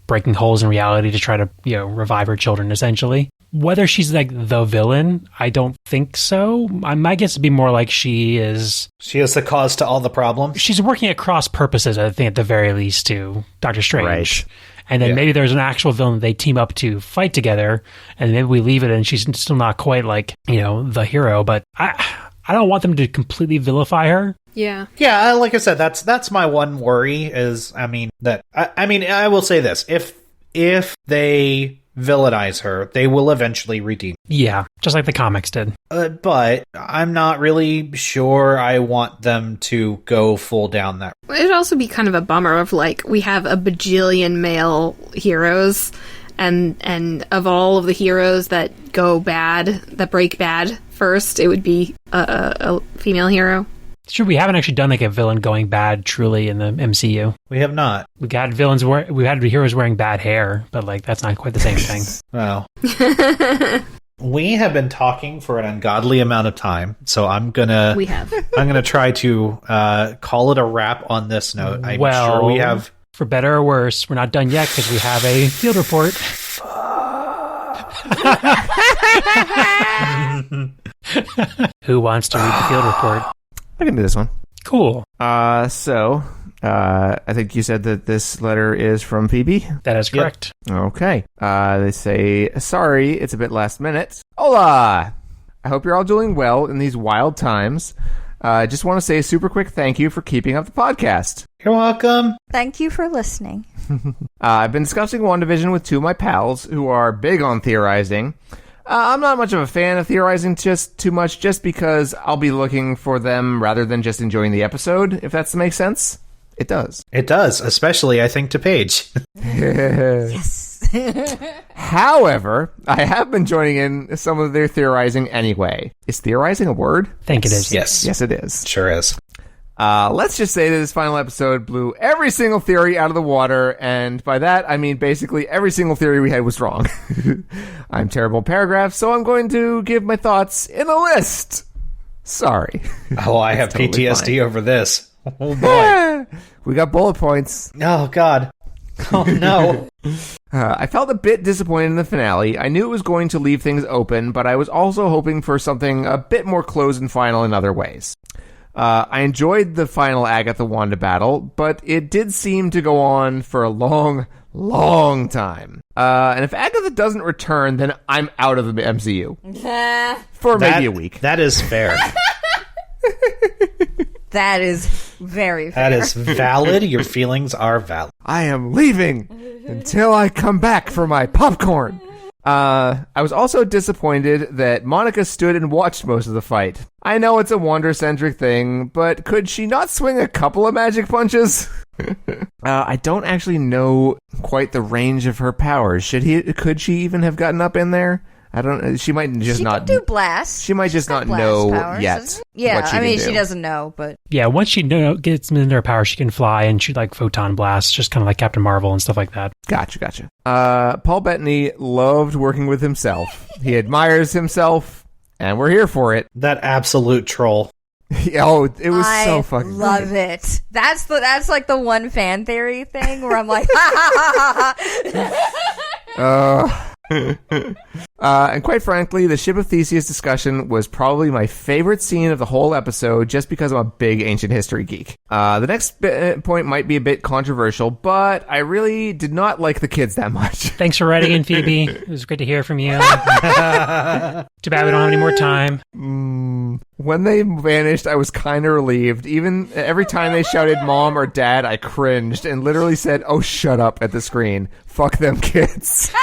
breaking holes in reality to try to, revive her children, essentially. Whether she's, like, the villain, I don't think so. My guess would be more like she is the cause to all the problems. She's working at cross purposes, I think, at the very least, to Doctor Strange. Right. And then maybe there's an actual villain they team up to fight together, and maybe we leave it and she's still not quite, like, the hero. But I don't want them to completely vilify her. Yeah. Yeah, like I said, that's my one worry is, I will say this. If they villainize her, they will eventually redeem. Yeah, just like the comics did. But I'm not really sure I want them to go full down that. It'd also be kind of a bummer of, like, we have a bajillion male heroes, and of all of the heroes that go bad, that break bad first, it would be a female hero. Sure, we haven't actually done, like, a villain going bad truly in the MCU. We have not. We had heroes wearing bad hair, but, like, that's not quite the same thing. Well, we have been talking for an ungodly amount of time, so I'm gonna try to call it a wrap on this note. I'm sure we have. For better or worse, we're not done yet because we have a field report. Who wants to read the field report? I can do this one. Cool. I think you said that this letter is from PB? That is correct. Yep. Okay. They say, sorry, it's a bit last minute. Hola! I hope you're all doing well in these wild times. I just want to say a super quick thank you for keeping up the podcast. You're welcome. Thank you for listening. I've been discussing WandaVision with two of my pals who are big on theorizing. I'm not much of a fan of theorizing too much just because I'll be looking for them rather than just enjoying the episode, if that makes sense. It does. It does, especially, I think, to Paige. Yes. However, I have been joining in some of their theorizing anyway. Is theorizing a word? I think it is. Yes. Yes, it is. Sure is. Let's just say that this final episode blew every single theory out of the water, and by that, I mean basically every single theory we had was wrong. I'm terrible at paragraphs, so I'm going to give my thoughts in a list. Sorry. Oh, I have totally PTSD fine. Over this. Oh, boy. We got bullet points. Oh, God. Oh, no. I felt a bit disappointed in the finale. I knew it was going to leave things open, but I was also hoping for something a bit more closed and final in other ways. I enjoyed the final Agatha-Wanda battle, but it did seem to go on for a long, long time. And if Agatha doesn't return, then I'm out of the MCU. For maybe a week. That is fair. That is very fair. That is valid. Your feelings are valid. I am leaving until I come back for my popcorn. I was also disappointed that Monica stood and watched most of the fight. I know it's a Wanda-centric thing, but could she not swing a couple of magic punches? I don't actually know quite the range of her powers. Could she even have gotten up in there? I don't. She might just she not do blast. She might just not know yet. Yeah, what she can do. She doesn't know, but Yeah, once she gets into her power, she can fly and shoot like photon blasts, just kind of like Captain Marvel and stuff like that. Gotcha. Paul Bettany loved working with himself. He admires himself, and we're here for it. That absolute troll. Oh, it was so fucking love great. it. That's like the one fan theory thing where I'm like, ha ha ha ha. And quite frankly, the Ship of Theseus discussion was probably my favorite scene of the whole episode, just because I'm a big ancient history geek. The next point might be a bit controversial, but I really did not like the kids that much. Thanks for writing in, Phoebe. It was great to hear from you. Too bad we don't have any more time. When they vanished, I was kind of relieved. Even every time they shouted mom or dad, I cringed and literally said, "Oh, shut up," at the screen. Fuck them kids.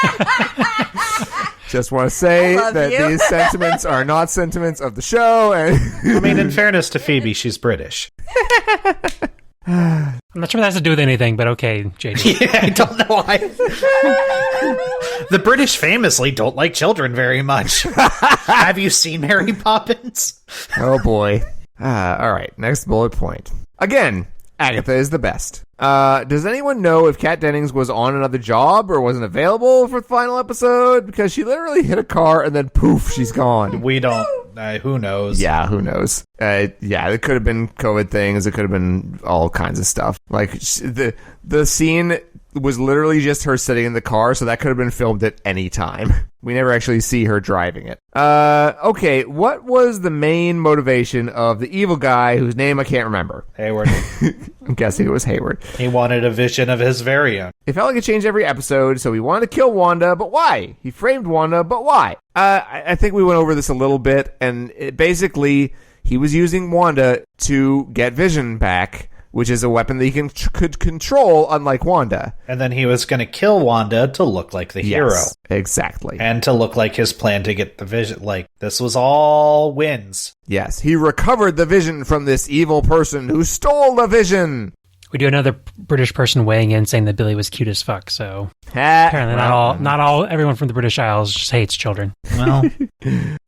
Just want to say that these sentiments are not sentiments of the show. And I mean, in fairness to Phoebe, she's British. I'm not sure that has to do with anything, but okay, JD. Yeah, I don't know why. The British famously don't like children very much. Have you seen Mary Poppins? Oh boy. All right, next bullet point. Again, Agatha is the best. Does anyone know if Kat Dennings was on another job or wasn't available for the final episode? Because she literally hit a car and then poof, she's gone. We don't. Who knows? Yeah, who knows? Yeah, it could have been COVID things. It could have been all kinds of stuff. Like the scene was literally just her sitting in the car, so that could have been filmed at any time. We never actually see her driving it. Okay, what was the main motivation of the evil guy whose name I can't remember? Hayward. I'm guessing it was Hayward. He wanted a vision of his very own. It felt like it changed every episode, so he wanted to kill Wanda, but why? He framed Wanda, but why? I think we went over this a little bit, and basically, he was using Wanda to get Vision back, which is a weapon that he could control, unlike Wanda. And then he was going to kill Wanda to look like the hero. Exactly. And to look like his plan to get the Vision. Like, this was all wins. Yes, he recovered the Vision from this evil person who stole the Vision. We do another British person weighing in saying that Billy was cute as fuck, so apparently everyone from the British Isles just hates children. Well,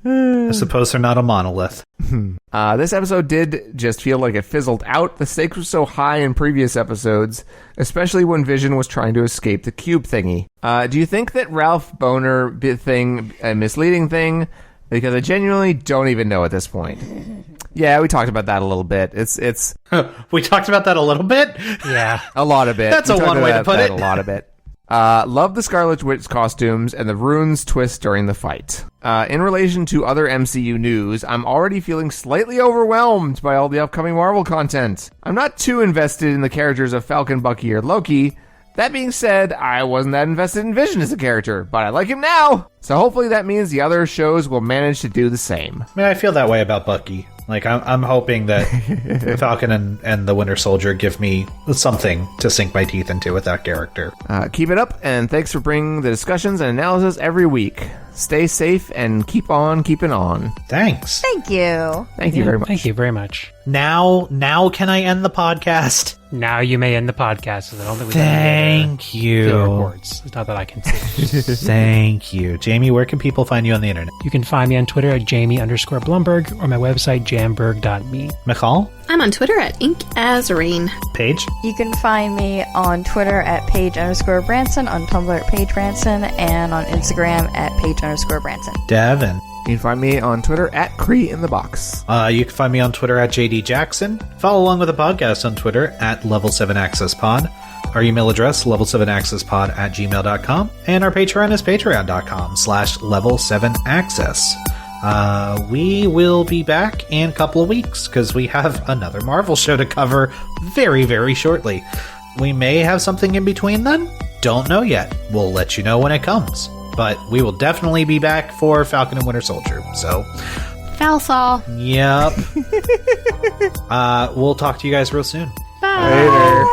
I suppose they're not a monolith. This episode did just feel like it fizzled out. The stakes were so high in previous episodes, especially when Vision was trying to escape the cube thingy. Do you think that Ralph Boner thing a misleading thing? Because I genuinely don't even know at this point. Yeah, we talked about that a little bit. It's We talked about that a little bit? Yeah. A lot of it. That's a one way to put it. A lot of it. Love the Scarlet Witch costumes and the runes twist during the fight. In relation to other MCU news, I'm already feeling slightly overwhelmed by all the upcoming Marvel content. I'm not too invested in the characters of Falcon, Bucky, or Loki. That being said, I wasn't that invested in Vision as a character, but I like him now. So hopefully that means the other shows will manage to do the same. I mean, I feel that way about Bucky. Like, I'm hoping that Falcon and the Winter Soldier give me something to sink my teeth into with that character. Keep it up, and thanks for bringing the discussions and analysis every week. Stay safe and keep on keeping on. Thanks. Thank you. Thank you very much. Thank you very much. Now can I end the podcast? Now you may end the podcast. I don't think we Thank you. The reports. It's not that I can see. Thank you. Jamie, where can people find you on the internet? You can find me on Twitter at Jamie_Blumberg or my website jamberg.me. McCall? I'm on Twitter at InkAsRain. Paige? You can find me on Twitter at Paige_Branson, on Tumblr at Paige Branson, and on Instagram at Paige_Branson. Devin? You can find me on Twitter at CreeInTheBox. You can find me on Twitter at JD Jackson. Follow along with the podcast on Twitter at Level7AccessPod. Our email address, level7accesspod@gmail.com. And our Patreon is patreon.com/level7access. We will be back in a couple of weeks because we have another Marvel show to cover very, very shortly. We may have something in between then. Don't know yet. We'll let you know when it comes. But we will definitely be back for Falcon and Winter Soldier. So, Falsall. yep. We'll talk to you guys real soon. Bye. Later.